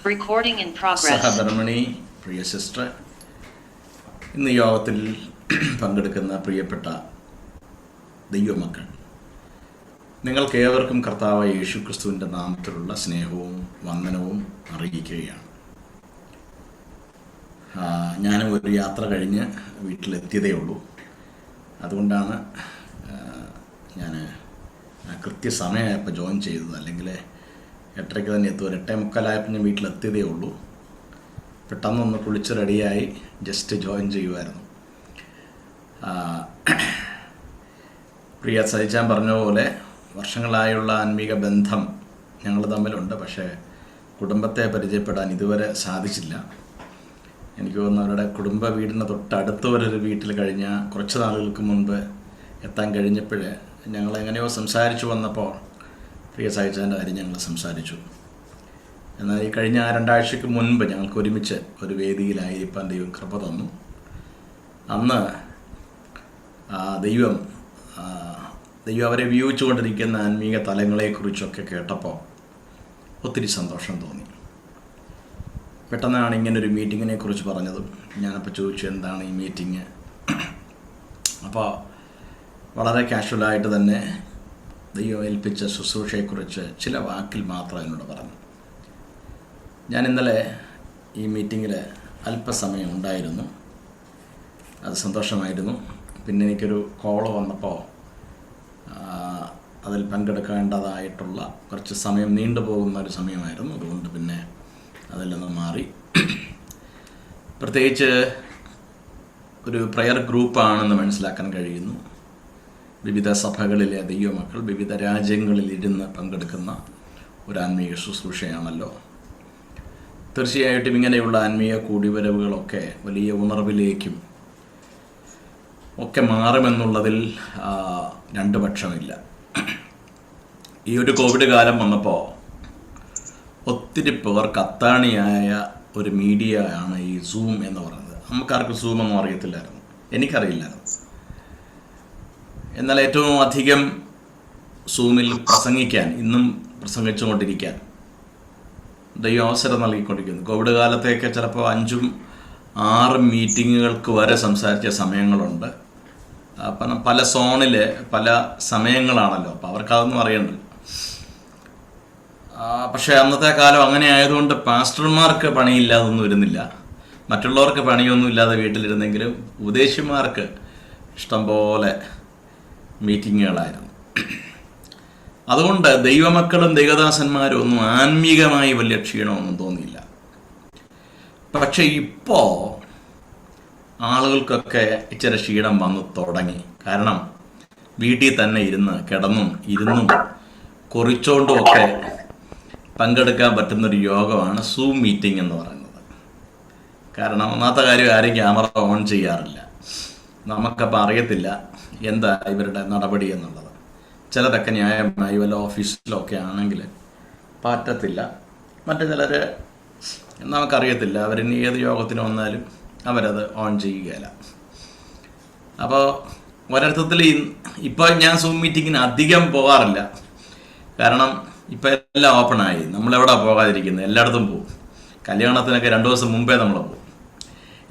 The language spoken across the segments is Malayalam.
സഹധർമ്മിണി, പ്രിയ സിസ്റ്റർ, ഇന്ന് യോഗത്തിൽ പങ്കെടുക്കുന്ന പ്രിയപ്പെട്ട ദൈവമക്കൾ, നിങ്ങൾക്കേവർക്കും കർത്താവായ യേശുക്രിസ്തുവിൻ്റെ നാമത്തിലുള്ള സ്നേഹവും വന്ദനവും അറിയിക്കുകയാണ്. ഞാനും ഒരു യാത്ര കഴിഞ്ഞ് വീട്ടിലെത്തിയതേ ഉള്ളൂ. അതുകൊണ്ടാണ് ഞാൻ കൃത്യസമയമായപ്പോൾ ജോയിൻ ചെയ്തത്. അല്ലെങ്കിൽ 8:30 തന്നെ എത്തും. 8:45 ഞാൻ വീട്ടിലെത്തിയതേ ഉള്ളൂ. പെട്ടെന്നൊന്ന് കുളിച്ച് റെഡിയായി ജസ്റ്റ് ജോയിൻ ചെയ്യുമായിരുന്നു. പ്രിയ സഹിച്ചാൻ പറഞ്ഞ പോലെ വർഷങ്ങളായുള്ള ആത്മീക ബന്ധം ഞങ്ങൾ തമ്മിലുണ്ട്. പക്ഷേ കുടുംബത്തെ പരിചയപ്പെടാൻ ഇതുവരെ സാധിച്ചില്ല. എനിക്ക് തോന്നുന്നു അവരുടെ കുടുംബ വീടിന് തൊട്ടടുത്തവരൊരു വീട്ടിൽ കഴിഞ്ഞ കുറച്ച് നാളുകൾക്ക് മുൻപ് എത്താൻ കഴിഞ്ഞപ്പോൾ ഞങ്ങളെങ്ങനെയോ സംസാരിച്ചു വന്നപ്പോൾ പ്രിയ സഹിച്ചാൻ്റെ കാര്യം ഞങ്ങൾ സംസാരിച്ചു. എന്നാൽ ഈ കഴിഞ്ഞ 2 ആഴ്ചയ്ക്ക് മുൻപ് ഞങ്ങൾക്ക് ഒരുമിച്ച് ഒരു വേദിയിലായിരിക്കാൻ ദൈവം കൃപ തന്നു. അന്ന് ദൈവം അവരെ ഉപയോഗിച്ചുകൊണ്ടിരിക്കുന്ന ആത്മീക തലങ്ങളെക്കുറിച്ചൊക്കെ കേട്ടപ്പോൾ ഒത്തിരി സന്തോഷം തോന്നി. പെട്ടെന്നാണ് ഇങ്ങനൊരു മീറ്റിങ്ങിനെ കുറിച്ച് പറഞ്ഞതും. ഞാനപ്പോൾ ചോദിച്ചു, എന്താണ് ഈ മീറ്റിങ്? അപ്പോൾ വളരെ കാഷ്വലായിട്ട് തന്നെ ദൈവം ഏൽപ്പിച്ച ശുശ്രൂഷയെക്കുറിച്ച് ചില വാക്കിൽ മാത്രം എന്നോട് പറഞ്ഞു. ഞാൻ ഇന്നലെ ഈ മീറ്റിങ്ങിൽ അല്പസമയം ഉണ്ടായിരുന്നു. അത് സന്തോഷമായിരുന്നു. പിന്നെ എനിക്കൊരു കോള് വന്നപ്പോൾ അതിൽ പങ്കെടുക്കേണ്ടതായിട്ടുള്ള കുറച്ച് സമയം നീണ്ടുപോകുന്ന ഒരു സമയമായിരുന്നു. അതുകൊണ്ട് പിന്നെ അതിൽ നിന്ന് മാറി. പ്രത്യേകിച്ച് ഒരു പ്രയർ ഗ്രൂപ്പാണെന്ന് മനസ്സിലാക്കാൻ കഴിയുന്നു. വിവിധ സഭകളിലെ ദൈവമക്കൾ വിവിധ രാജ്യങ്ങളിൽ ഇരുന്ന് പങ്കെടുക്കുന്ന ഒരു ആത്മീയ ശുശ്രൂഷയാണല്ലോ. തീർച്ചയായിട്ടും ഇങ്ങനെയുള്ള ആത്മീയ കൂടിവരവുകളൊക്കെ വലിയ ഉണർവിലേക്കും ഒക്കെ മാറുമെന്നുള്ളതിൽ രണ്ട് പക്ഷമില്ല. ഈ ഒരു കോവിഡ് കാലം വന്നപ്പോൾ ഒത്തിരി പേർക്ക് അത്താണിയായ ഒരു മീഡിയ ആണ് ഈ സൂം എന്ന് പറയുന്നത്. നമുക്കാർക്കും സൂം ഒന്നും അറിയത്തില്ലായിരുന്നു, എനിക്കറിയില്ലായിരുന്നു. എന്നാൽ ഏറ്റവും അധികം സൂമിൽ പ്രസംഗിക്കാൻ, ഇന്നും പ്രസംഗിച്ചുകൊണ്ടിരിക്കാൻ ദൈവം അവസരം നൽകിക്കൊണ്ടിരിക്കുന്നു. കോവിഡ് കാലത്തേക്ക് ചിലപ്പോൾ 5-6 മീറ്റിങ്ങുകൾക്ക് വരെ സംസാരിച്ച സമയങ്ങളുണ്ട്. അപ്പം പല സോണിൽ പല സമയങ്ങളാണല്ലോ, അപ്പോൾ അവർക്കതൊന്നും അറിയണ്ടല്ലോ. പക്ഷേ അന്നത്തെ കാലം അങ്ങനെ ആയതുകൊണ്ട് പാസ്റ്റർമാർക്ക് പണിയില്ലാതൊന്നും വരുന്നില്ല. മറ്റുള്ളവർക്ക് പണിയൊന്നും ഇല്ലാതെ വീട്ടിലിരുന്നെങ്കിലും ഉപദേശിമാർക്ക് ഇഷ്ടംപോലെ മീറ്റിങ്ങുകളായിരുന്നു. അതുകൊണ്ട് ദൈവമക്കളും ദൈവദാസന്മാരും ഒന്നും ആത്മീകമായി വലിയ ക്ഷീണമൊന്നും തോന്നിയില്ല. പക്ഷെ ഇപ്പോൾ ആളുകൾക്കൊക്കെ ഇച്ചിരി ക്ഷീണം വന്നു തുടങ്ങി. കാരണം വീട്ടിൽ തന്നെ ഇരുന്ന് കിടന്നും ഇരുന്നും കുറിച്ചോണ്ടും ഒക്കെ പങ്കെടുക്കാൻ പറ്റുന്നൊരു യോഗമാണ് സൂം മീറ്റിംഗ് എന്ന് പറയുന്നത്. കാരണം ഒന്നാമത്തെ കാര്യം, ആരും ക്യാമറ ഓൺ ചെയ്യാറില്ല. നമുക്കപ്പോൾ അറിയത്തില്ല എന്താ ഇവരുടെ നടപടി എന്നുള്ളത്. ചിലരൊക്കെ ന്യായമായി വല്ല ഓഫീസിലൊക്കെ ആണെങ്കിൽ പറ്റത്തില്ല. മറ്റു ചിലർ നമുക്കറിയത്തില്ല, അവരിനി ഏത് യോഗത്തിന് വന്നാലും അവരത് ഓൺ ചെയ്യുകയില്ല. അപ്പോൾ ഒരർത്ഥത്തിൽ ഇപ്പോൾ ഞാൻ സൂം മീറ്റിങ്ങിന് അധികം പോകാറില്ല. കാരണം ഇപ്പം എല്ലാം ഓപ്പണായി. നമ്മളെവിടെ പോകാതിരിക്കുന്നത്? എല്ലായിടത്തും പോകും. കല്യാണത്തിനൊക്കെ 2 ദിവസം മുമ്പേ നമ്മൾ പോകും.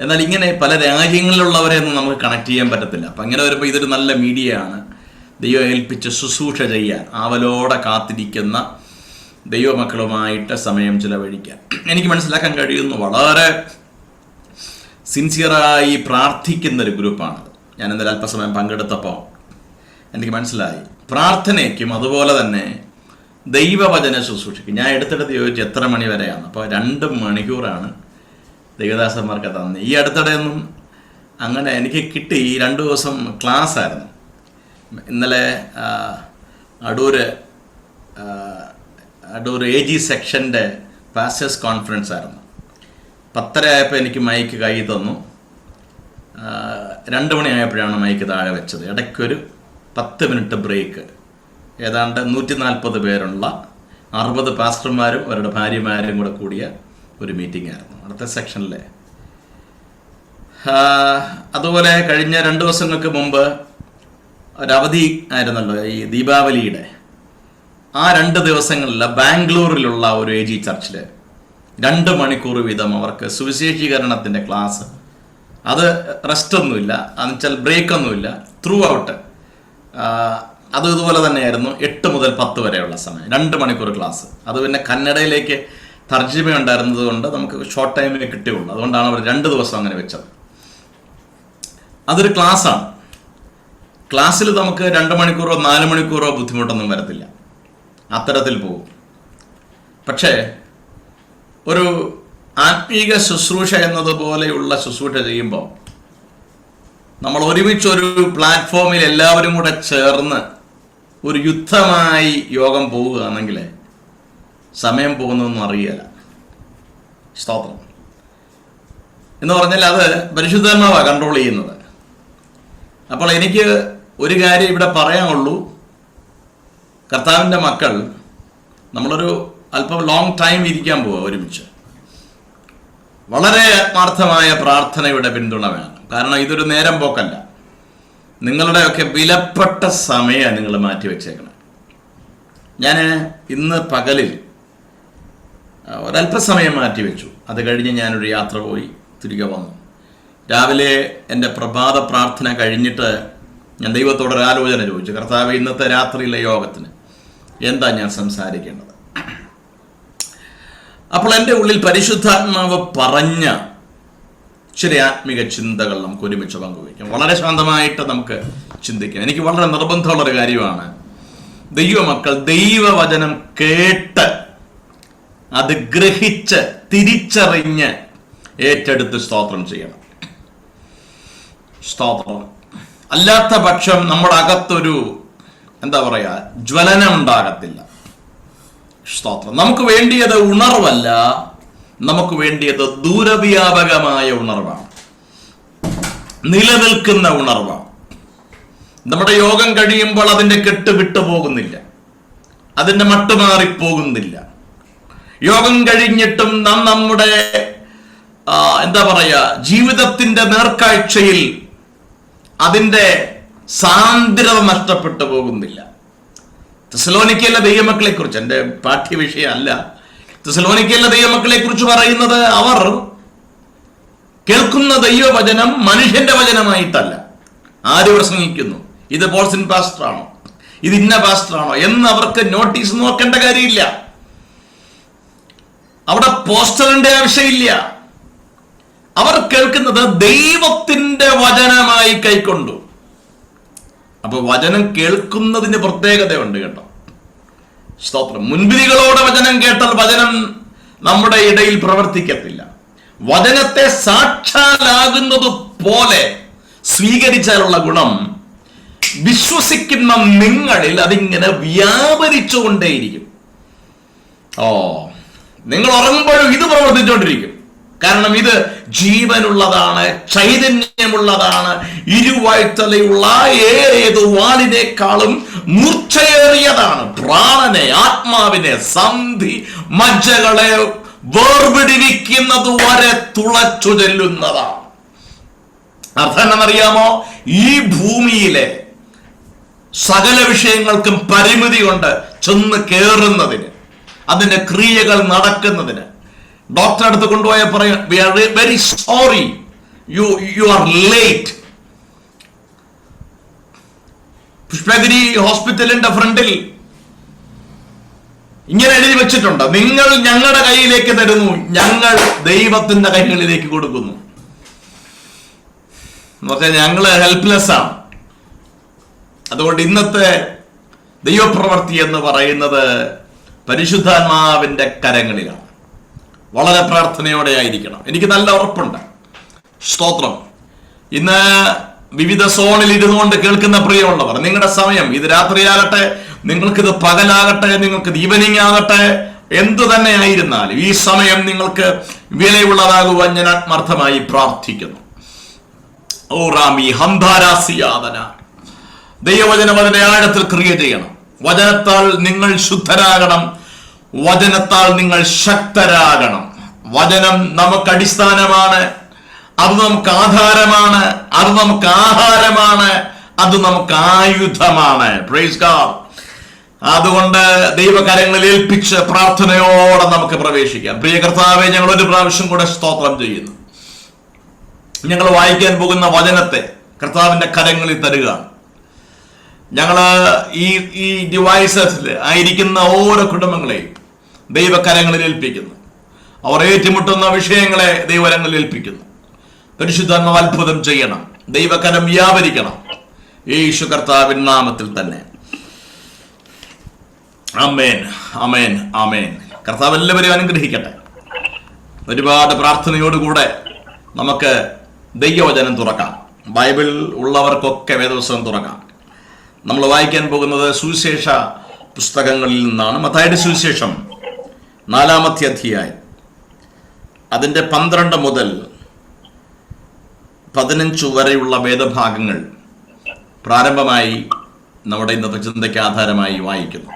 എന്നാൽ ഇങ്ങനെ പല രാജ്യങ്ങളിലുള്ളവരെ ഒന്നും നമുക്ക് കണക്ട് ചെയ്യാൻ പറ്റത്തില്ല. അപ്പം അങ്ങനെ വരുമ്പോൾ ഇതൊരു നല്ല മീഡിയ ആണ്. ദൈവം ഏൽപ്പിച്ച് ശുശ്രൂഷ ചെയ്യാൻ ആവലോടെ കാത്തിരിക്കുന്ന ദൈവമക്കളുമായിട്ട് സമയം ചിലവഴിക്കാൻ എനിക്ക് മനസ്സിലാക്കാൻ കഴിയുന്നു. വളരെ സിൻസിയറായി പ്രാർത്ഥിക്കുന്നൊരു ഗ്രൂപ്പാണത്. ഞാൻ ഇന്നലെ അല്പസമയം പങ്കെടുത്തപ്പോൾ എനിക്ക് മനസ്സിലായി. പ്രാർത്ഥനയ്ക്കും അതുപോലെ തന്നെ ദൈവവചന ശുശ്രൂഷയ്ക്കും ഞാൻ എടുത്തെടുത്ത് ചോദിച്ചു എത്ര മണി വരെയാണ്. അപ്പോൾ 2 മണിക്കൂറാണ് ദൈവദാസന്മാർക്ക് തന്നെ. ഈ അടുത്തിടെയൊന്നും അങ്ങനെ എനിക്ക് കിട്ടി. 2 ദിവസം ക്ലാസ് ആയിരുന്നു. ഇന്നലെ അടൂർ AG സെക്ഷൻ്റെ പാസ്റ്റേഴ്സ് കോൺഫറൻസ് ആയിരുന്നു. 10:30 ആയപ്പോൾ എനിക്ക് മൈക്ക് കൈ തന്നു. 2 മണിയായപ്പോഴാണ് മൈക്ക് താഴെ വെച്ചത്. ഇടയ്ക്കൊരു 10 മിനിറ്റ് ബ്രേക്ക്. ഏതാണ്ട് 140 പേരുള്ള 60 പാസ്റ്റർമാരും അവരുടെ ഭാര്യമാരും കൂടെ കൂടിയ ഒരു മീറ്റിംഗ് ആയിരുന്നു അടുത്ത സെക്ഷനിലെ. അതുപോലെ കഴിഞ്ഞ 2 ദിവസങ്ങൾക്ക് മുമ്പ് ഒരവധി ആയിരുന്നല്ലോ, ഈ ദീപാവലിയുടെ. ആ 2 ദിവസങ്ങളിൽ ബാംഗ്ലൂരിലുള്ള ഒരു AG ചർച്ചിൽ 2 മണിക്കൂർ വീതം അവർക്ക് സുവിശേഷീകരണത്തിൻ്റെ ക്ലാസ്. അത് റെസ്റ്റൊന്നുമില്ല, എന്നുവെച്ചാൽ ബ്രേക്കൊന്നുമില്ല, ത്രൂ ഔട്ട്. അത് ഇതുപോലെ തന്നെയായിരുന്നു 8 മുതൽ 10 വരെയുള്ള സമയം, 2 മണിക്കൂർ ക്ലാസ്. അത് പിന്നെ കന്നഡയിലേക്ക് തർജ്ജിമ ഉണ്ടായിരുന്നത് കൊണ്ട് നമുക്ക് ഷോർട്ട് ടൈമിൽ കിട്ടിയുള്ളൂ. അതുകൊണ്ടാണ് അവർ 2 ദിവസം അങ്ങനെ വെച്ചത്. അതൊരു ക്ലാസ്സാണ്. ക്ലാസ്സിൽ നമുക്ക് 2 മണിക്കൂറോ 4 മണിക്കൂറോ ബുദ്ധിമുട്ടൊന്നും വരത്തില്ല, അത്തരത്തിൽ പോകും. പക്ഷേ ഒരു ആത്മീക ശുശ്രൂഷ എന്നതുപോലെയുള്ള ശുശ്രൂഷ ചെയ്യുമ്പോൾ നമ്മൾ ഒരുമിച്ചൊരു പ്ലാറ്റ്ഫോമിൽ എല്ലാവരും കൂടെ ചേർന്ന് ഒരു യുദ്ധമായി യോഗം പോവുകയാണെങ്കിൽ സമയം പോകുന്നതൊന്നും അറിയില്ല. സ്തോത്രം എന്ന് പറഞ്ഞാൽ അത് പരിശുദ്ധാത്മാവാണ് കൺട്രോൾ ചെയ്യുന്നത്. അപ്പോൾ എനിക്ക് ഒരു കാര്യം ഇവിടെ പറയാനുള്ളൂ. കർത്താവിൻ്റെ മക്കൾ നമ്മളൊരു അല്പം ലോങ് ടൈം ഇരിക്കാൻ പോവുക ഒരുമിച്ച്. വളരെ ആത്മാർത്ഥമായ പ്രാർത്ഥനയുടെ പിന്തുണ വേണം. കാരണം ഇതൊരു നേരം പോക്കല്ല. നിങ്ങളുടെയൊക്കെ വിലപ്പെട്ട സമയം നിങ്ങൾ മാറ്റി വെച്ചേക്കണം. ഞാൻ ഇന്ന് പകലിൽ ഒരല്പസമയം മാറ്റി വെച്ചു. അത് കഴിഞ്ഞ് ഞാനൊരു യാത്ര പോയി തിരികെ വന്നു. രാവിലെ എൻ്റെ പ്രഭാത പ്രാർത്ഥന കഴിഞ്ഞിട്ട് ഞാൻ ദൈവത്തോടൊരു ആലോചന ചോദിച്ചു. കർത്താവേ, ഇന്നത്തെ രാത്രിയിലെ യോഗത്തിന് എന്താ ഞാൻ സംസാരിക്കേണ്ടത്? അപ്പോൾ എൻ്റെ ഉള്ളിൽ പരിശുദ്ധാത്മാവ് പറഞ്ഞ ചില ആത്മീക ചിന്തകൾ നമുക്ക് ഒരുമിച്ച് പങ്കുവയ്ക്കാം. വളരെ ശാന്തമായിട്ട് നമുക്ക് ചിന്തിക്കാം. എനിക്ക് വളരെ നിർബന്ധമുള്ളൊരു കാര്യമാണ്, ദൈവമക്കൾ ദൈവവചനം കേട്ട് അത് ഗ്രഹിച്ച് തിരിച്ചറിഞ്ഞ് ഏറ്റെടുത്ത് സ്തോത്രം ചെയ്യണം. സ്തോത്രം. അല്ലാത്ത പക്ഷം നമ്മുടെ അകത്തൊരു എന്താ പറയുക, ജ്വലനം ഉണ്ടാകത്തില്ല. സ്തോത്രം. നമുക്ക് വേണ്ടിയത് ഉണർവല്ല, നമുക്ക് വേണ്ടിയത് ദൂരവ്യാപകമായ ഉണർവാണ്, നിലനിൽക്കുന്ന ഉണർവാണ്. നമ്മുടെ യോഗം കഴിയുമ്പോൾ അതിൻ്റെ കെട്ട് വിട്ടു പോകുന്നില്ല, അതിൻ്റെ മട്ടുമാറിപ്പോകുന്നില്ല. യോഗം കഴിഞ്ഞിട്ടും നാം നമ്മുടെ എന്താ പറയുക, ജീവിതത്തിൻ്റെ നേർക്കാഴ്ചയിൽ അതിൻ്റെ സാന്ദ്രത നഷ്ടപ്പെട്ടു പോകുന്നില്ല. തെസലോനിക്കയിലെ ദൈവമക്കളെ കുറിച്ച്, എൻ്റെ പാഠ്യവിഷയം അല്ല, തെസലോനിക്കയിലെ ദൈവമക്കളെ കുറിച്ച് പറയുന്നത് അവർ കേൾക്കുന്ന ദൈവവചനം മനുഷ്യന്റെ വചനമായിട്ടല്ല. ആര് പ്രസംഗിക്കുന്നു, ഇത് പോൾസിൻ പാസ്റ്ററാണോ, ഇത് ഇന്ന പാസ്റ്ററാണോ എന്ന് അവർക്ക് നോട്ടീസ് നോക്കേണ്ട കാര്യമില്ല. അവിടെ പോസ്റ്ററിന്റെ ആവശ്യമില്ല. അവർ കേൾക്കുന്നത് ദൈവത്തിന്റെ വചനമായി കൈക്കൊണ്ടു. അപ്പൊ വചനം കേൾക്കുന്നതിന് പ്രത്യേകതയുണ്ട് കേട്ടോ. സ്തോത്രം. മുൻവിധികളോടെ വചനം കേട്ടാൽ വചനം നമ്മുടെ ഇടയിൽ പ്രവർത്തിക്കത്തില്ല. വചനത്തെ സാക്ഷാലാകുന്നത് പോലെ സ്വീകരിച്ചാലുള്ള ഗുണം വിശ്വസിക്കുന്ന നിങ്ങളിൽ അതിങ്ങനെ വ്യാപരിച്ചുകൊണ്ടേയിരിക്കും. നിങ്ങൾ ഉറങ്ങുമ്പോഴും ഇത് പ്രവർത്തിച്ചുകൊണ്ടിരിക്കും. കാരണം ഇത് ജീവനുള്ളതാണ്, ചൈതന്യമുള്ളതാണ്, ഇരുവായ്ത്തലയുള്ള ഏത് വാളിനേക്കാളും മൂർച്ചയേറിയതാണ്. പ്രാണനെ, ആത്മാവിനെ, സന്ധി മജ്ജകളെ വേർപിടിവിക്കുന്നത് വരെ തുളച്ചു ചെല്ലുന്നതാണ്. അർത്ഥം എന്നറിയാമോ? ഈ ഭൂമിയിലെ സകല വിഷയങ്ങൾക്കും പരിമിതി കൊണ്ട് ചെന്ന് കയറുന്നതിന്, അതിന്റെ ക്രിയകൾ നടക്കുന്നതിന്. ഡോക്ടറെ അടുത്ത് കൊണ്ടുപോയ പറയും, we are very sorry, you are late. Pushpagiri ഹോസ്പിറ്റലിന്റെ ഫ്രണ്ടിൽ ഇങ്ങനെ എഴുതി വെച്ചിട്ടുണ്ട്, നിങ്ങൾ ഞങ്ങളുടെ കയ്യിലേക്ക് തരുന്നു, ഞങ്ങൾ ദൈവത്തിന്റെ കൈകളിലേക്ക് കൊടുക്കുന്നു. എന്ന് പറഞ്ഞാൽ ഞങ്ങള് ഹെൽപ്ലെസ് ആണ്. അതുകൊണ്ട് ഇന്നത്തെ ദൈവപ്രവൃത്തി എന്ന് പറയുന്നത് പരിശുദ്ധാത്മാവിന്റെ കരങ്ങളിലാണ്. വളരെ പ്രാർത്ഥനയോടെ ആയിരിക്കണം. എനിക്ക് നല്ല ഉറപ്പുണ്ട്. സ്തോത്രം. ഇന്ന് വിവിധ സോണിൽ ഇരുന്നുകൊണ്ട് കേൾക്കുന്ന പ്രിയമുള്ളവർ, നിങ്ങളുടെ സമയം, ഇത് രാത്രിയാകട്ടെ, നിങ്ങൾക്കിത് പകലാകട്ടെ, നിങ്ങൾക്കിത് ഈവനിങ് ആകട്ടെ, എന്തു തന്നെ ആയിരുന്നാലും ഈ സമയം നിങ്ങൾക്ക് വിലയുള്ളതാകുവാൻ ഞാൻ ആത്മാർത്ഥമായി പ്രാർത്ഥിക്കുന്നു. ഓ റാമി ഹംധാരാസിയാദന. ദൈവവചനം അതിന്റെ ആഴത്തിൽ ക്രിയ ചെയ്യണം. വചനത്താൽ നിങ്ങൾ ശുദ്ധരാകണം, വചനത്താൽ നിങ്ങൾ ശക്തരാകണം. വചനം നമുക്ക് അടിസ്ഥാനമാണ്, അത് നമുക്ക് ആധാരമാണ്, അത് നമുക്ക് ആഹാരമാണ്, അത് നമുക്ക് ആയുധമാണ്. Praise God. അതുകൊണ്ട് ദൈവകരങ്ങളിൽ ഏൽപ്പിച്ച് പ്രാർത്ഥനയോടെ നമുക്ക് പ്രവേശിക്കാം. പ്രിയ കർത്താവെ, ഞങ്ങൾ ഒരു പ്രാവശ്യം കൂടെ സ്തോത്രം ചെയ്യുന്നു. ഞങ്ങൾ വായിക്കാൻ പോകുന്ന വചനത്തെ കർത്താവിന്റെ കരങ്ങളിൽ തരിക. ഞങ്ങൾ ഈ ഡിവൈസസിൽ ആയിരിക്കുന്ന ഓരോ കുടുംബങ്ങളെയും ദൈവകരങ്ങളിൽ ഏൽപ്പിക്കുന്നു. അവർ ഏറ്റുമുട്ടുന്ന വിഷയങ്ങളെ ദൈവകരങ്ങളിൽ ഏൽപ്പിക്കുന്നു. പരിശുദ്ധാത്മാവ് അത്ഭുതം ചെയ്യണം, ദൈവകരം വ്യാപരിക്കണം, യേശു കർത്താവിൻ നാമത്തിൽ തന്നെ. ആമേൻ, ആമേൻ, ആമേൻ. കർത്താവ് എല്ലാവരെയും അനുഗ്രഹിക്കട്ടെ. ഒരുപാട് പ്രാർത്ഥനയോടുകൂടെ നമുക്ക് ദൈവവചനം തുറക്കാം. ബൈബിൾ ഉള്ളവർക്കൊക്കെ വേദപുസ്തകം തുറക്കാം. നമ്മൾ വായിക്കാൻ പോകുന്നത് സുവിശേഷ പുസ്തകങ്ങളിൽ നിന്നാണ്. മത്തായിയുടെ സുവിശേഷം 4-ാമത്തെ അധ്യായം, അതിൻ്റെ 12 മുതൽ 15 വരെയുള്ള വേദഭാഗങ്ങൾ പ്രാരംഭമായി നമ്മുടെ ഇന്നത്തെ ചിന്തയ്ക്ക് ആധാരമായി വായിക്കുന്നു.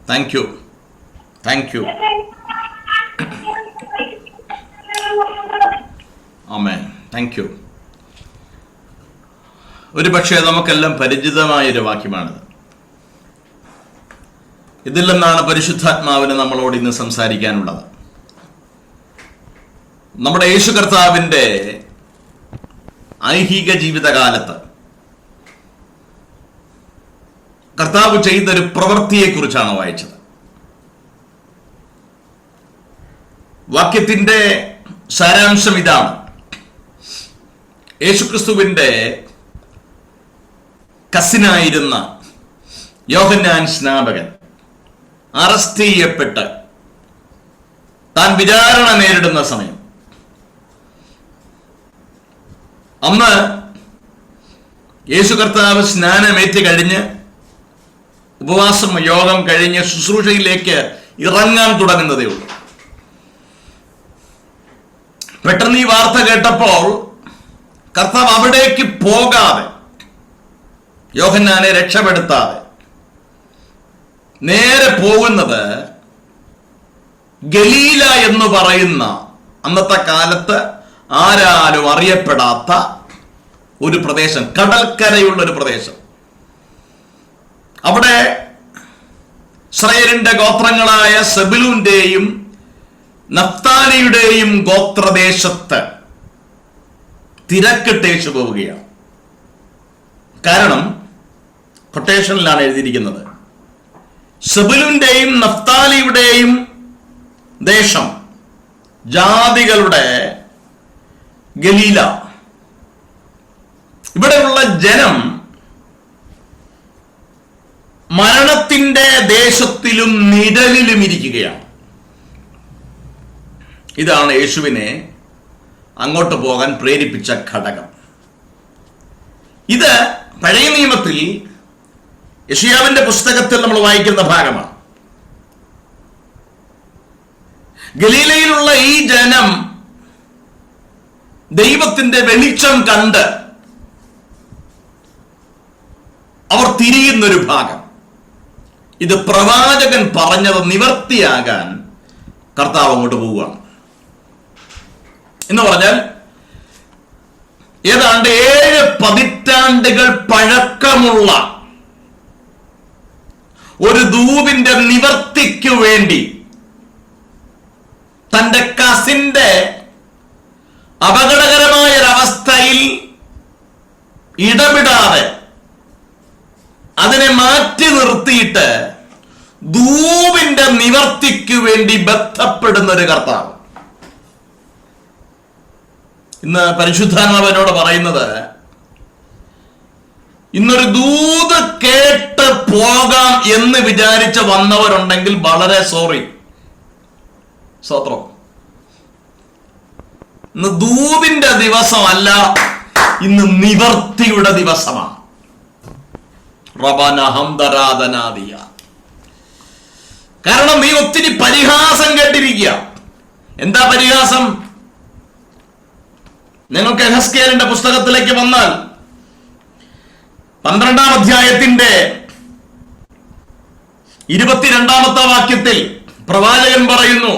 Thank you, thank you. Amen, thank you. ഒരു പക്ഷേ നമുക്കെല്ലാം പരിചിതമായൊരു വാക്യമാണിത്. ഇതിൽ നിന്നാണ് പരിശുദ്ധാത്മാവിന് നമ്മളോട് ഇന്ന് സംസാരിക്കാനുള്ളത്. നമ്മുടെ യേശു കർത്താവിൻ്റെ ഐഹിക ജീവിതകാലത്ത് കർത്താവ് ചെയ്തൊരു പ്രവൃത്തിയെക്കുറിച്ചാണ് വായിച്ചത്. വാക്യത്തിന്റെ സാരാംശം ഇതാണ്: യേശുക്രിസ്തുവിന്റെ കസിനായിരുന്ന യോഹന്നാൻ സ്നാപകൻ അറസ്റ്റ് ചെയ്യപ്പെട്ട് താൻ വിചാരണ നേരിടുന്ന സമയം, അന്ന് യേശു കർത്താവ് സ്നാനമേറ്റ് കഴിഞ്ഞ് ഉപവാസം യോഗം കഴിഞ്ഞ് ശുശ്രൂഷയിലേക്ക് ഇറങ്ങാൻ തുടങ്ങുന്നതേ ഉള്ളൂ. പെട്ടെന്ന് ഈ വാർത്ത കേട്ടപ്പോൾ കർത്താവ് അവിടേക്ക് പോകാതെ, യോഹന്നാനെ രക്ഷപ്പെടുത്താതെ നേരെ പോകുന്നത് ഗലീല എന്ന് പറയുന്ന അന്നത്തെ കാലത്ത് ആരാലും അറിയപ്പെടാത്ത ഒരു പ്രദേശം, കടൽക്കരയുള്ള ഒരു പ്രദേശം. അവിടെ ഇസ്രായേലിന്റെ ഗോത്രങ്ങളായ സെബുലൂന്റെയും നഫ്താലിയുടെയും ഗോത്രദേശത്ത് തിരക്കിട്ടേച്ചു പോവുകയാണ്. കാരണം കൊട്ടേഷനിലാണ് എഴുതിയിരിക്കുന്നത്, സെബുലൂന്റെയും നഫ്താലിയുടെയും ദേശം, ജാതികളുടെ ഗലീല. ഇവിടെയുള്ള ജനം മരണത്തിന്റെ ദേശത്തിലും നിഴലിലും ഇരിക്കുകയാണ്. ഇതാണ് യേശുവിനെ അങ്ങോട്ട് പോകാൻ പ്രേരിപ്പിച്ച ഘടകം. ഇത് പഴയ നിയമത്തിൽ യെശയ്യാവിന്റെ പുസ്തകത്തിൽ നമ്മൾ വായിക്കുന്ന ഭാഗമാണ്. ഗലീലയിലുള്ള ഈ ജനം ദൈവത്തിന്റെ വെളിച്ചം കണ്ട് അവർ തിരിയുന്നൊരു ഭാഗം. ഇത് പ്രവാചകൻ പറഞ്ഞത് നിവർത്തിയാകാൻ കർത്താവ് അങ്ങോട്ട് പോവുകയാണ്. എന്ന് പറഞ്ഞാൽ ഏതാണ്ട് 7 പതിറ്റാണ്ടുകൾ പഴക്കമുള്ള ഒരു ധൂപിന്റെ നിവർത്തിക്കു വേണ്ടി തന്റെ കസിന്റെ അപകടകരമായ ഒരവസ്ഥയിൽ ഇടപെടാതെ അതിനെ മാറ്റി നിർത്തിയിട്ട് ധൂപിന്റെ നിവർത്തിക്കു വേണ്ടി ബന്ധപ്പെടുന്ന ഒരു കർത്താവ്. ഇന്ന് പരിശുദ്ധാത്മാവിനോട് പറയുന്നത്, ഇന്നൊരു ദൂത് കേട്ട് പോകാം എന്ന് വിചാരിച്ച് വന്നവരുണ്ടെങ്കിൽ വളരെ സോറി, സ്തോത്രം. ഇന്ന് ദൂതിന്റെ ദിവസമല്ല, ഇന്ന് നിവർത്തിയുടെ ദിവസമാണ്. കാരണം നീ ഒത്തിരി പരിഹാസം കേട്ടിരിക്കുക. എന്താ പരിഹാസം? നിങ്ങൾക്ക് എഹെസ്കേലിന്റെ പുസ്തകത്തിലേക്ക് വന്നാൽ 12-ാം അധ്യായത്തിന്റെ 22-ാമത്തെ വാക്യത്തിൽ പ്രവാചകൻ പറയുന്നു,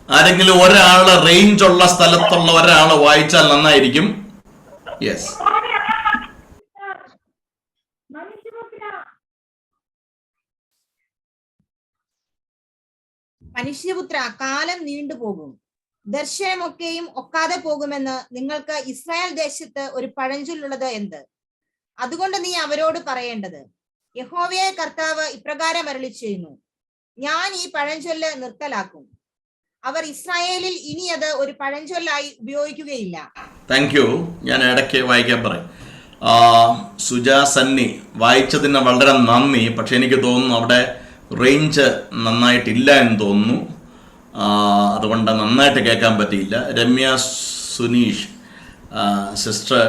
ആരെങ്കിലും ഒരാള് റേഞ്ച് ഉള്ള സ്ഥലത്തുള്ള ഒരാള് വായിച്ചാൽ നന്നായിരിക്കും. യെസ്. മനുഷ്യപുത്ര, കാലം നീണ്ടുപോകും, ദർശനമൊക്കെയും ഒക്കാതെ പോകുമെന്ന് നിങ്ങൾക്ക് ഇസ്രായേൽ ദേശത്ത് ഒരു പഴഞ്ചൊല്ലുള്ളത് എന്ത്? അതുകൊണ്ട് നീ അവരോട് പറയേണ്ടത്, യഹോവയായ കർത്താവ് ഇപ്രകാരം അരുളി ചെയ്യുന്നു, ഞാൻ ഈ പഴഞ്ചൊല്ല് നിർത്തലാക്കും. അവർ ഇസ്രായേലിൽ ഇനി അത് ഒരു പഴഞ്ചൊല്ലായി ഉപയോഗിക്കുകയില്ല. Thank you. ഞാൻ ഇടയ്ക്ക് വായിക്കാൻ പറയും. സുജാ സന്നി വായിച്ചതിന് വളരെ നന്ദി. പക്ഷെ എനിക്ക് തോന്നുന്നു അവിടെ റേഞ്ച് നന്നായിട്ടില്ല എന്ന് തോന്നുന്നു. അതുകൊണ്ട് നന്നായിട്ട് കേൾക്കാൻ പറ്റിയില്ല. രമ്യ സുനീഷ് സിസ്റ്റർ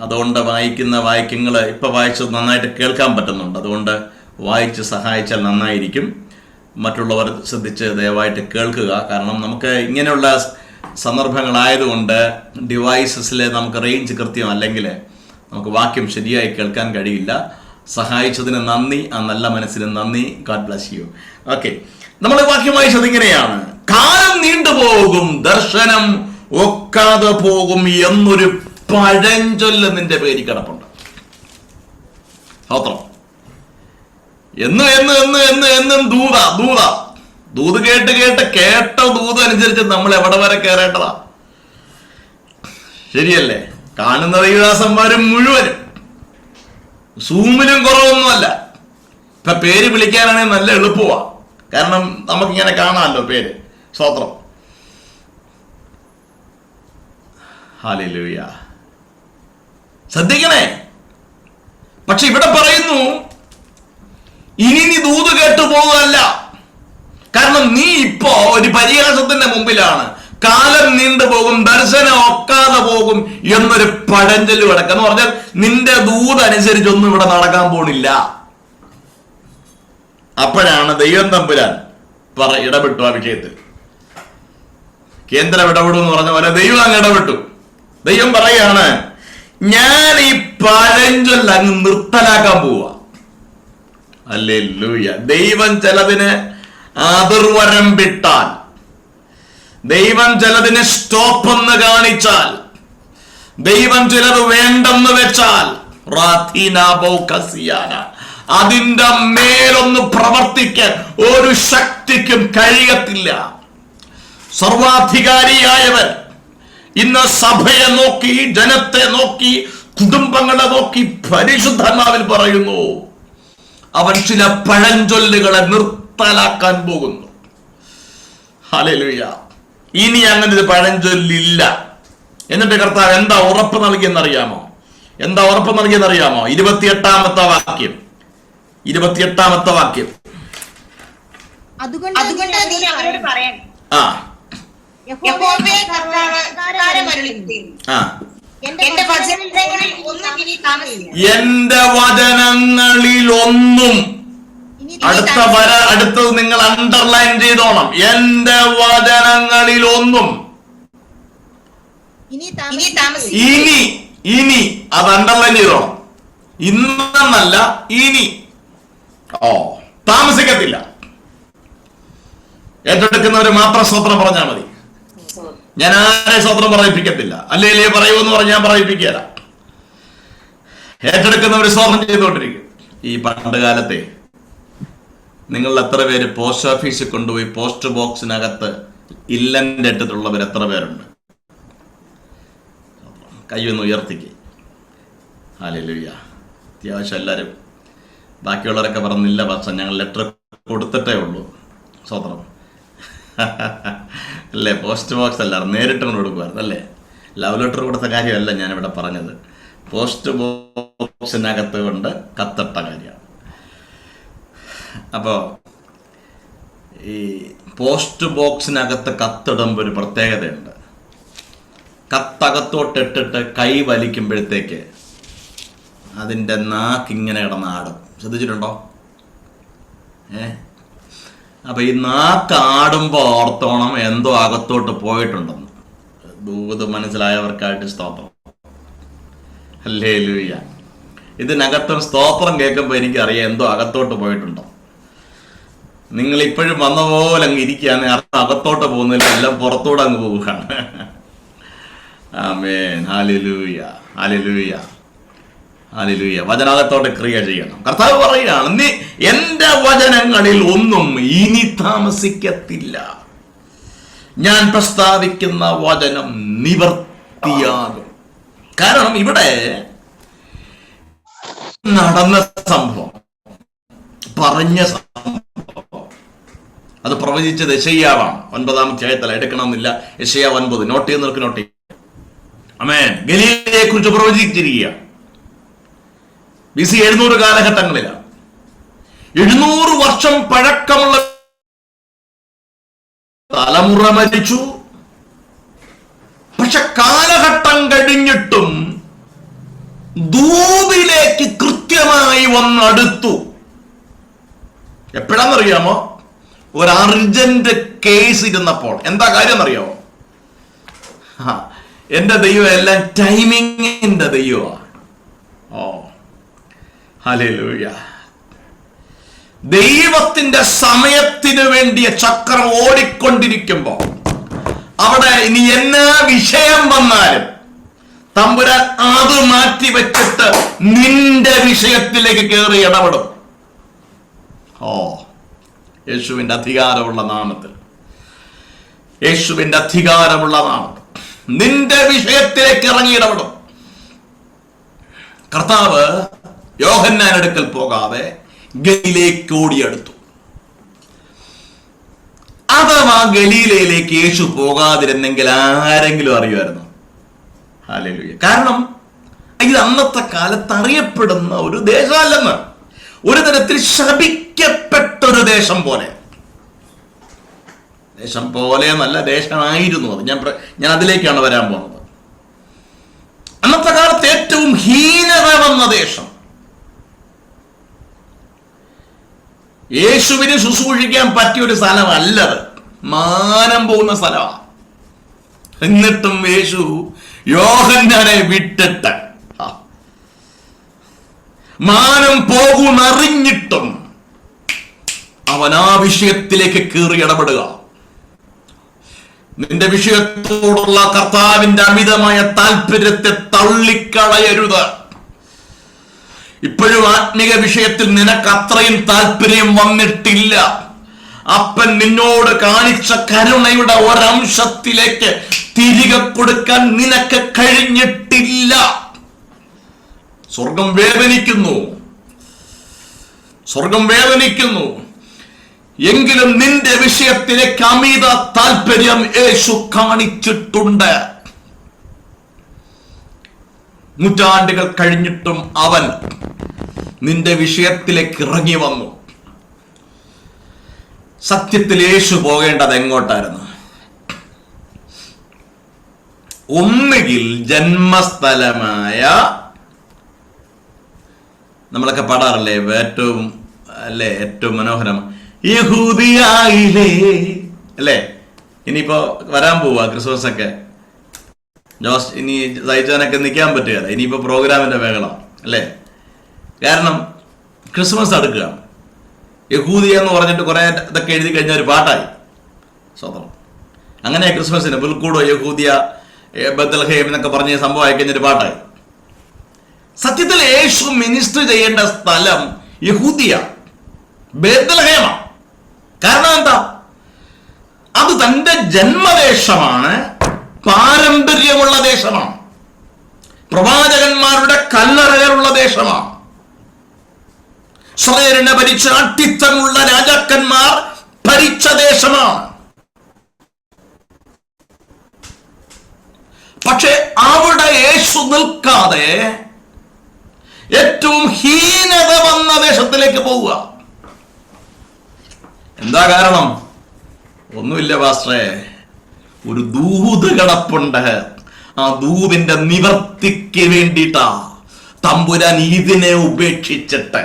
അതുകൊണ്ട് വായിക്കുന്ന വാക്യങ്ങൾ ഇപ്പോൾ വായിച്ചത് നന്നായിട്ട് കേൾക്കാൻ പറ്റുന്നുണ്ട്. അതുകൊണ്ട് വായിച്ച് സഹായിച്ചാൽ നന്നായിരിക്കും. മറ്റുള്ളവർ ശ്രദ്ധിച്ച് ദയവായിട്ട് കേൾക്കുക. കാരണം നമുക്ക് ഇങ്ങനെയുള്ള സന്ദർഭങ്ങളായതുകൊണ്ട് ഡിവൈസസിൽ നമുക്ക് റേഞ്ച് കൃത്യം അല്ലെങ്കിൽ നമുക്ക് വാക്യം ശരിയായി കേൾക്കാൻ കഴിയില്ല. സഹായിച്ചതിന് നന്ദി, ആ നല്ല മനസ്സിന് നന്ദി. God bless you. ഓക്കെ, നമ്മൾ വാക്യം വായിച്ചത് ഇങ്ങനെയാണ്: കാലം നീണ്ടുപോകും, ദർശനം ഒക്കാതെ പോകും എന്നൊരു പഴഞ്ചൊല്ല് നിന്റെ പേരിൽ കിടപ്പുണ്ട്. സ്തോത്രം. എന്നും ദൂത് കേട്ട ദൂത് അനുസരിച്ച് നമ്മൾ എവിടെ വരെ കയറേണ്ടതാ? ശരിയല്ലേ? കാണുന്ന ദൈവദാസന്മാരും മുഴുവനും സൂമിലും കുറവൊന്നുമല്ല. ഇപ്പൊ പേര് വിളിക്കാനാണെങ്കിൽ നല്ല എളുപ്പമാ. കാരണം നമുക്കിങ്ങനെ കാണാമല്ലോ പേര്. സ്തോത്രം. ഹല്ലേലൂയ. ശ്രദ്ധിക്കണേ. പക്ഷെ ഇവിടെ പറയുന്നു, ഇനി നീ ദൂത് കേട്ടു പോകുകയല്ല. കാരണം നീ ഇപ്പോ ഒരു പരിഹാസത്തിന്റെ മുമ്പിലാണ്. കാലം നീണ്ടുപോകും, ദർശനം ഒക്കാതെ പോകും എന്നൊരു പഴഞ്ചൊല്ല് കിടക്കുക. എന്ന് പറഞ്ഞാൽ നിന്റെ ദൂത് അനുസരിച്ചൊന്നും ഇവിടെ നടക്കാൻ പോണില്ല. അപ്പോഴാണ് ദൈവം തമ്പുരാൻ ഇടപെട്ടു ആ വിഷയത്തിൽ. കേന്ദ്രം ഇടപെടും എന്ന് പറഞ്ഞ പോലെ ദൈവം അങ്ങ് ഇടപെട്ടു. ദൈവം പറയാണ്, ഞാൻ ഈ പഴഞ്ചൊല്ല് അങ്ങ് നിർത്തലാക്കാൻ പോവാ. ഹല്ലേലൂയ. ദൈവം ചിലതിന് അതിർവരം വിട്ടാൽ, ദൈവം ചിലതിന് സ്റ്റോപ്പ് എന്ന് കാണിച്ചാൽ, ദൈവം ചിലത് വേണ്ടെന്ന് വെച്ചാൽ അതിന്റെ മേലൊന്ന് പ്രവർത്തിക്കാൻ ഒരു ശക്തിക്കും കഴിയത്തില്ല. സർവാധികാരിയായവൻ ഇന്ന് സഭയെ നോക്കി, ജനത്തെ നോക്കി, കുടുംബങ്ങളെ നോക്കി പരിശുദ്ധാത്മാവിൽ പറയുന്നു, അവൻ ചില പഴഞ്ചൊല്ലുകളെ നിർത്തലാക്കാൻ പോകുന്നു. ഹല്ലേലൂയ. ഇനി അങ്ങനെ ഒരു പഴഞ്ചൊല്ലില്ല. എന്നിട്ട് കർത്താവ് എന്താ ഉറപ്പ് നൽകിയെന്നറിയാമോ? 28-ാമത്തെ വാക്യം. അതുകൊണ്ട് നീ അവരോട് പറയണം, എന്റെ വചനങ്ങളിൽ ഒന്നും, അടുത്തത് നിങ്ങൾ അണ്ടർലൈൻ ചെയ്തോണം, എന്റെ വചനങ്ങളിൽ ഒന്നും. ഇനി അത് അണ്ടർലൈൻ ചെയ്തോണം. ഇന്നല്ല, ഇനി താമസിക്കത്തില്ല. ഏറ്റെടുക്കുന്നവര് മാത്രം സ്തോത്രം പറഞ്ഞാൽ മതി. ഞാൻ ആരെ സ്തോത്രം പറയിപ്പിക്കത്തില്ല. അല്ലേ പറയൂന്ന് പറഞ്ഞ് ഞാൻ പറയിപ്പിക്കുകയല്ല. ഏറ്റെടുക്കുന്നവര് സ്തോത്രം ചെയ്തുകൊണ്ടിരിക്കും. ഈ പണ്ട് കാലത്തെ നിങ്ങൾ എത്ര പേര് പോസ്റ്റ് ഓഫീസിൽ കൊണ്ടുപോയി പോസ്റ്റ് ബോക്സിനകത്ത് ഇല്ലന്റെ ഇട്ടിട്ടുള്ളവർ എത്ര പേരുണ്ട്? കയ്യൊന്ന് ഉയർത്തിക്ക്. ഹല്ലേലൂയ. അത്യാവശ്യം എല്ലാവരും. ബാക്കിയുള്ളവരൊക്കെ പറഞ്ഞില്ല പക്ഷെ ഞങ്ങൾ ലെറ്റർ കൊടുത്തിട്ടേ ഉള്ളൂ. സ്തോത്രം. അല്ലേ? പോസ്റ്റ് ബോക്സ് അല്ല, നേരിട്ട് കൊണ്ട് കൊടുക്കുമായിരുന്നു അല്ലേ? ലവ് ലെറ്റർ കൊടുത്ത കാര്യമല്ല ഞാനിവിടെ പറഞ്ഞത്. പോസ്റ്റ് ബോക്സിനകത്ത് കൊണ്ട് കത്തിട്ട കാര്യമാണ്. അപ്പോൾ ഈ പോസ്റ്റ് ബോക്സിനകത്ത് കത്തിടുമ്പോൾ ഒരു പ്രത്യേകതയുണ്ട്. കത്തകത്തോട്ടിട്ടിട്ട് കൈ വലിക്കുമ്പോഴത്തേക്ക് അതിൻ്റെ നാക്കിങ്ങനെ കിടന്നാടും. ശ്രദ്ധിച്ചിട്ടുണ്ടോ? അപ്പൊ ഈ നാക്ക് ആടുമ്പോൾ ഓർത്തോണം എന്തോ അകത്തോട്ട് പോയിട്ടുണ്ടെന്ന്. ദൂത് മനസ്സിലായവർക്കായിട്ട് സ്തോത്രം. ഹല്ലേലൂയ. ഇതിനകത്തും സ്തോത്രം കേൾക്കുമ്പോൾ എനിക്കറിയാം എന്തോ അകത്തോട്ട് പോയിട്ടുണ്ടോ. നിങ്ങൾ ഇപ്പോഴും വന്ന പോലെ അങ്ങ് ഇരിക്കുകയാണ്, അകത്തോട്ട് പോകുന്നില്ല, എല്ലാം പുറത്തോടെ അങ്ങ് പോവുകയാണ്. ആമേൻ. Hallelujah, hallelujah, hallelujah. വചനാകത്തോടെ ക്രിയ ചെയ്യണം. കർത്താവ് പറയുകയാണ്, നീ എന്റെ വചനങ്ങളിൽ ഒന്നും ഇനി താമസിക്കത്തില്ല. ഞാൻ പ്രസ്താവിക്കുന്ന വചനം നിവർത്തിയാകും. കാരണം ഇവിടെ നടന്ന സംഭവം, പറഞ്ഞ സംഭവം, അത് പ്രവചിച്ചത് യെശയ്യാവാണ്. 9-ാം അധ്യായത്തിൽ എടുക്കണമെന്നില്ല. യെശയ്യാവ് 9. നോട്ട് ചെയ്യുന്നവർക്ക്. ആമേൻ. ഗലീലയെ കുറിച്ച് പ്രവചിച്ചിരിക്കുക. BC 700 കാലഘട്ടങ്ങളിലാണ്. 700 വർഷം പഴക്കമുള്ള തലമുറ മരിച്ചു. പക്ഷെ കാലഘട്ടം കഴിഞ്ഞിട്ടും ദൂതിലേക്ക് കൃത്യമായി വന്നടുത്തു. എപ്പോഴാണെന്നറിയാമോ? ഒരു അർജന്റ് കേസ് ഇരുന്നപ്പോൾ. എന്താ കാര്യം എന്നറിയാമോ? എന്റെ ദൈവം എല്ലാം ടൈമിങ്ങിന്റെ ദൈവമാണ്. ഓ ഹല്ലേലൂയ. ദൈവത്തിന്റെ സമയത്തിന് വേണ്ടിയ ചക്രം ഓടിക്കൊണ്ടിരിക്കുമ്പോ അവിടെ ഇനി എന്നാ വിഷയം വന്നാലും തമ്പുരാൻ അത് മാറ്റി വെച്ചിട്ട് നിന്റെ വിഷയത്തിലേക്ക് കയറി ഇടപെടും. ഓ യേശുവിന്റെ അധികാരമുള്ള നാമത്തിൽ, യേശുവിന്റെ അധികാരമുള്ള നാമത്തിൽ നിന്റെ വിഷയത്തിലേക്ക് ഇറങ്ങി ഇടപെടും. കർത്താവ് യോഹന്നാൻ അടുക്കൽ പോകാതെ ഗലീലയിലേക്ക് ഓടിയെടുത്തു. അഥവാ ഗലീലയിലേക്ക് യേശു പോകാതിരുന്നെങ്കിൽ ആരെങ്കിലും അറിയുമായിരുന്നു? ഹല്ലേലൂയ. കാരണം ഇത് അന്നത്തെ കാലത്ത് അറിയപ്പെടുന്ന ഒരു ദേശമല്ലെന്ന്, ഒരു തരത്തിൽ ശപിക്കപ്പെട്ടൊരു ദേശം പോലെ. ദേശം പോലെ നല്ല ദേശമായിരുന്നു അത്. ഞാൻ അതിലേക്കാണ് വരാൻ പോകുന്നത്. അന്നത്തെ കാലത്ത് ഏറ്റവും ഹീനത വന്ന ദേശം, യേശുവിന് ശുശ്രൂഷിക്കാൻ പറ്റിയ ഒരു സ്ഥലമല്ലത്. മാനം പോകുന്ന സ്ഥലമാണ്. എന്നിട്ടും യേശു യോഹന്നാനെ വിട്ടിട്ട് മാനം പോകുന്നറിഞ്ഞിട്ടും അവൻ ആ വിഷയത്തിലേക്ക് കയറി ഇടപെടുക. നിന്റെ വിഷയത്തോടുള്ള കർത്താവിന്റെ അമിതമായ താല്പര്യത്തെ തള്ളിക്കളയരുത്. ഇപ്പോഴും ആത്മീക വിഷയത്തിൽ നിനക്ക് അത്രയും താല്പര്യം വന്നിട്ടില്ല. അപ്പൻ നിന്നോട് കാണിച്ച കരുണയുടെ ഒരംശത്തിലേക്ക് തിരികെ കൊടുക്കാൻ നിനക്ക് കഴിഞ്ഞിട്ടില്ല. സ്വർഗം വേദനിക്കുന്നു, സ്വർഗം വേദനിക്കുന്നു. എങ്കിലും നിന്റെ വിഷയത്തിലേക്ക് അമിത താല്പര്യം യേശു കാണിച്ചിട്ടുണ്ട്. നൂറ്റാണ്ടുകൾ കഴിഞ്ഞിട്ടും അവൻ നിന്റെ വിഷയത്തിലേക്ക് ഇറങ്ങി വന്നു. സത്യത്തിൽ യേശു പോകേണ്ടത് എങ്ങോട്ടായിരുന്നു? ഒന്നുകിൽ ജന്മസ്ഥലമായ, നമ്മളൊക്കെ പാടാറില്ലേ ഏറ്റവും മനോഹരം, യഹൂദിയായിലേ അല്ലേ? ഇനിയിപ്പോ വരാൻ പോവാ ക്രിസ്മസ് ഒക്കെ. ഇനി സഹിച്ചാനൊക്കെ നിൽക്കാൻ പറ്റുകയില്ല. ഇനിയിപ്പോ പ്രോഗ്രാമിന്റെ വേഗം അല്ലേ? കാരണം ക്രിസ്മസ് അടുക്കുകയാണ്. യഹൂദിയ എന്ന് പറഞ്ഞിട്ട് കുറെ ഇതൊക്കെ എഴുതി കഴിഞ്ഞ ഒരു പാട്ടായി. സ്വതന്ത്രം അങ്ങനെ ക്രിസ്മസിന് പുൽക്കൂടോ യഹൂദിയ ബത്ലഹേം എന്നൊക്കെ പറഞ്ഞ സംഭവമായി കഴിഞ്ഞൊരു പാട്ടായി. സത്യത്തിൽ യേശു മിനിസ്റ്റർ ചെയ്യേണ്ട സ്ഥലം യഹൂദിയ, ബത്ലഹേമാണ്. കാരണം എന്താ? അത് തന്റെ ജന്മദേശമാണ്, പാരമ്പര്യമുള്ള ദേശമാണ്, പ്രവാചകന്മാരുടെ കല്ലറകളുള്ള ദേശമാണ്, ഇസ്രായേലിനെ ഭരിച്ച അട്ടിത്തമുള്ള രാജാക്കന്മാർ ഭരിച്ച ദേശമാണ്. പക്ഷെ അവിടെ യേശു നിൽക്കാതെ ഏറ്റവും ഹീനത വന്ന ദേശത്തിലേക്ക് പോവുക. എന്താ കാരണം? ഒന്നുമില്ല പാസ്റ്ററെ, ഒരു ദൂത് കിടപ്പുണ്ട്. ആ ദൂതിന്റെ നിവർത്തിക്ക് വേണ്ടിയിട്ടാ തമ്പുരാൻ ഇതിനെ ഉപേക്ഷിച്ചിട്ട്,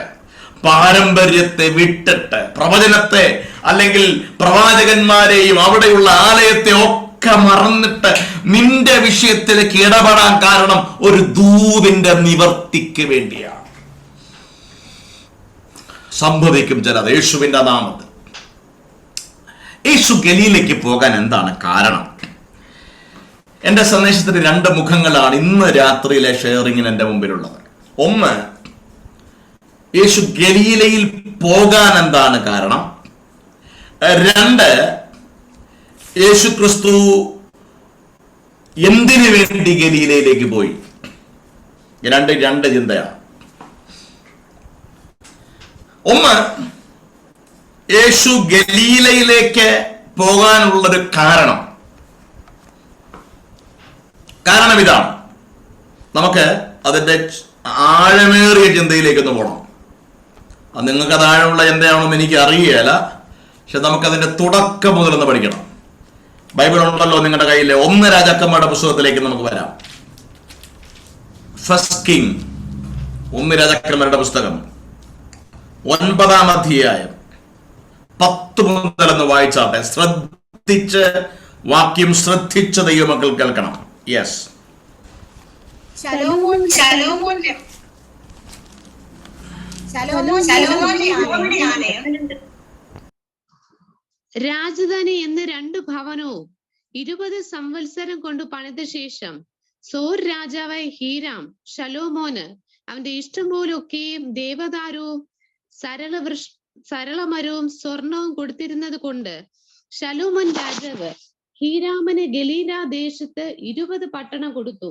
പാരമ്പര്യത്തെ വിട്ടിട്ട്, പ്രവചനത്തെ അല്ലെങ്കിൽ പ്രവാചകന്മാരെയും അവിടെയുള്ള ആലയത്തെ ഒക്കെ മറന്നിട്ട് നിന്റെ വിഷയത്തിലേക്ക് ഇടപെടാൻ കാരണം ഒരു ദൂതിന്റെ നിവർത്തിക്ക് വേണ്ടിയാണ്. സംഭവിക്കും ചിലത് യേശുവിന്റെ നാമത്തിൽ. യേശു ഗലീലയ്ക്ക് പോകാൻ എന്താണ് കാരണം? എന്റെ സന്ദേശത്തിന് 2 മുഖങ്ങളാണ് ഇന്ന് രാത്രിയിലെ ഷെയറിങ്ങിന് എന്റെ മുമ്പിലുള്ളത്. ഒന്ന്, യേശു ഗലീലയിൽ പോകാൻ എന്താണ് കാരണം? 2, യേശു ക്രിസ്തു എന്തിനു വേണ്ടി ഗലീലയിലേക്ക് പോയി? രണ്ട് ചിന്തയാണ്. ഒന്ന്, യേശു ഗലീലയിലേക്ക് പോകാനുള്ളൊരു കാരണം ഇതാണ്. നമുക്ക് അതിന്റെ ആഴമേറിയ ചിന്തയിലേക്കൊന്ന് പോകണം. അത് നിങ്ങൾക്ക് അത് ആഴമുള്ള ചിന്തയാണെന്ന് എനിക്ക് അറിയില്ല, പക്ഷെ നമുക്കതിന്റെ തുടക്കം മുതലൊന്ന് പഠിക്കണം. ബൈബിൾ ഉണ്ടല്ലോ നിങ്ങളുടെ കയ്യിൽ. 1 രാജാക്കന്മാരുടെ പുസ്തകത്തിലേക്ക് നമുക്ക് വരാം. ഫസ്റ്റ് കിങ്, 1 രാജാക്കന്മാരുടെ പുസ്തകം 9-ാം അധ്യായം 10 മുതലൊന്ന് വായിച്ചാട്ടെ. ശ്രദ്ധിച്ച് വാക്യം ശ്രദ്ധിച്ച ദൈവമക്കൾ കേൾക്കണം. യെസ്. രാജധാനി എന്ന 2 ഭവനവും 20 സംവത്സരം കൊണ്ട് പണിത ശേഷം സോർ രാജാവായ ഹീരാം ശലോമോന് അവന്റെ ഇഷ്ടം പോലൊക്കെയും ദേവദാരുവും സരളമരവും സ്വർണവും കൊടുത്തിരുന്നത് കൊണ്ട് ശലോമോൻ രാജാവ് ഹീരാമന് ഗലീല ദേശത്ത് 20 പട്ടണം കൊടുത്തു.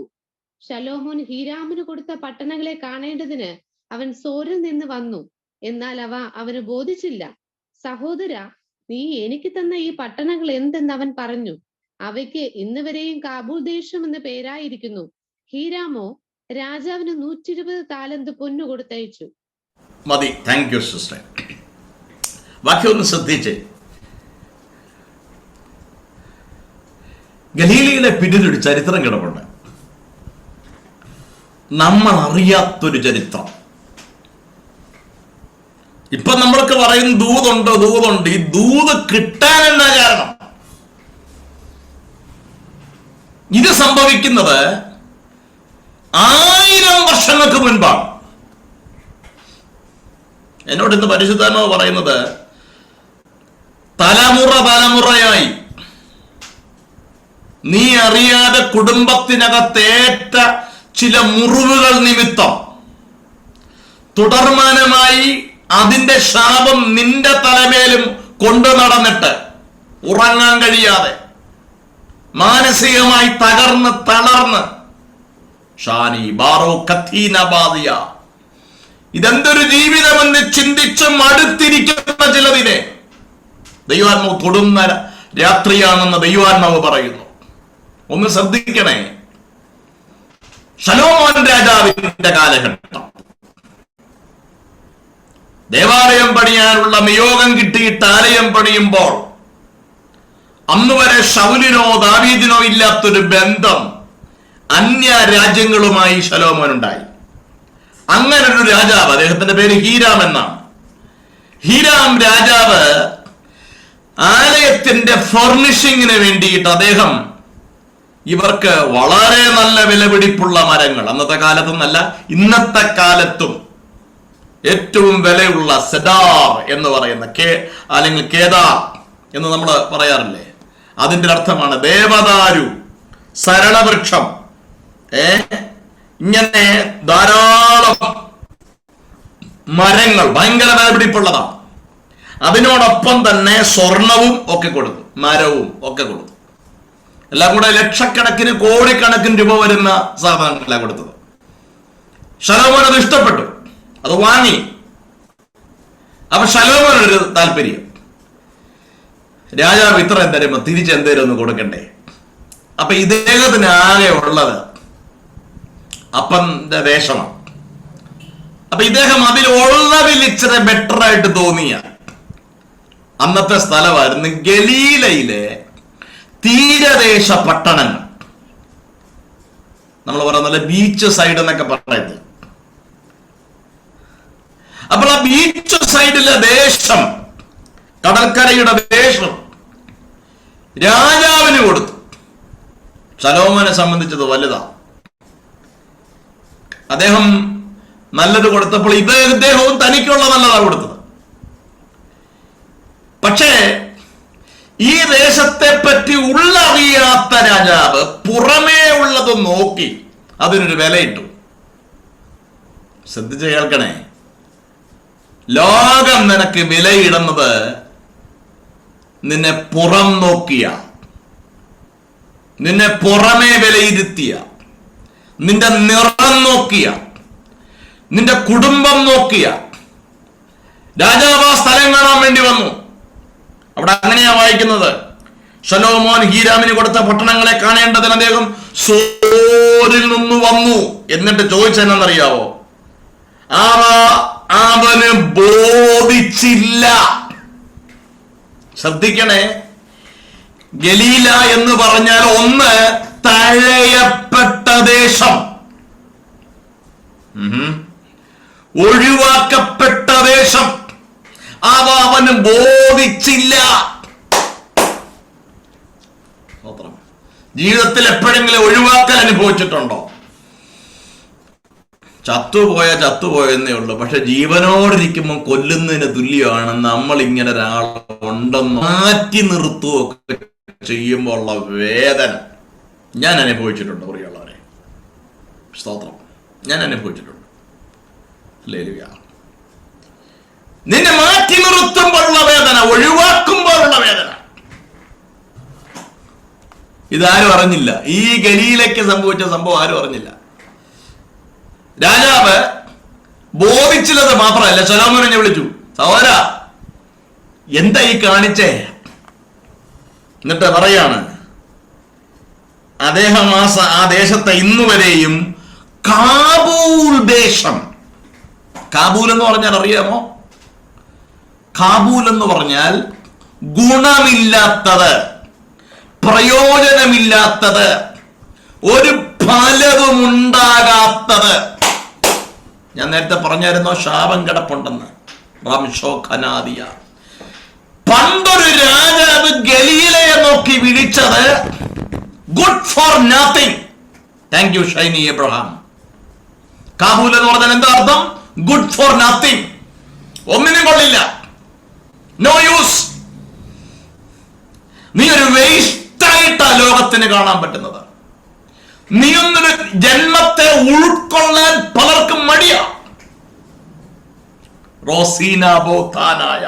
ശലോമോൻ ഹീരാമിന് കൊടുത്ത പട്ടണങ്ങളെ കാണേണ്ടതിന് അവൻ സോരിൽ നിന്ന് വന്നു. എന്നാൽ അവ അവന് ബോധിച്ചില്ല. സഹോദര, നീ എനിക്ക് തന്ന ഈ പട്ടണങ്ങൾ എന്തെന്ന് അവൻ പറഞ്ഞു. അവയ്ക്ക് ഇന്ന് വരെയും കാബൂൾ ദേശം എന്ന് പേരായിരിക്കുന്നു. ഹീരാമോ രാജാവിന് 120 താലന്ത് പൊന്നു കൊടുത്തയച്ചു. മതി. Thank you sister. വാക്യം ഒന്ന് ശ്രദ്ധിച്ച്. ഗലീലയിലെ പിന്നിലൊരു ചരിത്രം കിടപ്പുണ്ട്, നമ്മൾ അറിയാത്തൊരു ചരിത്രം. ഇപ്പൊ നമ്മൾക്ക് പറയും ദൂതുണ്ട്. ഈ ദൂത് കിട്ടാൻ എന്താ കാരണം? ഇത് സംഭവിക്കുന്നത് 1000 വർഷങ്ങൾക്ക് മുൻപാണ്. എന്നോട് ഇന്ന് പരിശുദ്ധാത്മാവ് പറയുന്നത്, തലമുറയായി നീ അറിയാതെ കുടുംബത്തിനകത്തേറ്റ ചില മുറിവുകൾ നിമിത്തം തുടർമാനമായി അതിന്റെ ശാപം നിന്റെ തലമേലും കൊണ്ടു നടന്നിട്ട് ഉറങ്ങാൻ കഴിയാതെ മാനസികമായി തളർന്ന് ഷാനി ബാറോ കത്തീന ബാദിയ, ഇതെന്തൊരു ജീവിതമെന്ന് ചിന്തിച്ച് മടുത്തിരിക്കുന്ന ചിലതിനെ ദൈവാത്മാവ് തൊടുന്ന രാത്രിയാണെന്ന് ദൈവാത്മാവ് പറയുന്നു. ഒന്ന് ശ്രദ്ധിക്കണേ. ശലോമോൻ രാജാവിന്റെ കാലഘട്ടം, ദേവാലയം പണിയാനുള്ള നിയോഗം കിട്ടിയിട്ട് ആലയം പണിയുമ്പോൾ അന്ന് വരെ ശൗലിനോ ദാവീദിനോ ഇല്ലാത്തൊരു ബന്ധം അന്യ രാജ്യങ്ങളുമായി ശലോമോൻ ഉണ്ടായി. അങ്ങനൊരു രാജാവ്, അദ്ദേഹത്തിന്റെ പേര് ഹീരാം എന്നാണ്. ഹീരാം രാജാവ് ആലയത്തിന്റെ ഫർണിഷിങ്ങിന് വേണ്ടിയിട്ട് അദ്ദേഹം ഇവർക്ക് വളരെ നല്ല വിലപിടിപ്പുള്ള മരങ്ങൾ, അന്നത്തെ കാലത്തൊന്നല്ല ഇന്നത്തെ കാലത്തും ഏറ്റവും വിലയുള്ള സെഡാർ എന്ന് പറയുന്ന അല്ലെങ്കിൽ കേദാർ എന്ന് നമ്മൾ പറയാറില്ലേ, അതിന്റെ അർത്ഥമാണ് ദേവദാരു, സരളവൃക്ഷം. ഇങ്ങനെ ധാരാളം മരങ്ങൾ ഭയങ്കര വിലപിടിപ്പുള്ളതാണ്. അതിനോടൊപ്പം തന്നെ സ്വർണവും ഒക്കെ കൊടുത്തു, മരവും ഒക്കെ കൊടുത്തു. എല്ലാം കൂടെ ലക്ഷക്കണക്കിന് കോടിക്കണക്കിന് രൂപ വരുന്ന സാധനങ്ങളാണ് കൊടുത്തത്. ശലോമോൻ അത് ഇഷ്ടപ്പെട്ടു, അത് വാങ്ങി. അപ്പൊ ശലോമോനൊരു താല്പര്യം, രാജാവ് ഇത്ര തരുമ്പോ തിരിച്ചെന്തേലും ഒന്ന് കൊടുക്കണ്ടേ. അപ്പൊ ഇദ്ദേഹത്തിന് ആകെ ഉള്ളത് അപ്പന്റെ വേഷമാണ്. അപ്പൊ ഇദ്ദേഹം അതിൽ ഉള്ളതിൽ ഇച്ചിരി ബെറ്റർ ആയിട്ട് തോന്നിയ അന്നത്തെ സ്ഥലമായിരുന്നു ഗലീലയിലെ തീരദേശ പട്ടണങ്ങൾ. നമ്മൾ പറയുന്നല്ലേ ബീച്ച് സൈഡ് എന്നൊക്കെ പറയുന്നത്. അപ്പോൾ ആ ബീച്ച് സൈഡിലെ ദേശം, കടൽക്കരയുടെ ദേശം രാജാവിന് കൊടുത്തു. ശലോമോനെ സംബന്ധിച്ചത് വലുതാ. അദ്ദേഹം നല്ലത് കൊടുത്തപ്പോൾ ഇദ്ദേഹവും തനിക്കുള്ള നല്ലതാ കൊടുത്തത്. പക്ഷേ ഈ ദേശത്തെ പറ്റി ഉള്ളറിയാത്ത രാജാവ് പുറമേ ഉള്ളത് നോക്കി അതിനൊരു വിലയിട്ടു. ശ്രദ്ധിച്ച് കേൾക്കണേ, ലോകം നിനക്ക് വിലയിടുന്നത് നിന്നെ പുറം നോക്കിയ, നിന്നെ പുറമേ വിലയിരുത്തിയ, നിന്റെ നിറം നോക്കിയ, നിന്റെ കുടുംബം നോക്കിയ. രാജാവ് ആ സ്ഥലം കാണാൻ വേണ്ടി വന്നു. അവിടെ അങ്ങനെയാ വായിക്കുന്നത്, ശലോമോൻ ഹീരാമിന് കൊടുത്ത പട്ടണങ്ങളെ കാണേണ്ടതിന് അദ്ദേഹം സോരിൽ നിന്ന് വന്നു. എന്നിട്ട് ചോദിച്ചെന്നറിയാവോ? അവന് ബോധിച്ചില്ല. ശ്രദ്ധിക്കണേ, ഗലീല എന്ന് പറഞ്ഞാൽ ഒന്ന് തഴയപ്പെട്ട ദേശം, ഒഴിവാക്കപ്പെട്ട ദേശം. അവന് ബോധിച്ചില്ല. ജീവിതത്തിൽ എപ്പോഴെങ്കിലും ഒഴിവാക്കൽ അനുഭവിച്ചിട്ടുണ്ടോ? ചത്തുപോയെന്നേ ഉള്ളൂ. പക്ഷെ ജീവനോടിരിക്കുമ്പോൾ കൊല്ലുന്നതിന് തുല്യമാണ് നമ്മൾ ഇങ്ങനെ ഒരാളുണ്ടെന്ന് മാറ്റി നിർത്തുകയൊക്കെ ചെയ്യുമ്പോൾ ഉള്ള വേദന ഞാൻ അനുഭവിച്ചിട്ടുണ്ട്. പ്രിയമുള്ളവരെ, സ്തോത്രം, ഞാൻ അനുഭവിച്ചിട്ടുണ്ട്. ഹല്ലേലൂയ. നിന്നെ മാറ്റി നിർത്തുമ്പോഴുള്ള വേദന, ഒഴിവാക്കുമ്പോഴുള്ള വേദന. ഇതാരും അറിഞ്ഞില്ല. ഈ ഗലീലയ്ക്ക് സംഭവിച്ച സംഭവം ആരും അറിഞ്ഞില്ല. രാജാവ് ബോധിച്ചില്ലത് മാത്രമല്ല, ശലോമോനെ വിളിച്ചു, സഹോദരാ എന്താ ഈ കാണിച്ചേ? എന്നിട്ട് പറയാണ്, അദ്ദേഹം ആ ദേശത്തെ ഇന്നുവരെയും കാബൂൽ ദേശം. കാബൂൽ എന്ന് പറഞ്ഞാൽ അറിയാമോ? കാബൂൽ എന്ന് പറഞ്ഞാൽ ഗുണമില്ലാത്തത്, പ്രയോജനമില്ലാത്തത്, ഒരു ഫലവും ഉണ്ടാകാത്തത്. ഞാൻ നേരത്തെ പറഞ്ഞായിരുന്നോ ശാപം കിടപ്പുണ്ടെന്ന്. റംഷോഖനാദിയ. പണ്ടൊരു രാജാവ് ഗലീലയെ നോക്കി വിളിച്ചത് good for nothing. Thank you Shiny Abraham. Cabul എന്ന് പറഞ്ഞാൽ എന്താ അർത്ഥം? ഗുഡ് ഫോർ നത്തിങ്, ഒന്നിനും കൊള്ളില്ല, നോ യൂസ്. നീ ഒരു വേസ്റ്റ് ആയിട്ടാ ലോകത്തിന് കാണാൻ പറ്റുന്നത്. നീ ഒന്നൊരു ജന്മത്തെ ഉൾക്കൊള്ളാൻ പലർക്കും മടിയാ. റോസീന ബോധാനായ.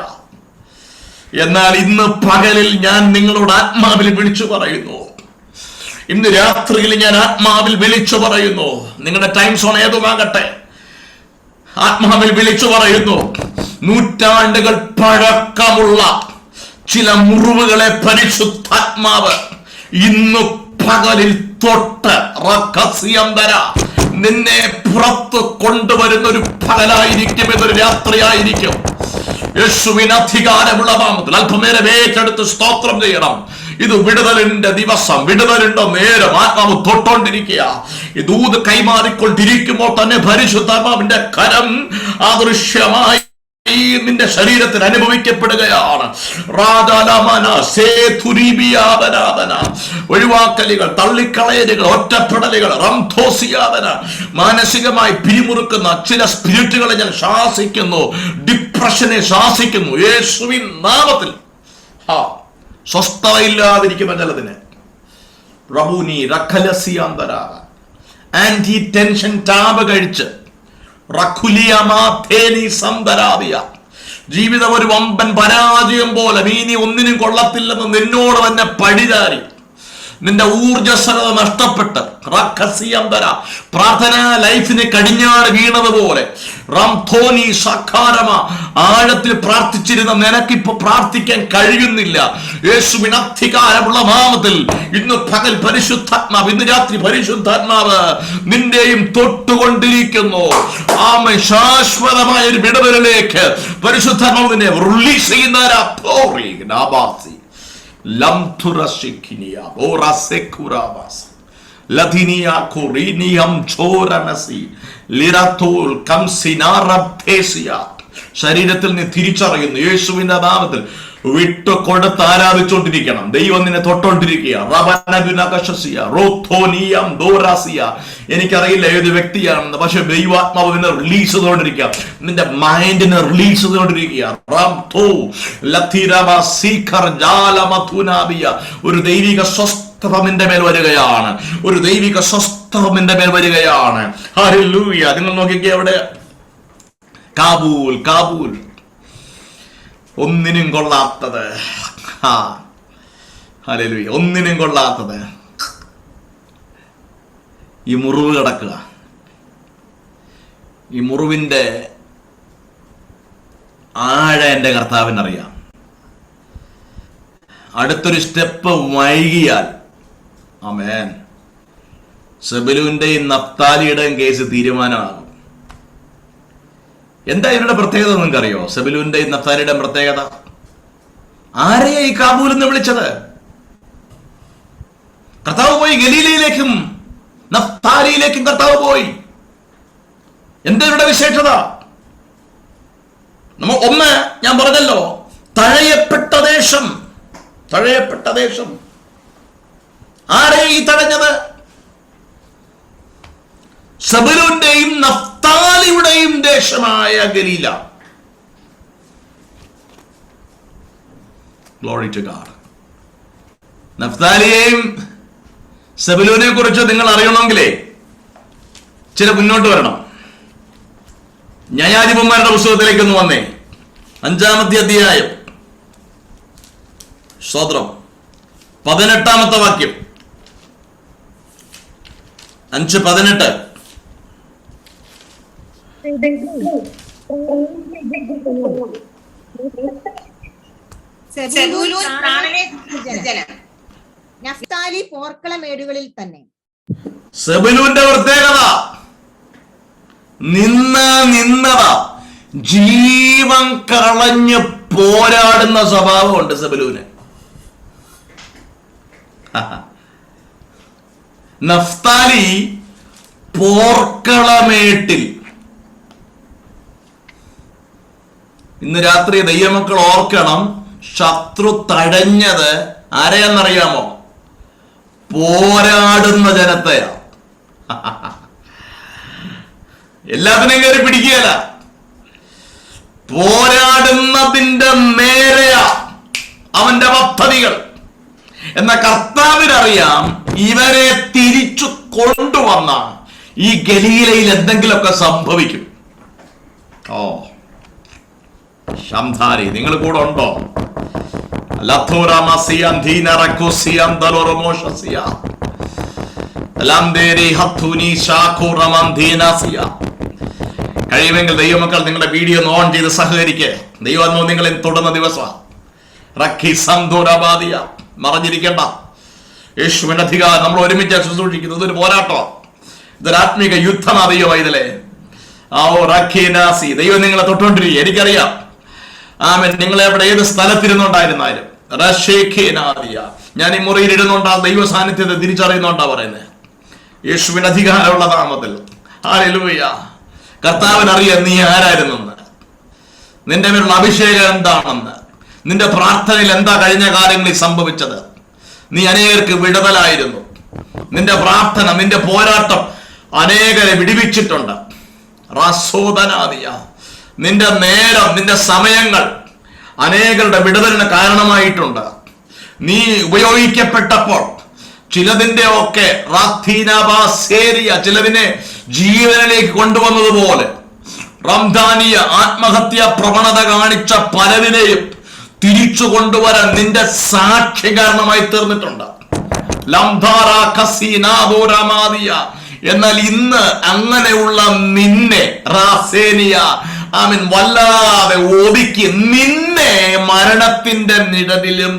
എന്നാൽ ഇന്ന് പകലിൽ ഞാൻ നിങ്ങളോട് ആത്മാവിൽ വിളിച്ചു പറയുന്നു, ഇന്ന് രാത്രിയിൽ ഞാൻ ആത്മാവിൽ വിളിച്ചു പറയുന്നു, നിങ്ങളുടെ ടൈം സോൺ ഏതുമാകട്ടെ, ആത്മാവിൽ വിളിച്ചു പറയുന്നു, നൂറ്റാണ്ടുകൾ പഴക്കമുള്ള ചില മുറിവുകളെ പരിശുദ്ധാത്മാവ് ഇന്ന് പകലിൽ തൊട്ട് നിന്നെ പുറത്ത് കൊണ്ടുവരുന്ന ഒരു പകലായിരിക്കും, ഇതൊരു രാത്രിയായിരിക്കും. യേശുവിന് അധികാരമുള്ള നാമത്തിൽ അല്പനേരം ഏറ്റെടുത്ത് സ്തോത്രം ചെയ്യണം. ഇത് വിടുതലിന്റെ ദിവസം, വിടുതലിന്റെ നേരം. ആത്മാവ് തൊട്ടോണ്ടിരിക്കുക. ഈ ദൂത് കൈമാറിക്കൊണ്ടിരിക്കുമ്പോൾ തന്നെ പരിശുദ്ധാത്മാവിന്റെ കരം അദൃശ്യമായി നിന്റെ ശരീരത്തിൽ അനുഭവിക്കപ്പെടുകയാണ്. ഒഴിവാക്കലുകൾ, തള്ളിക്കളയലുകൾ, ഒറ്റപ്പെടലുകൾ, റംധോസിയാതന, മാനസികമായി പിരിമുറുക്കുന്ന ചില സ്പിരിറ്റുകളെ ഞാൻ ശാസിക്കുന്നു, ഡിപ്രഷനെ ശാസിക്കുന്നു യേശുവിൻ നാമത്തിൽ. സ്വസ്ഥതയില്ലാതിരിക്കുന്ന ചിലതിന് റബൂനി റഖലസിയാന്തര ആന്റി ടെൻഷൻ ടാബ് കഴിച്ച് ജീവിതം ഒരു വമ്പൻ പരാജയം പോലെ, നീ ഒന്നിനും കൊള്ളത്തില്ലെന്ന് നിന്നോട് തന്നെ പഴിചാരി, നിന്റെ ഊർജസ്വലത നഷ്ടപ്പെട്ട് പ്രാർത്ഥനാ ലൈഫിന് കടിഞ്ഞാണ് വീണതുപോലെ റംധോനി സഖാരമ ആഴത്തിൽ പ്രാർത്ഥിച്ചിരുന്ന നിനക്കിപ്പോ പ്രാർത്ഥിക്കാൻ കഴിയുന്നില്ല. യേശുവിൻ അധികാരമുള്ള നാമത്തിൽ ഇന്ന് പകൽ പരിശുദ്ധാത്മാവ്, ഇന്ന് രാത്രി പരിശുദ്ധാത്മാവ് നിന്റെയും തൊട്ടുകൊണ്ടിരിക്കുന്നു. ആമേൻ. ശാശ്വതമായ ഒരു വിടുതലിലേക്ക് പരിശുദ്ധാത്മാവ് നിന്നെ റിലീസ് ചെയ്യുന്ന ശരീരത്തിൽ നീ തിരിച്ചറിയുന്നു. യേശുവിന്റെ നാമത്തിൽ വിട്ടു കൊടുത്ത് ആരാധിച്ചുകൊണ്ടിരിക്കണം. ദൈവം നിന്നെ തൊട്ടോണ്ടിരിക്കുക. എനിക്കറിയില്ല ഏത് വ്യക്തിയാണെന്ന്, പക്ഷെ ദൈവാത്മാവ് നിന്നെ റിലീസ് ചെയ്തുകൊണ്ടിരിക്കുക. നിന്റെ മൈൻഡിനെ റിലീസ് ചെയ്തുകൊണ്ടിരിക്കുക. ഒരു ദൈവിക സ്വസ്ഥത നിന്റെ മേൽ വരികയാണ്. ഒരു ദൈവിക സ്വസ്ഥത നിന്റെ മേൽ വരികയാണ്. ഹല്ലേലൂയ. നിങ്ങൾ നോക്കിക്കേ, അവിടെ കാബൂൽ, കാബൂൽ ഒന്നിനും കൊള്ളാത്തത്. ഹല്ലേലൂയ. ഒന്നിനും കൊള്ളാത്തത്. ഈ മുറിവ് കിടക്കുക. ഈ മുറിവിന്റെ ആഴം എൻ്റെ കർത്താവിനറിയാം. അടുത്തൊരു സ്റ്റെപ്പ് വൈകിയാൽ ആമേൻ, സെബലൂന്റെയും നഫ്താലിയുടെയും കേസ് തീരുമാനമാകും. എന്താ ഇതിന്റെ പ്രത്യേകത നിങ്ങൾക്കറിയോ? സെബലൂന്റെയും നഫ്താലിയുടെയും പ്രത്യേകത, ആരെയാ ഈ കാബൂൽ എന്ന് വിളിച്ചത്? കർത്താവ് പോയി ഗലീലയിലേക്കും നഫ്താലിയിലേക്കും കർത്താവ് പോയി. എന്താ ഇവരുടെ വിശേഷത? ഒന്ന് ഞാൻ പറഞ്ഞല്ലോ, തഴയപ്പെട്ട ദേശം. തഴയപ്പെട്ട ദേശം. ആരെ ഈ തഴഞ്ഞത്? സെബലൂന്റെയും നഫ്താലിയുടെയും ദേശമായ ഗലീല. Glory to God. നഫ്താലിയെയും സെബലൂനെ കുറിച്ച് നിങ്ങൾ അറിയണമെങ്കിലേ ചില മുന്നോട്ട് വരണം. ന്യായാധിപന്മാരുടെ പുസ്തകത്തിലേക്ക് ഒന്ന് വന്നേ. 5-ാമത്തെ അധ്യായം, സ്തോത്രം, 18-ാമത്തെ വാക്യം. 5:18. നഫ്താലി പോർക്കളമേടുകളിൽ തന്നെ. സെബലൂന്റെ പ്രത്യേകത നിന്നതാ. ജീവൻ കളഞ്ഞ് പോരാടുന്ന സ്വഭാവമുണ്ട് സെബലൂന്. നഫ്താലി പോർക്കളമേട്ടിൽ. ഇന്ന് രാത്രി ദൈവമക്കൾ ഓർക്കണം, ശത്രു തടഞ്ഞത് ആരെയെന്നറിയാമോ? പോരാടുന്ന ജനത്തെയാ. എല്ലാത്തിനെയും കയറി പിടിക്കുകയല്ല, പോരാടുന്നതിന്റെ നേരെയാ അവന്റെ പദ്ധതികൾ. എന്ന കർത്താവിനറിയാം ഇവരെ തിരിച്ചു കൊണ്ടുവന്ന ഈ ഗലീലയിൽ എന്തെങ്കിലുമൊക്കെ സംഭവിക്കും. ഓ ശംധാരി, നിങ്ങൾ കൂടെ ഉണ്ടോ? കഴിയുമെങ്കിൽ ദൈവമക്കൾ നിങ്ങളുടെ വീഡിയോ ഒന്ന് ഓൺ ചെയ്ത് സഹകരിക്കേ. ദൈവം നിങ്ങളെ തൊടുന്ന ദിവസം മറഞ്ഞിരിക്കണ്ട. യേശുവിന്റെ അധികാരം നമ്മൾ ഒരുമിച്ച് ശുശ്രൂഷിക്കുന്നത്. ഇതൊരു പോരാട്ടമാണ്, ഇതൊരു ആത്മീക യുദ്ധമാണ്. ദൈവം ഇതിലെ ദൈവം നിങ്ങളെ തൊട്ടുകൊണ്ടിരിക്കുക. എനിക്കറിയാം ആമേൻ. നിങ്ങളെ എവിടെ ഏത് സ്ഥലത്തിരുന്നുണ്ടായിരുന്നാലും ഞാൻ ഈ മുറിയിൽ ഇരുന്നുണ്ടാ ദൈവ സാന്നിധ്യത്തെ തിരിച്ചറിയുന്നുണ്ടാ പറയുന്നത്. യേശുവിന്റെ അധികാരമുള്ള നാമത്തിൽ ഹല്ലേലൂയ. കർത്താവിനറിയാം നീ ആരായിരുന്നെന്ന്, നിന്റെ മേലുള്ള അഭിഷേകം എന്താണെന്ന്, നിന്റെ പ്രാർത്ഥനയിൽ എന്താ കഴിഞ്ഞ കാലങ്ങളിൽ സംഭവിച്ചത്. നീ അനേകർക്ക് വിടുതലായിരുന്നു. നിന്റെ പ്രാർത്ഥന, നിന്റെ പോരാട്ടം അനേകരെ വിടിവിച്ചിട്ടുണ്ട്. റാസോദനാദിയ, നിന്റെ നേരം, നിന്റെ സമയങ്ങൾ അനേകരുടെ വിടുതലിന് കാരണമായിട്ടുണ്ട്. നീ ഉപയോഗിക്കപ്പെട്ടപ്പോൾ ചിലതിന്റെ ഒക്കെ ചിലതിനെ ജീവനിലേക്ക് കൊണ്ടുവന്നതുപോലെ റംദാനിയ ആത്മഹത്യ പ്രവണത കാണിച്ച പലതിനെയും തിരിച്ചു കൊണ്ടുവരാൻ നിന്റെ സാക്ഷി കാരണമായി തീർന്നിട്ടുണ്ട്. എന്നാൽ ഇന്ന് അങ്ങനെയുള്ള നിന്നെ റാസേനിയ ആമീൻ വല്ലാതെ ഒതുക്കി നിന്നെ മരണത്തിന്റെ നിഴലിലും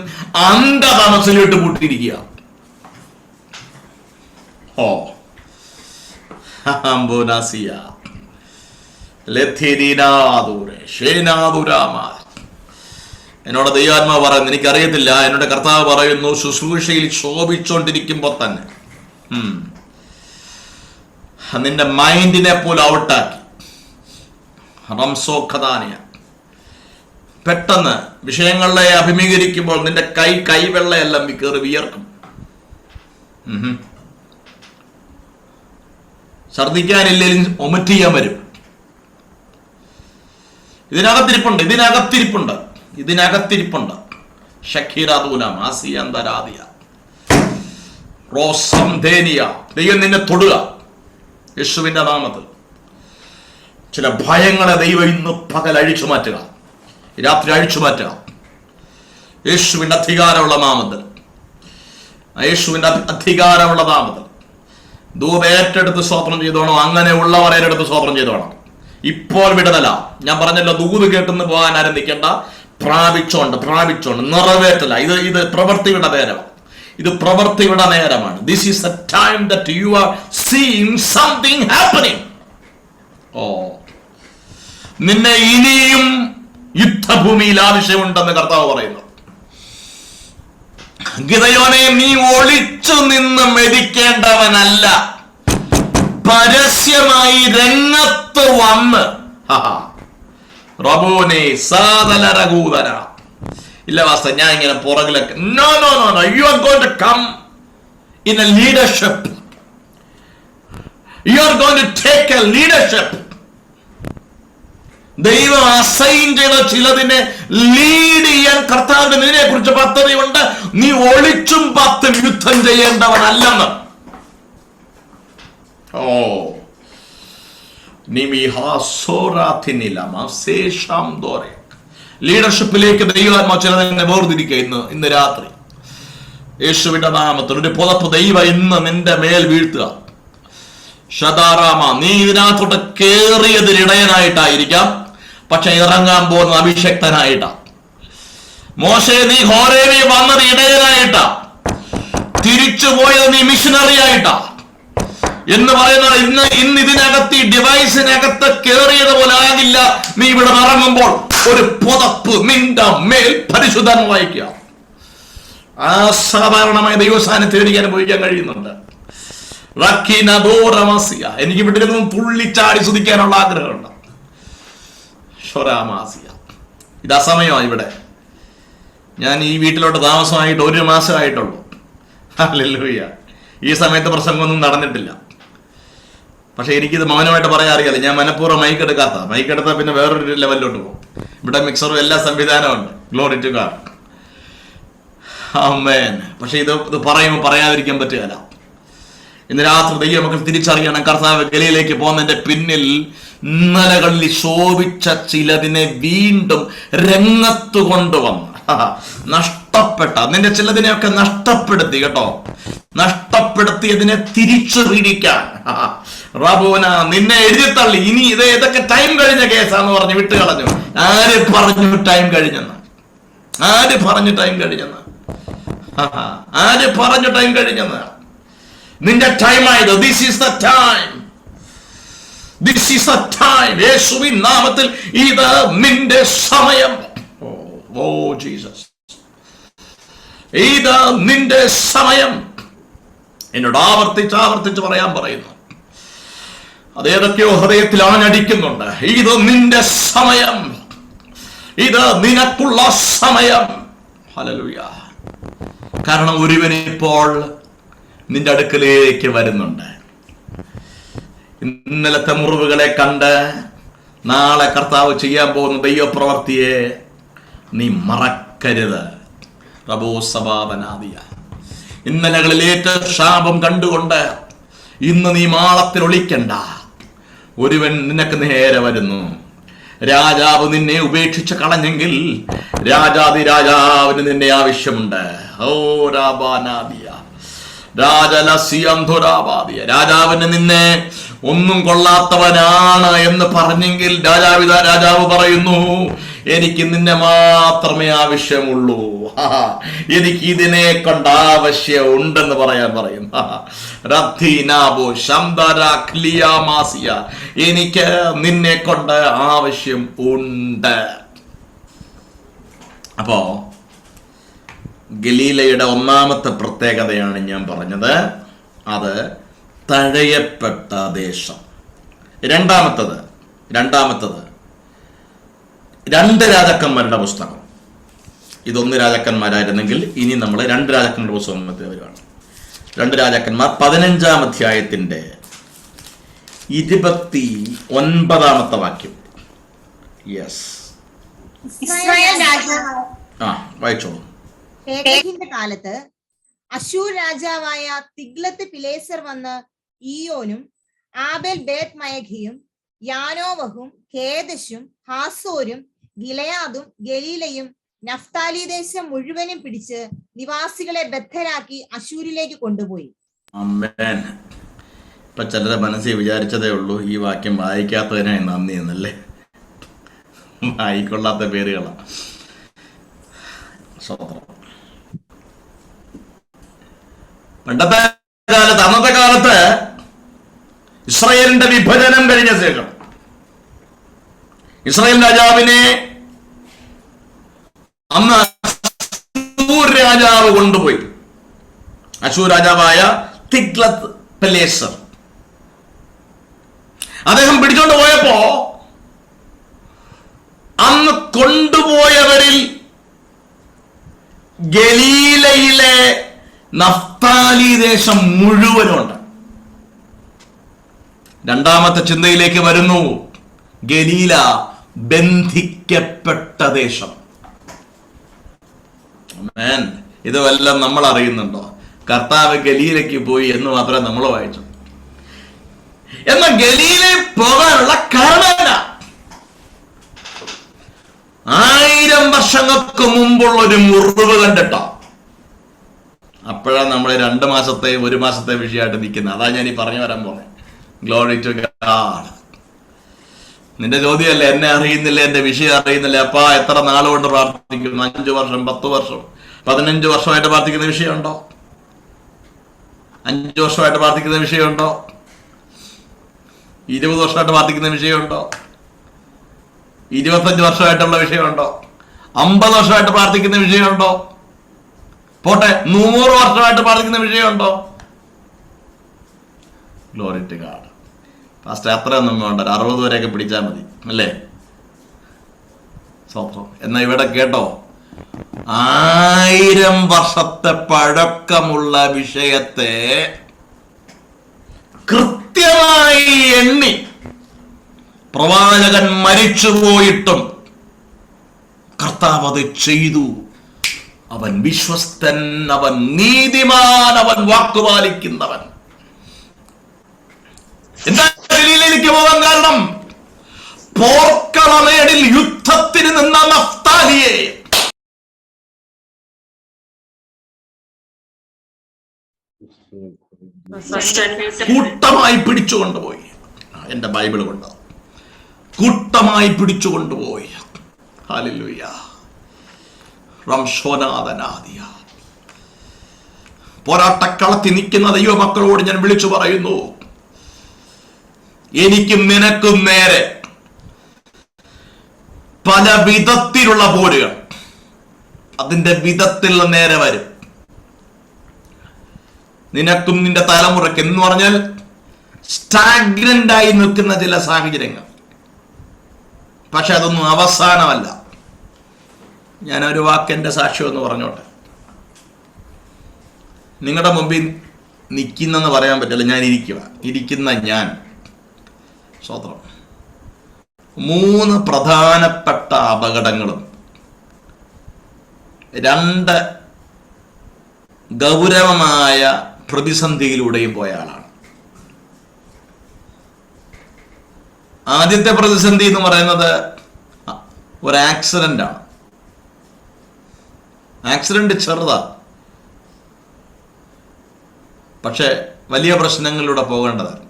അന്ധതമസിലിട്ട് പൂട്ടിയിരിക്കുക. ഓ എന്നോട് ദൈവാത്മാവ് പറയുന്നു, എനിക്കറിയത്തില്ല, എന്നോട് കർത്താവ് പറയുന്നു, ശുശ്രൂഷയിൽ ശോഭിച്ചോണ്ടിരിക്കുമ്പോ തന്നെ നിന്റെ മൈൻഡിനെ പോലും ഔട്ടാക്കി റംസോഖദാനിയ പെട്ടെന്ന് വിഷയങ്ങളെ അഭിമുഖീകരിക്കുമ്പോൾ നിന്റെ കൈവെള്ളയെല്ലാം കയറി വിയർക്കും. ഛർദിക്കാനില്ലെങ്കിൽ ഒമിറ്റ് ചെയ്യാൻ വരും. ഇതിനകത്തിരിപ്പുണ്ട് ഷക്കീറാദൂലാം ആസിയന്തരാദിയ റോസം ധേനിയ. ദൈവം നിന്നെ തൊടുക യേശുവിന്റെ നാമത്തിൽ. ചില ഭയങ്ങളെ ദൈവം ഇന്ന് പകൽ അഴിച്ചു മാറ്റുക, രാത്രി അഴിച്ചു മാറ്റുക യേശുവിന്റെ അധികാരമുള്ള നാമത്തിൽ. യേശുവിന്റെ അധികാരമുള്ള നാമത്തിൽ ദൂത് ഏറ്റെടുത്ത് സ്തോത്രം ചെയ്തോണം. അങ്ങനെ ഉള്ളവർ ഏറ്റെടുത്ത് സ്തോത്രം ചെയ്തോണം. ഇപ്പോൾ വിടുതല. ഞാൻ പറഞ്ഞല്ലോ, ദൂത് കേട്ടെന്ന് പോകാൻ ആരംഭിക്കേണ്ട. പ്രാപിച്ചോണ്ട് നിറവേറ്റല. ഇത് പ്രവൃത്തിയുടെ നേരമാണ്. ഇത് പ്രവൃത്തിയുടെ നേരമാണ്. This is a time that you are seeing something happening. ഓ, നിന്നെ ഇനിയും യുദ്ധഭൂമിയിൽ ആവശ്യമുണ്ടെന്ന് കർത്താവ് പറയുന്നു. ഗിദെയോനെ, നീ ഒളിച്ചു നിന്ന് മെതിക്കേണ്ടവനല്ല, പരസ്യമായി രംഗത്ത് വന്ന് റബോനെ സാദലരകൂതന. ഇല്ല വാസ്ത, ഞാൻ ഇങ്ങനെ പുറകിലൊക്കെ. No no no no, you are going to come in a leadership. You are going to take a leadership. ദൈവം അസൈൻ ചെയ്ത ചിലതിനെ ലീഡ് ചെയ്യാൻ കർത്താവിന് നിന്നെ കുറിച്ച് പദ്ധതിയുണ്ട്. നീ ഒളിച്ചും പത്തും യുദ്ധം ചെയ്യേണ്ടവനല്ലെന്ന്. ഓ, ലീഡർഷിപ്പിലേക്ക് ദൈവാത്മാവ് ചിലതിനെ വേർതിരിക്കുക. ഇന്ന് രാത്രി യേശുവിന്റെ നാമത്തിൽ ഒരു പുതപ്പ് ദൈവം ഇന്ന് നിന്റെ മേൽ വീഴ്ത്തുക. ഷദാറാമ, നീ ഇതിനകത്തോട്ട് കേറിയതിൽ ഇടയനായിട്ടായിരിക്കാം, പക്ഷെ ഇറങ്ങാൻ പോകുന്ന അഭിഷക്തനായിട്ടാ. മോശെ, നീ ഹോരേവി വന്നത് ഇടയനായിട്ടാ, തിരിച്ചു പോയത് നീ മിഷനറി ആയിട്ടാ എന്ന് പറയുന്നത്. ഇന്ന് ഇതിനകത്ത് ഈ ഡിവൈസിനകത്ത് കേറിയത് പോലെ ആകില്ല. നീ ഇവിടെ ഇറങ്ങുമ്പോൾ ഒരു പുതപ്പ് നിന്റെ മേൽ പരിശുദ്ധൻ വായിക്കുക. അസാധാരണമായ ദൈവസാന്നിധ്യം എനിക്ക് അനുഭവിക്കാൻ കഴിയുന്നുണ്ട്. എനിക്ക് ഇവിടെ നിന്ന് തുള്ളിച്ചാടി സ്തുതിക്കാനുള്ള ആഗ്രഹമുണ്ട്. ഇത് അസമയമാണ്. ഇവിടെ ഞാൻ ഈ വീട്ടിലോട്ട് താമസമായിട്ട് 1 മാസമായിട്ടുള്ളൂ. ഹല്ലേലൂയ. ഈ സമയത്ത് പ്രസംഗമൊന്നും നടന്നിട്ടില്ല. പക്ഷെ എനിക്കിത് മൗനമായിട്ട് പറയാൻ അറിയാതെ ഞാൻ മനഃപൂർവ്വം മൈക്കെടുത്താൽ പിന്നെ വേറൊരു ലെവലിലോട്ട് പോകും. ഇവിടെ മിക്സറും എല്ലാ സംവിധാനമുണ്ട്. Glory to God. ആമേൻ. പക്ഷെ ഇത് പറയുമ്പോൾ പറയാതിരിക്കാൻ പറ്റുകയില്ല. ഇന്ന് രാത്രി ദൈവമക്കൾ തിരിച്ചറിയണം, കർത്താവ് ഗലീലയിലേക്ക് പോകുന്നതിന്റെ പിന്നിൽ ഇന്നലകളിൽ ശോഭിച്ച ചിലതിനെ വീണ്ടും രംഗത്ത് കൊണ്ടുവന്ന് നഷ്ടപ്പെട്ട നിന്റെ ചിലതിനെയൊക്കെ നഷ്ടപ്പെടുത്തി കേട്ടോ. നഷ്ടപ്പെടുത്തിയതിനെ തിരിച്ചു പിടിക്കാൻ റബോന നിന്നെ എഴുതിത്തള്ളി. ഇനി ഇതൊക്കെ ടൈം കഴിഞ്ഞ കേസാന്ന് പറഞ്ഞ് വിട്ട് കളഞ്ഞു. ആര് പറഞ്ഞു ടൈം കഴിഞ്ഞെന്ന്? ആര് പറഞ്ഞു ടൈം കഴിഞ്ഞെന്ന്? നിന്റെ ടൈം ആയത്. This is the time. യേശുവിൻ നാമത്തിൽ ഇത് നിന്റെ സമയം. ഓ ജീസസ്, ഇത് നിന്റെ സമയം. എന്നോട് ആവർത്തിച്ച് പറയാൻ പറയുന്നു. അതേതൊക്കെയോ ഹൃദയത്തിൽ ആഞ്ഞടിക്കുന്നുണ്ട്. ഇത് നിന്റെ സമയം, ഇത് നിനക്കുള്ള സമയം. ഹല്ലേലൂയ. കാരണം ഒരുവൻ ഇപ്പോൾ നിന്റെ അടുക്കലേക്ക് വരുന്നുണ്ട്. ഇന്നലത്തെ മുറിവുകളെ കണ്ട് നാളെ കർത്താവ് ചെയ്യാൻ പോകുന്ന ദൈവപ്രവർത്തിയെ നീ മറക്കരുത്. റബോസഭാവനാദിയ. ഇന്നലകളിലേറ്റ ശാപം കണ്ടുകൊണ്ട് ഇന്ന് നീ മാളത്തിൽ ഒളിക്കണ്ട. ഒരുവൻ നിനക്ക് നേരെ വരുന്നു. രാജാവ് നിന്നെ ഉപേക്ഷിച്ച് കളഞ്ഞെങ്കിൽ രാജാതിരാജാവിന് നിന്നെ ആവശ്യമുണ്ട്. ഓ രാബാനാദിയ. രാജലസ്യന്ധുരാവാദിയ, രാജാവിന് നിന്നെ ഒന്നും കൊള്ളാത്തവനാണ് എന്ന് പറഞ്ഞെങ്കിൽ രാജാവ് പറയുന്നു, എനിക്ക് നിന്നെ മാത്രമേ ആവശ്യമുള്ളൂ, എനിക്ക് ഇതിനെ കൊണ്ട് ആവശ്യം ഉണ്ടെന്ന് പറയും. എനിക്ക് നിന്നെ കൊണ്ട് ആവശ്യം ഉണ്ട്. അപ്പോ ഗലീലയുടെ ഒന്നാമത്തെ പ്രത്യേകതയാണ് ഞാൻ പറഞ്ഞത്, അത് തഴയപ്പെട്ട ദേശം. രണ്ടാമത്തത് 2 രാജാക്കന്മാരുടെ പുസ്തകം. ഇതൊന്ന് രാജാക്കന്മാരായിരുന്നെങ്കിൽ ഇനി നമ്മൾ 2 രാജാക്കന്മാരുടെ പുസ്തകം വരുവാണ്. 2 രാജാക്കന്മാർ 15-ാം അധ്യായത്തിന്റെ 29-ാമത്തെ വാക്യം. യെസ്, ഇസ്രായേൽ രാജാവ് വായിച്ചോളൂ. പേക്കഹിന്റെ കാലത്ത് അശൂർ രാജാവായ തിഗ്ലത്ത് പിലേസർ വന്ന് ഈയോനും ആബേൽ ബേത് മയഖിയും യാനോവഹും കേദശും ഹാസോരും ഗിലയാദും ഗലീലയും നഫ്താലി ദേശം മുഴുവനും പിടിച്ച് നിവാസികളെ ബദ്ധരാക്കി അശൂരിലേക്ക് കൊണ്ടുപോയി. ആമേൻ. ഇപ്പൊ ചിലരെ മനസ്സിൽ വിചാരിച്ചതേ ഉള്ളൂ ഈ വാക്യം വായിക്കാത്തതിനായി നന്ദി എന്നല്ലേ. വായിക്കൊള്ളാത്ത പേരുകളാ. അന്നത്തെ കാലത്ത് ഇസ്രായേലിന്റെ വിഭജനം കഴിഞ്ഞ ശേഷം ഇസ്രായേൽ രാജാവിനെ അന്ന് അശൂർ രാജാവ് കൊണ്ടുപോയി. അശൂർ രാജാവായ തിഗ്ലത്ത് പിലേസർ അദ്ദേഹം പിടിച്ചോണ്ട് പോയപ്പോ അന്ന് കൊണ്ടുപോയവരിൽ ഗലീലയിലെ നഫ്താലി ദേശം മുഴുവനുണ്ട്. രണ്ടാമത്തെ ചിന്തയിലേക്ക് വരുന്നു, ഗലീല ബന്ധിക്കപ്പെട്ട ദേശം. ഇതുമെല്ലാം നമ്മൾ അറിയുന്നുണ്ടോ? കർത്താവ് ഗലീലയ്ക്ക് പോയി എന്ന് മാത്രമേ നമ്മൾ വായിച്ചു. എന്നാൽ ഗലീലയിൽ പോകാനുള്ള കാരണം 1000 വർഷങ്ങൾക്ക് മുമ്പുള്ള ഒരു മുറിവ് കണ്ടിട്ടോ. അപ്പോഴാണ് നമ്മൾ 2 മാസത്തെ 1 മാസത്തെ വിഷയമായിട്ട് നിൽക്കുന്നത്. അതാ ഞാൻ ഈ പറഞ്ഞു വരാൻ പോകുന്നത്. Glory to God. നിന്റെ ചോദ്യമല്ലേ, എന്നെ അറിയുന്നില്ല, എന്റെ വിഷയം അറിയുന്നില്ല. അപ്പാ എത്ര നാളുകൊണ്ട് പ്രാർത്ഥിക്കുന്നു? 5 വർഷം, 10 വർഷം, 15 വർഷമായിട്ട് പ്രാർത്ഥിക്കുന്ന വിഷയമുണ്ടോ? 5 വർഷമായിട്ട് പ്രാർത്ഥിക്കുന്ന വിഷയമുണ്ടോ? 20 വർഷമായിട്ട് പ്രാർത്ഥിക്കുന്ന വിഷയമുണ്ടോ? 25 വർഷമായിട്ടുള്ള വിഷയമുണ്ടോ? 50 വർഷമായിട്ട് പ്രാർത്ഥിക്കുന്ന വിഷയമുണ്ടോ? പോട്ടെ, 100 വർഷമായിട്ട് പ്രാർത്ഥിക്കുന്ന വിഷയമുണ്ടോ? Glory to God. ഫാസ്റ്റ് അത്രയൊന്നും വേണ്ട, 60 വരെയൊക്കെ പിടിച്ചാൽ മതി അല്ലേ? എന്നാ ഇവിടെ കേട്ടോ, 1000 വർഷത്തെ പഴക്കമുള്ള വിഷയത്തെ കൃത്യമായി എണ്ണി പ്രവാചകൻ മരിച്ചുപോയിട്ടും കർത്താവ് അത് ചെയ്തു. അവൻ വിശ്വസ്തൻ, അവൻ നീതിമാൻ, അവൻ വാക്കുപാലിക്കുന്നവൻ. എന്താ ഗലീലയിലേക്ക് പോകാൻ കാരണം? പോർക്കളമേടിൽ യുദ്ധത്തിന് നിന്ന നഫ്താലിയെ കൂട്ടമായി പിടിച്ചുകൊണ്ടുപോയി. എന്റെ ബൈബിൾ കൊണ്ട് കൂട്ടമായി പിടിച്ചുകൊണ്ടുപോയി. ഹല്ലേലൂയ. റംശോനാദനാദിയ. പോരാട്ടക്കളത്തിൽ നിൽക്കുന്ന ദൈവമക്കളോട് ഞാൻ വിളിച്ചു പറയുന്നു, എനിക്കും നിനക്കും നേരെ പല വിധത്തിലുള്ള പോരുകൾ അതിന്റെ വിധത്തിൽ നേരെ വരും. നിനക്കും നിന്റെ തലമുറയ്ക്ക് എന്ന് പറഞ്ഞാൽ സ്റ്റാഗ്നന്റ് ആയി നിൽക്കുന്ന ചില സാഹചര്യങ്ങൾ. പക്ഷെ അതൊന്നും അവസാനമല്ല. ഞാനൊരു വാക്കെന്റെ സാക്ഷ്യം എന്ന് പറഞ്ഞോട്ടെ. നിങ്ങളുടെ മുമ്പിൽ നിൽക്കുന്നെന്ന് പറയാൻ പറ്റില്ല, ഞാൻ ഇരിക്കുന്ന ഞാൻ. സ്വതന്ത്രം. 3 പ്രധാനപ്പെട്ട അപകടങ്ങളും 2 ഗൗരവമായ പ്രതിസന്ധിയിലൂടെയും പോയ ആളാണ്. ആദ്യത്തെ പ്രതിസന്ധി എന്ന് പറയുന്നത് ഒരു ആക്സിഡന്റ് ആണ്. ആക്സിഡന്റ് ചെറുതാ. പക്ഷെ വലിയ പ്രശ്നങ്ങളിലൂടെ പോകേണ്ടതാണ്.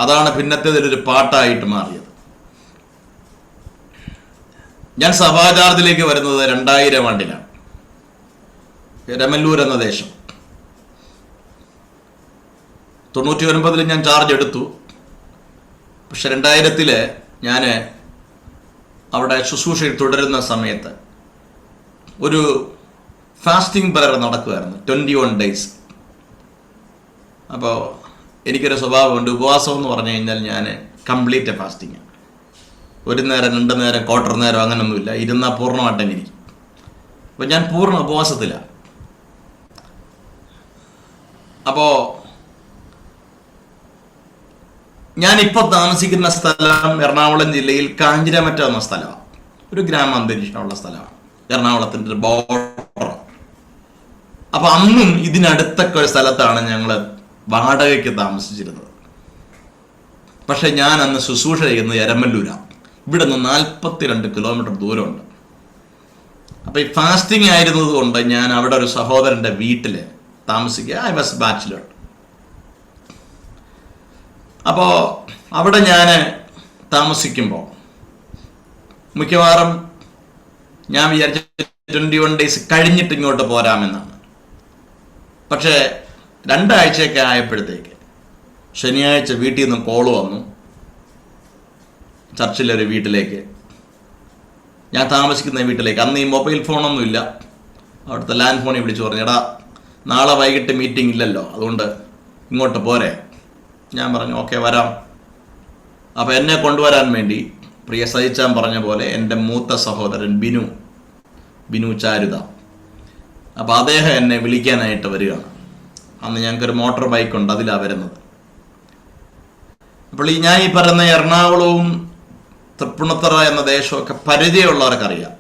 അതാണ് പിന്നത്തേതിലൊരു പാട്ടായിട്ട് മാറിയത്. ഞാൻ സഭാചാർജിലേക്ക് വരുന്നത് 2000 ആണ്ടിലാണ്. എരമല്ലൂർ എന്ന ദേശം. 99 ഞാൻ ചാർജ് എടുത്തു. പക്ഷെ 2000 ഞാൻ അവിടെ ശുശ്രൂഷയിൽ തുടരുന്ന സമയത്ത് ഒരു ഫാസ്റ്റിംഗ് പ്രയർ നടക്കുമായിരുന്നു, 21 days. അപ്പോൾ എനിക്കൊരു സ്വഭാവമുണ്ട്. ഉപവാസം എന്ന് പറഞ്ഞു കഴിഞ്ഞാൽ ഞാൻ കംപ്ലീറ്റ് ഫാസ്റ്റിംഗ്. ഒരു നേരം 2 നേരം ക്വാർട്ടർ നേരം അങ്ങനെയൊന്നുമില്ല. ഇരുന്നാൽ പൂർണ്ണമായിട്ട് തന്നെ ഇരിക്കും. അപ്പം ഞാൻ പൂർണ്ണ ഉപവാസത്തിലാണ്. അപ്പോൾ ഞാനിപ്പോൾ താമസിക്കുന്ന സ്ഥലം എറണാകുളം ജില്ലയിൽ കാഞ്ഞിരമറ്റ എന്ന സ്ഥലമാണ്. ഒരു ഗ്രാമാന്തരീക്ഷമുള്ള സ്ഥലമാണ്. എറണാകുളത്തിൻ്റെ ഒരു ബോർഡർ. അപ്പം അന്നും ഇതിനടുത്തൊക്കെ ഒരു സ്ഥലത്താണ് ഞങ്ങൾ വാടകയ്ക്ക് താമസിച്ചിരുന്നത്. പക്ഷെ ഞാൻ അന്ന് ശുശ്രൂഷ ചെയ്യുന്നത് എരമല്ലൂരാണ്. ഇവിടെ നിന്ന് 42 കിലോമീറ്റർ ദൂരമുണ്ട്. അപ്പം ഈ ഫാസ്റ്റിംഗ് ആയിരുന്നത് കൊണ്ട് ഞാൻ അവിടെ ഒരു സഹോദരൻ്റെ വീട്ടിൽ താമസിക്കുക. I was bachelor. അപ്പോൾ അവിടെ ഞാൻ താമസിക്കുമ്പോൾ മിക്കവാറും ഞാൻ വിചാരിച്ച 21 days കഴിഞ്ഞിട്ട് ഇങ്ങോട്ട് പോരാമെന്നാണ്. പക്ഷേ 2 ആഴ്ചയൊക്കെ ആയപ്പോഴത്തേക്ക് ശനിയാഴ്ച വീട്ടിൽ നിന്ന് കോള് വന്നു. ചർച്ചിലൊരു വീട്ടിലേക്ക്, ഞാൻ താമസിക്കുന്ന വീട്ടിലേക്ക്. അന്ന് ഈ മൊബൈൽ ഫോണൊന്നുമില്ല. അവിടുത്തെ ലാൻഡ് ഫോണിൽ വിളിച്ചു പറഞ്ഞു, എടാ നാളെ വൈകിട്ട് മീറ്റിംഗ് ഇല്ലല്ലോ, അതുകൊണ്ട് ഇങ്ങോട്ട് പോരെ. ഞാൻ പറഞ്ഞു ഓക്കെ വരാം. അപ്പോൾ എന്നെ കൊണ്ടുവരാൻ വേണ്ടി പ്രിയ സഹിച്ചാൻ പറഞ്ഞ പോലെ എൻ്റെ മൂത്ത സഹോദരൻ ബിനു ചാരുത, അപ്പോൾ അദ്ദേഹം എന്നെ വിളിക്കാനായിട്ട് വരികയാണ്. അന്ന് ഞങ്ങൾക്കൊരു മോട്ടോർ ബൈക്കുണ്ട്, അതിലാണ് വരുന്നത്. അപ്പോൾ ഞാൻ ഈ പറയുന്ന എറണാകുളവും തൃപ്പൂണിത്തുറ എന്ന ദേശമൊക്കെ പരിചയമുള്ളവർക്കറിയാം.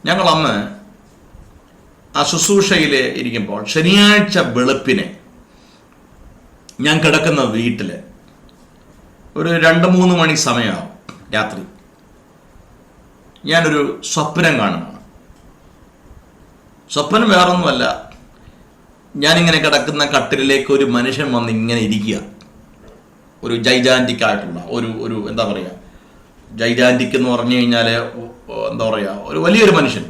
ഞങ്ങളന്ന് ആ ശുശ്രൂഷയിൽ ഇരിക്കുമ്പോൾ ശനിയാഴ്ച വെളുപ്പിനെ ഞാൻ കിടക്കുന്ന വീട്ടിൽ ഒരു 2-3 മണി സമയമാവും രാത്രി. ഞാനൊരു സ്വപ്നം കാണുകയാണ്. സ്വപ്നം വേറൊന്നുമല്ല, ഞാനിങ്ങനെ കിടക്കുന്ന കട്ടിലേക്ക് ഒരു മനുഷ്യൻ വന്ന് ഇങ്ങനെ ഇരിക്കുക. ഒരു ജൈജാൻറ്റിക് ആയിട്ടുള്ള ഒരു എന്താ പറയുക, ജൈജാൻറ്റിക് എന്ന് പറഞ്ഞു കഴിഞ്ഞാൽ എന്താ പറയുക, ഒരു വലിയൊരു മനുഷ്യൻ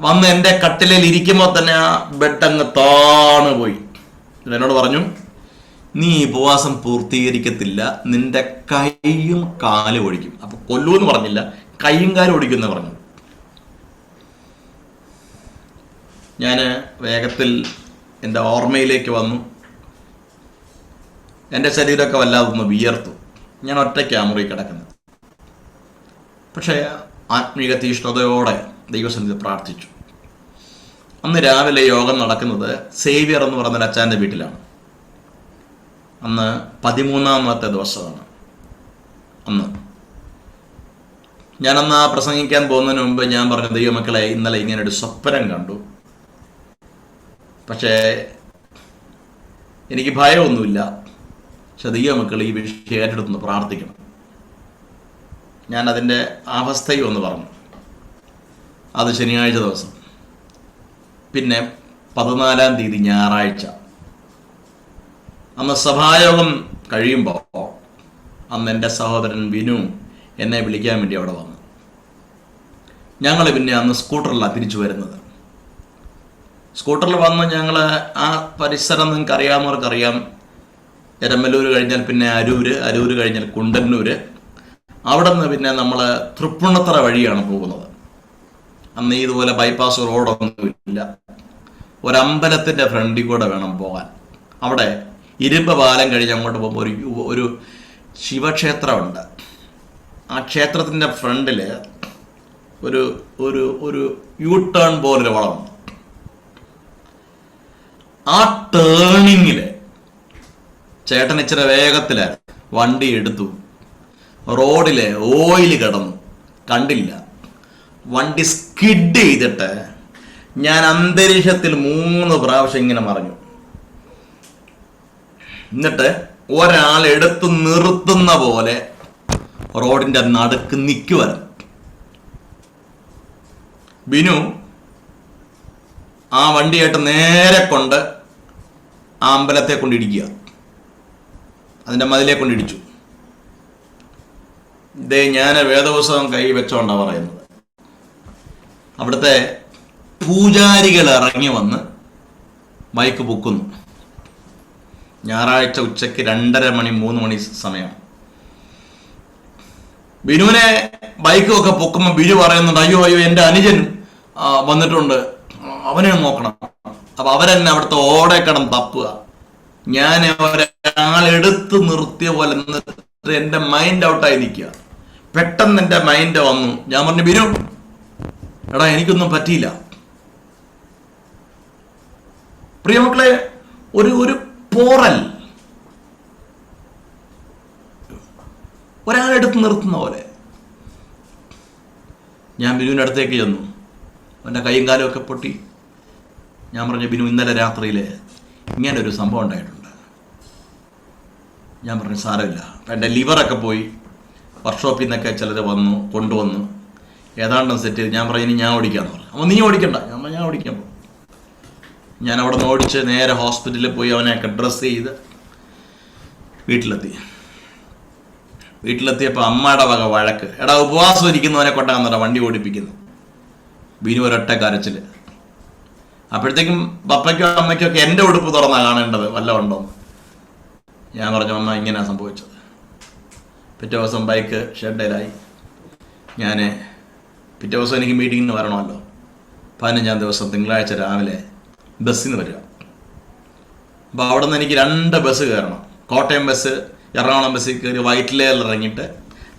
വന്ന് എൻ്റെ കട്ടിലിൽ ഇരിക്കുമ്പോൾ തന്നെ ആ ബെഡ് അങ്ങ് താണു പോയി. എന്നോട് പറഞ്ഞു, നീ ഉപവാസം പൂർത്തീകരിക്കത്തില്ല, നിന്റെ കൈയും കാലും ഒടിക്കും. അപ്പൊ കൊല്ലൂന്ന് പറഞ്ഞില്ല, കൈയും കാലും ഒടിക്കുമെന്ന് പറഞ്ഞു. ഞാൻ വേഗത്തിൽ എൻ്റെ ഓർമ്മയിലേക്ക് വന്നു. എൻ്റെ ശരീരമൊക്കെ വല്ലാതൊന്ന് വിയർത്തു. ഞാൻ ഒറ്റയ്ക്കാണ് മുറി കിടക്കുന്നത്. പക്ഷേ ആത്മീക തീഷ്ണതയോടെ ദൈവസന്നിധി പ്രാർത്ഥിച്ചു. അന്ന് രാവിലെ യോഗം നടക്കുന്നത് സേവ്യർ എന്ന് പറയുന്ന അച്ഛൻ്റെ വീട്ടിലാണ്. അന്ന് 13ാമത്തെ ദിവസമാണ്. ഞാനന്ന് ആ പ്രസംഗിക്കാൻ പോകുന്നതിന് മുമ്പ് ഞാൻ പറഞ്ഞു, ദൈവമക്കളെ ഇന്നലെ ഇങ്ങനെ ഒരു സ്വപ്നം കണ്ടു. പക്ഷേ എനിക്ക് ഭയമൊന്നുമില്ല. പക്ഷെ ദൈവമക്കൾ ഈ വിഷയം ഏറ്റെടുത്തൊന്ന് പ്രാർത്ഥിക്കണം. ഞാൻ അതിൻ്റെ അവസ്ഥയും ഒന്ന് പറഞ്ഞു. അത് ശനിയാഴ്ച ദിവസം. പിന്നെ 14-ാം തീയതി ഞായറാഴ്ച, അന്ന് സഭായോഗം കഴിയുമ്പോൾ അന്ന് എൻ്റെ സഹോദരൻ ബിനു എന്നെ വിളിക്കാൻ വേണ്ടി അവിടെ വന്നു. ഞങ്ങൾ പിന്നെ അന്ന് സ്കൂട്ടറിലാണ് തിരിച്ചു വരുന്നത്. സ്കൂട്ടറിൽ വന്ന് ഞങ്ങൾ ആ പരിസരം നിങ്ങൾക്ക് അറിയാവുന്നവർക്കറിയാം. എരമല്ലൂർ കഴിഞ്ഞാൽ പിന്നെ അരൂര് കഴിഞ്ഞാൽ കുണ്ടന്നൂര്, അവിടെ നിന്ന് പിന്നെ നമ്മൾ തൃപ്പൂണിത്തുറ വഴിയാണ് പോകുന്നത്. അന്ന് ഇതുപോലെ ബൈപ്പാസ് റോഡൊന്നുമില്ല. ഒരമ്പലത്തിൻ്റെ ഫ്രണ്ടിൽ കൂടെ വേണം പോകാൻ. അവിടെ ഇരുമ്പ് പാലം കഴിഞ്ഞ് അങ്ങോട്ട് പോകുമ്പോൾ ഒരു ശിവക്ഷേത്രമുണ്ട്. ആ ക്ഷേത്രത്തിൻ്റെ ഫ്രണ്ടിൽ ഒരു ഒരു ഒരു യു ടേൺ പോലൊരു വളമുണ്ട്. ആ ടേണിങ്ങിൽ ചേട്ടൻ ഇച്ചിരി വേഗത്തിലായിരുന്നു. വണ്ടി എടുത്തു, റോഡിലെ ഓയിൽ കിടന്നു, കണ്ടില്ല. വണ്ടി സ്കിഡ് ചെയ്തിട്ട് ഞാൻ അന്തരീക്ഷത്തിൽ 3 പ്രാവശ്യം ഇങ്ങനെ മറിഞ്ഞു. എന്നിട്ട് ഒരാൾ എടുത്ത് നിർത്തുന്ന പോലെ റോഡിന്റെ നടുക്ക് നിൽക്കുവാൻ. ബിനു ആ വണ്ടിയായിട്ട് നേരെ കൊണ്ട് ആ അമ്പലത്തെ കൊണ്ടിടിക്കുക, അതിൻ്റെ മതിലെ കൊണ്ടിടിച്ചു. ഇതേ ഞാൻ വേദപുസ്തകം കൈ വെച്ചോണ്ടാണ് പറയുന്നത്. അവിടുത്തെ പൂജാരികൾ ഇറങ്ങി വന്ന് ബൈക്ക് പൊക്കുന്നു. ഞായറാഴ്ച ഉച്ചയ്ക്ക് 2:30 3 മണി സമയം. ബിനുവിനെ ബൈക്കും ഒക്കെ പൊക്കുമ്പോൾ ബിനു പറയുന്നുണ്ട്, അയ്യോ എൻ്റെ അനുജൻ വന്നിട്ടുണ്ട്, അവനെ നോക്കണം. അപ്പൊ അവരെന്നെ അവിടുത്തെ ഓടെ കിടന്ന് തപ്പുക. ഞാൻ ഒരാളെടുത്ത് നിർത്തിയ പോലെ നിന്നിട്ട് എൻ്റെ മൈൻഡ് ഔട്ടായി നിൽക്കുക. പെട്ടെന്ന് എൻ്റെ മൈൻഡ് വന്നു. ഞാൻ പറഞ്ഞു, ബിനു എടാ എനിക്കൊന്നും പറ്റിയില്ല. പ്രിയമക്കളെ, ഒരു പോറൽ ഒരാളെടുത്ത് നിർത്തുന്ന പോലെ. ഞാൻ ബിനുവിൻ്റെ അടുത്തേക്ക് ചെന്നു. അവൻ്റെ കൈയും കാലും ഒക്കെ പൊട്ടി. ഞാൻ പറഞ്ഞു, ബിനു ഇന്നലെ രാത്രിയിൽ ഇങ്ങനെ ഒരു സംഭവം ഉണ്ടായിട്ടുണ്ട്. ഞാൻ പറഞ്ഞു, സാരമില്ല. അപ്പം എൻ്റെ ലിവറൊക്കെ പോയി. വർക്ക്ഷോപ്പിൽ നിന്നൊക്കെ ചിലർ കൊണ്ടുവന്നു ഏതാണ്ടും സെറ്റ് ചെയ്ത്. ഞാൻ പറഞ്ഞു, ഇനി ഞാൻ ഓടിക്കാമെന്ന് പറഞ്ഞു. അപ്പോൾ നീ ഓടിക്കണ്ട. ഞാൻ ഓടിക്കാൻ പോകും. ഞാൻ അവിടെ നിന്ന് ഓടിച്ച് നേരെ ഹോസ്പിറ്റലിൽ പോയി അവനെയൊക്കെ ഡ്രസ്സ് ചെയ്ത് വീട്ടിലെത്തിയപ്പോൾ അമ്മയുടെ വക വഴക്ക്. എടാ ഉപവാസം ഇരിക്കുന്നവനെ കൊണ്ടാകുന്നടാ വണ്ടി ഓടിപ്പിക്കുന്നു. ബിനു ഒരൊറ്റ കരച്ചിൽ. അപ്പോഴത്തേക്കും പപ്പയ്ക്കോ അമ്മയ്ക്കോ ഒക്കെ എൻ്റെ ഉടുപ്പ് തുറന്നാണ് കാണേണ്ടത്, വല്ല ഉണ്ടോ. ഞാൻ പറഞ്ഞു, അമ്മ ഇങ്ങനെയാണ് സംഭവിച്ചത്. പിറ്റേ ദിവസം ബൈക്ക് ഷെഡിലായി. ഞാൻ പിറ്റേ ദിവസം എനിക്ക് മീറ്റിങ്ങിന് വരണമല്ലോ. 15-ാം ദിവസം തിങ്കളാഴ്ച രാവിലെ ബസ്സിന് വരിക. അപ്പോൾ അവിടെ നിന്ന് എനിക്ക് 2 ബസ് കയറണം. കോട്ടയം ബസ്, എറണാകുളം ബസ്സിൽ കയറി വൈറ്റിലയിൽ ഇറങ്ങിയിട്ട്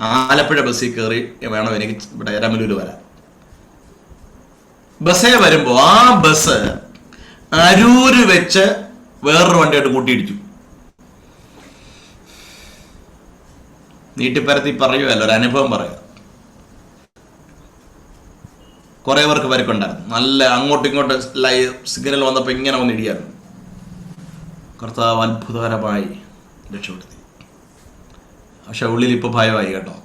ആലപ്പുഴ ബസ്സിൽ കയറി വേണം എനിക്ക് ഇവിടെ എരമലൂർ വരാൻ. ബസ്സേ വരുമ്പോൾ ആ ബസ് അരൂര് വെച്ച് വേറൊരു വണ്ടിയായിട്ട് കൂട്ടിയിടിച്ചു. നീട്ടിപ്പരത്തി പറയുമല്ലോ, ഒരു അനുഭവം പറയുക. കുറേ പേർക്ക് പരിക്കുണ്ടായിരുന്നു. നല്ല അങ്ങോട്ടും ഇങ്ങോട്ടും സിഗ്നൽ വന്നപ്പോൾ ഇങ്ങനെ വന്നിടിയായിരുന്നു. കർത്താവ് അത്ഭുതകരമായി രക്ഷപ്പെടുത്തി. പക്ഷെ ഉള്ളിൽ ഇപ്പോൾ ഭയമായി കേട്ടോ.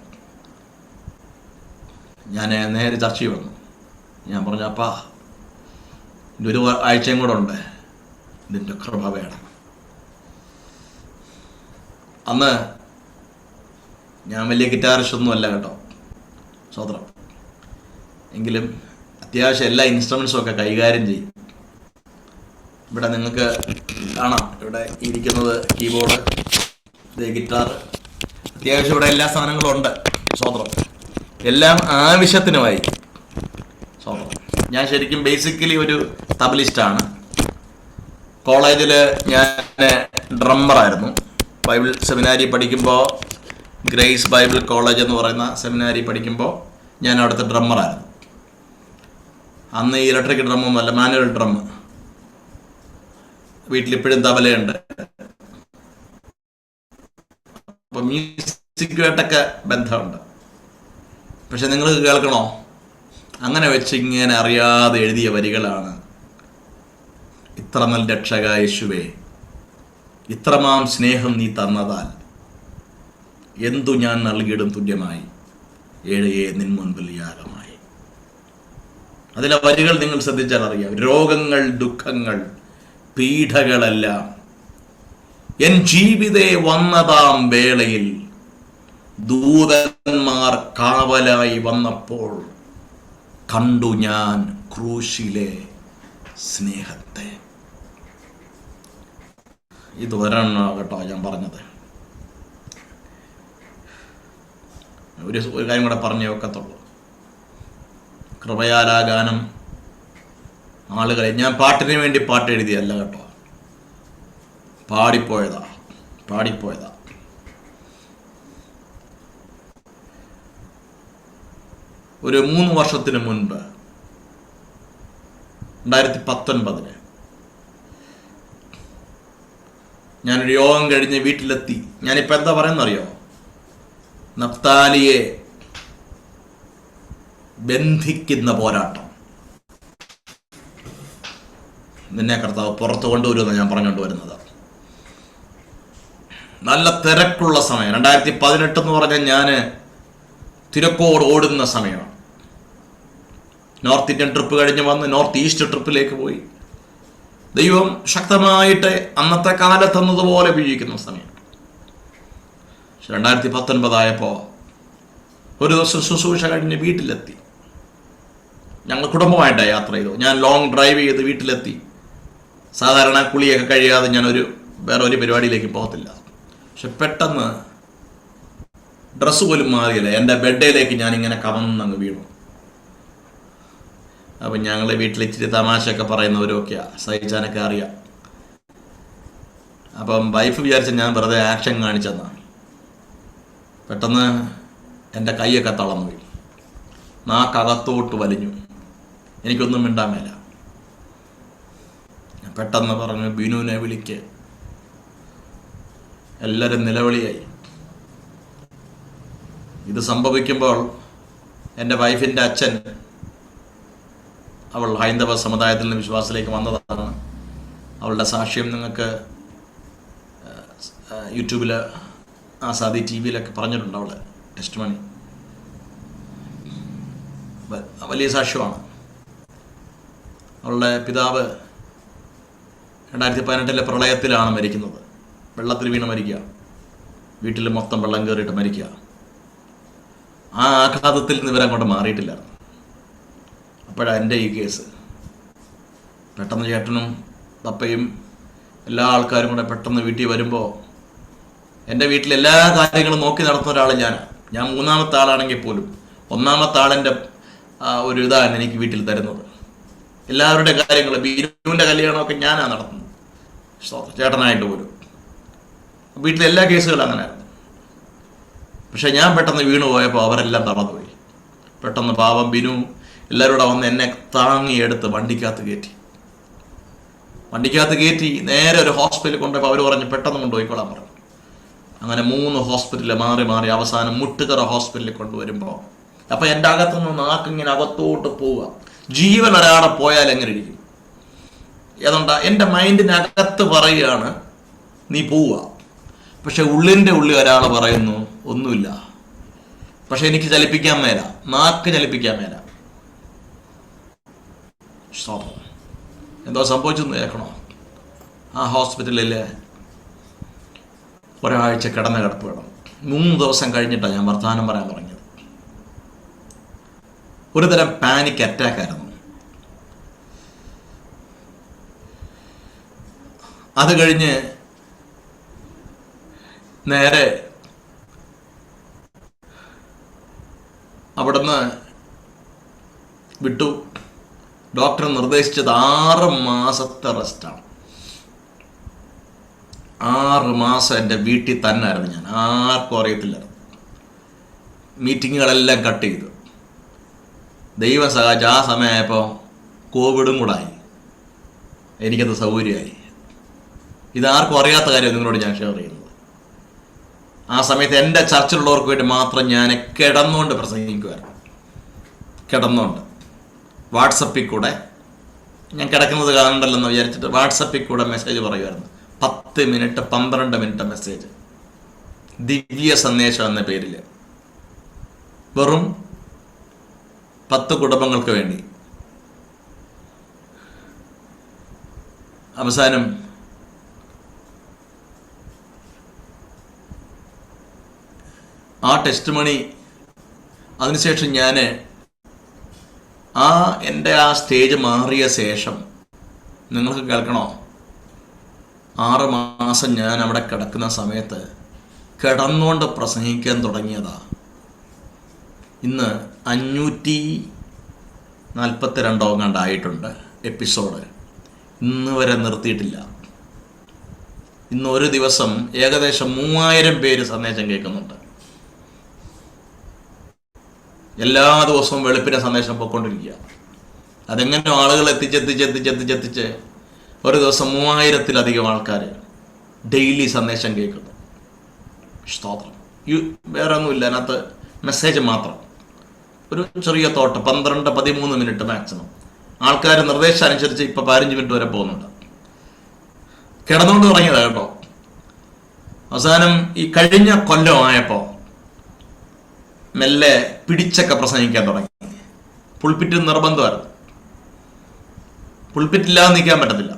ഞാൻ നേരെ ചർച്ചയിൽ വന്നു. ഞാൻ പറഞ്ഞു, അപ്പാ ഇതിൻ്റെ 1 ആഴ്ചയും കൂടെ ഉണ്ട്, ഇതിൻ്റെ കൃപ വേണം. അന്ന് ഞാൻ വലിയ ഗിറ്റാറിസ്റ്റൊന്നും അല്ല കേട്ടോ, സ്വതന്ത്രം. എങ്കിലും അത്യാവശ്യം എല്ലാ ഇൻസ്ട്രുമെൻസും ഒക്കെ കൈകാര്യം ചെയ്യും. ഇവിടെ നിങ്ങൾക്ക് കാണാം, ഇവിടെ ഇരിക്കുന്നത് കീബോർഡ്, ഗിറ്റാർ, അത്യാവശ്യം ഇവിടെ എല്ലാ സാധനങ്ങളും ഉണ്ട്. സ്വതന്ത്രം എല്ലാം ആവശ്യത്തിനുമായി സ്വതന്ത്രം. ഞാൻ ശരിക്കും ബേസിക്കലി ഒരു തബലിസ്റ്റാണ്. കോളേജിൽ ഞാൻ ഡ്രമ്മറായിരുന്നു. ബൈബിൾ സെമിനാരി പഠിക്കുമ്പോൾ, ഗ്രേസ് ബൈബിൾ കോളേജ് എന്ന് പറയുന്ന സെമിനാരി പഠിക്കുമ്പോൾ ഞാൻ അവിടുത്തെ ഡ്രമ്മറായിരുന്നു. അന്ന് ഈ ഇലക്ട്രിക് ഡ്രമ്മൊന്നുമല്ല, മാനുവൽ ഡ്രം. വീട്ടിലിപ്പോഴും തബലയുണ്ട്. അപ്പോൾ മ്യൂസിക്കുമായിട്ടൊക്കെ ബന്ധമുണ്ട്. പക്ഷെ നിങ്ങൾ കേൾക്കണോ, അങ്ങനെ വെച്ച് ഇങ്ങനെ അറിയാതെ എഴുതിയ വരികളാണ്. ഇത്ര നല്ല രക്ഷക യേശുവേ, ഇത്രമാം സ്നേഹം നീ തന്നതാൽ എന്തു ഞാൻ നൽകിയിടും തുല്യമായി, ഏഴയെ നിൻ മുൻപിൽ യാഗമായി. അതിലെ വരികൾ നിങ്ങൾ ശ്രദ്ധിച്ചാൽ അറിയാം. രോഗങ്ങൾ, ദുഃഖങ്ങൾ, പീഡകളെല്ലാം എൻ ജീവിതേ വന്നതാം വേളയിൽ ദൂതന്മാർ കാവലായി വന്നപ്പോൾ കണ്ടു ഞാൻ ക്രൂശിലെ സ്നേഹത്തെ. ഇത് ഒരെണ്ണം കേട്ടോ ഞാൻ പറഞ്ഞത്. ഒരു കാര്യം കൂടെ പറഞ്ഞേ ഒക്കത്തുള്ളൂ. കൃപയാലാ ഗാനം ആളുകളെ, ഞാൻ പാട്ടിന് വേണ്ടി പാട്ട് എഴുതിയല്ല കേട്ടോ, പാടിപ്പോയതാ. ഒരു 3 വർഷത്തിന് മുൻപ് 2019 ഞാനൊരു യോഗം കഴിഞ്ഞ് വീട്ടിലെത്തി. ഞാനിപ്പോൾ എന്താ പറയുന്നറിയോ, നഫ്താലിയെ ബന്ധിക്കുന്ന പോരാട്ടം നിന്നെ കർത്താവ് പുറത്തു കൊണ്ടുവരുമെന്ന് ഞാൻ പറഞ്ഞുകൊണ്ട് വരുന്നത്. നല്ല തിരക്കുള്ള സമയം. 2018 എന്ന് പറഞ്ഞാൽ ഞാൻ തിരക്കോട് ഓടുന്ന സമയമാണ്. നോർത്ത് ഇന്ത്യൻ ട്രിപ്പ് കഴിഞ്ഞ് വന്ന് നോർത്ത് ഈസ്റ്റ് ട്രിപ്പിലേക്ക് പോയി. ദൈവം ശക്തമായിട്ട് അന്നത്തെ കാലത്തെന്നതുപോലെ ഉപയോഗിക്കുന്ന സമയം. 2019 ഒരു ദിവസം ശുശ്രൂഷ കഴിഞ്ഞ് വീട്ടിലെത്തി. ഞങ്ങൾ കുടുംബമായിട്ടാണ് യാത്ര ചെയ്തു. ഞാൻ ലോങ് ഡ്രൈവ് ചെയ്ത് വീട്ടിലെത്തി. സാധാരണ കുളിയൊക്കെ കഴിയാതെ ഞാൻ വേറെ ഒരു പരിപാടിയിലേക്ക് പോകത്തില്ല. പക്ഷെ പെട്ടെന്ന് ഡ്രസ്സ് പോലും മാറിയില്ല, എൻ്റെ ബെഡിലേക്ക് ഞാനിങ്ങനെ കമന്നങ്ങ് വീണു. അപ്പം ഞങ്ങൾ വീട്ടിൽ ഇച്ചിരി തമാശയൊക്കെ പറയുന്നവരൊക്കെയാണ്, സഹിച്ചാനൊക്കെ അറിയാം. അപ്പം വൈഫ് വിചാരിച്ച ഞാൻ വെറുതെ ആക്ഷൻ കാണിച്ചെന്നാണ്. പെട്ടെന്ന് എൻ്റെ കൈയൊക്കെ തളർന്നുപോയി, നാക്കകത്തോട്ട് വലിഞ്ഞു, എനിക്കൊന്നും മിണ്ടാൻ മേല. പെട്ടെന്ന് പറഞ്ഞു, ബിനുവിനെ വിളിക്ക്. എല്ലാവരും നിലവിളിയായി. ഇത് സംഭവിക്കുമ്പോൾ എൻ്റെ വൈഫിൻ്റെ അച്ഛൻ, അവൾ ഹൈന്ദവ സമുദായത്തിൽ നിന്ന് വിശ്വാസത്തിലേക്ക് വന്നതാണ്. അവളുടെ സാക്ഷ്യം നിങ്ങൾക്ക് യൂട്യൂബിൽ ആസാദി TV-യിലൊക്കെ പറഞ്ഞിട്ടുണ്ട്. അവൾ ടെസ്റ്റ് മണി വലിയ സാക്ഷ്യമാണ്. അവളുടെ പിതാവ് 2018 പ്രളയത്തിലാണ് മരിക്കുന്നത്. വെള്ളത്തിൽ വീണ് മരിക്കുക, വീട്ടിൽ മൊത്തം വെള്ളം കയറിയിട്ട് മരിക്കുക. ആ ആഘാതത്തിൽ നിന്ന് ഇവരങ്ങോട്ട് മാറിയിട്ടില്ലായിരുന്നു. അപ്പോഴാണ് എൻ്റെ ഈ കേസ്. പെട്ടെന്ന് ചേട്ടനും പപ്പയും എല്ലാ ആൾക്കാരും കൂടെ പെട്ടെന്ന് വീട്ടിൽ വരുമ്പോൾ, എൻ്റെ വീട്ടിൽ എല്ലാ കാര്യങ്ങളും നോക്കി നടത്തുന്ന ഒരാൾ ഞാൻ മൂന്നാമത്തെ ആളാണെങ്കിൽ പോലും ഒന്നാമത്തെ ആളിൻ്റെ ഒരു ഇതാണ് എനിക്ക് വീട്ടിൽ തരുന്നത്. എല്ലാവരുടെ കാര്യങ്ങൾ, ബീരുവിൻ്റെ കല്യാണമൊക്കെ ഞാനാണ് നടത്തുന്നത്, ചേട്ടനായിട്ട് പോലും. വീട്ടിലെ എല്ലാ കേസുകളും അങ്ങനെയായിരുന്നു. പക്ഷെ ഞാൻ പെട്ടെന്ന് വീണു പോയപ്പോൾ അവരെല്ലാം തളർന്നുപോയി. പെട്ടെന്ന് പാവം ബിനു എല്ലാവരും കൂടെ വന്ന് എന്നെ താങ്ങിയെടുത്ത് വണ്ടിക്കകത്ത് കയറ്റി നേരെ ഒരു ഹോസ്പിറ്റലിൽ കൊണ്ടുപോയി. അവർ പറഞ്ഞ് പെട്ടെന്ന് കൊണ്ടുപോയിക്കോളാൻ പറഞ്ഞു. അങ്ങനെ 3 ഹോസ്പിറ്റലിൽ മാറി അവസാനം മുട്ടുകറ ഹോസ്പിറ്റലിൽ കൊണ്ടുവരുമ്പോൾ, അപ്പം എൻ്റെ അകത്തുനിന്ന് നാക്കിങ്ങനെ അകത്തോട്ട് പോവുക. ജീവൻ ഒരാളെ പോയാൽ എങ്ങനെ ഇരിക്കും? അതുകൊണ്ടാ എൻ്റെ മൈൻഡിനകത്ത് പറയുകയാണ് നീ പോവുക. പക്ഷെ ഉള്ളിൻ്റെ ഉള്ളിൽ ഒരാൾ പറയുന്നു ഒന്നുമില്ല. പക്ഷെ എനിക്ക് ചലിപ്പിക്കാൻ മേല, നാക്ക് ചലിപ്പിക്കാൻ മേല. എന്തോ സംഭവിച്ചെന്ന് കേൾക്കണോ? ആ ഹോസ്പിറ്റലിൽ ഒരാഴ്ച കിടന്ന കിടപ്പ് വേണം. 3 ദിവസം കഴിഞ്ഞിട്ടാണ് ഞാൻ വർത്തമാനം പറയാൻ തുടങ്ങിയത്. ഒരുതരം പാനിക് അറ്റാക്ക് ആയിരുന്നു. അത് കഴിഞ്ഞ് നേരെ അവിടുന്ന് വിട്ടു. ഡോക്ടർ നിർദ്ദേശിച്ചത് 6 മാസത്തെ റെസ്റ്റാണ്. 6 മാസം എൻ്റെ വീട്ടിൽ തന്നെ ആയിരുന്നു ഞാൻ. ആർക്കും അറിയത്തില്ലായിരുന്നു. മീറ്റിങ്ങുകളെല്ലാം കട്ട് ചെയ്തു. ദൈവം സഹായിച്ച് ആ സമയമായപ്പോൾ കോവിഡും കൂടായി. എനിക്കത് സൗകര്യമായി. ഇതാർക്കും അറിയാത്ത കാര്യം നിങ്ങളോട് ഞാൻ ഷെയർ ചെയ്യുന്നത്. ആ സമയത്ത് എൻ്റെ ചർച്ചിലുള്ളവർക്ക് വേണ്ടി മാത്രം ഞാൻ കിടന്നുകൊണ്ട് പ്രസംഗിക്കുമായിരുന്നു. കിടന്നുകൊണ്ട് വാട്സപ്പിൽ കൂടെ, ഞാൻ കിടക്കുന്നത് കാണണ്ടല്ലെന്ന് വിചാരിച്ചിട്ട് വാട്സപ്പിൽ കൂടെ മെസ്സേജ് പറയുമായിരുന്നു. 10 മിനിറ്റ് 12 മിനിറ്റ് മെസ്സേജ്. ദിവ്യ സന്ദേശം എന്ന പേരിൽ വെറും 10 കുടുംബങ്ങൾക്ക് വേണ്ടി. അവസാനം ആ ടെസ്റ്റ് മണി അതിനുശേഷം ഞാൻ എൻ്റെ ആ സ്റ്റേജ് മാറിയ ശേഷം നിങ്ങൾക്ക് കേൾക്കണോ, 6 മാസം ഞാൻ അവിടെ കിടക്കുന്ന സമയത്ത് കിടന്നുകൊണ്ട് പ്രസംഗിക്കാൻ തുടങ്ങിയതാ. ഇന്ന് 542 കണ്ടായിട്ടുണ്ട് എപ്പിസോഡ്. ഇന്ന് വരെ നിർത്തിയിട്ടില്ല. ഇന്ന് ഒരു ദിവസം ഏകദേശം 3000 പേര് സന്ദേശം കേൾക്കുന്നുണ്ട്. എല്ലാ ദിവസവും വെളുപ്പിനെ സന്ദേശം പോയിക്കൊണ്ടിരിക്കുക. അതെങ്ങനെ ആളുകൾ എത്തിച്ച് ഒരു ദിവസം 3000-ത്തിലധികം ആൾക്കാർ ഡെയിലി സന്ദേശം കേൾക്കുന്നു. സ്തോത്രം. വേറെ ഒന്നുമില്ല, അതിനകത്ത് മെസ്സേജ് മാത്രം. ഒരു ചെറിയ തോട്ട് 12-13 മിനിറ്റ് മാക്സിമം. ആൾക്കാർ നിർദ്ദേശം അനുസരിച്ച് ഇപ്പം 15 മിനിറ്റ് വരെ പോകുന്നുണ്ട്. കിടന്നുകൊണ്ട് തുടങ്ങിയതാണ് കേട്ടോ. അവസാനം ഈ കഴിഞ്ഞ കൊല്ലമായപ്പോൾ മെല്ലെ പിടിച്ചൊക്കെ പ്രസംഗിക്കാൻ തുടങ്ങി. പുൾപിറ്റ് നിർബന്ധമായിരുന്നു. പുൾപിറ്റില്ലാതെ നിൽക്കാൻ പറ്റത്തില്ല.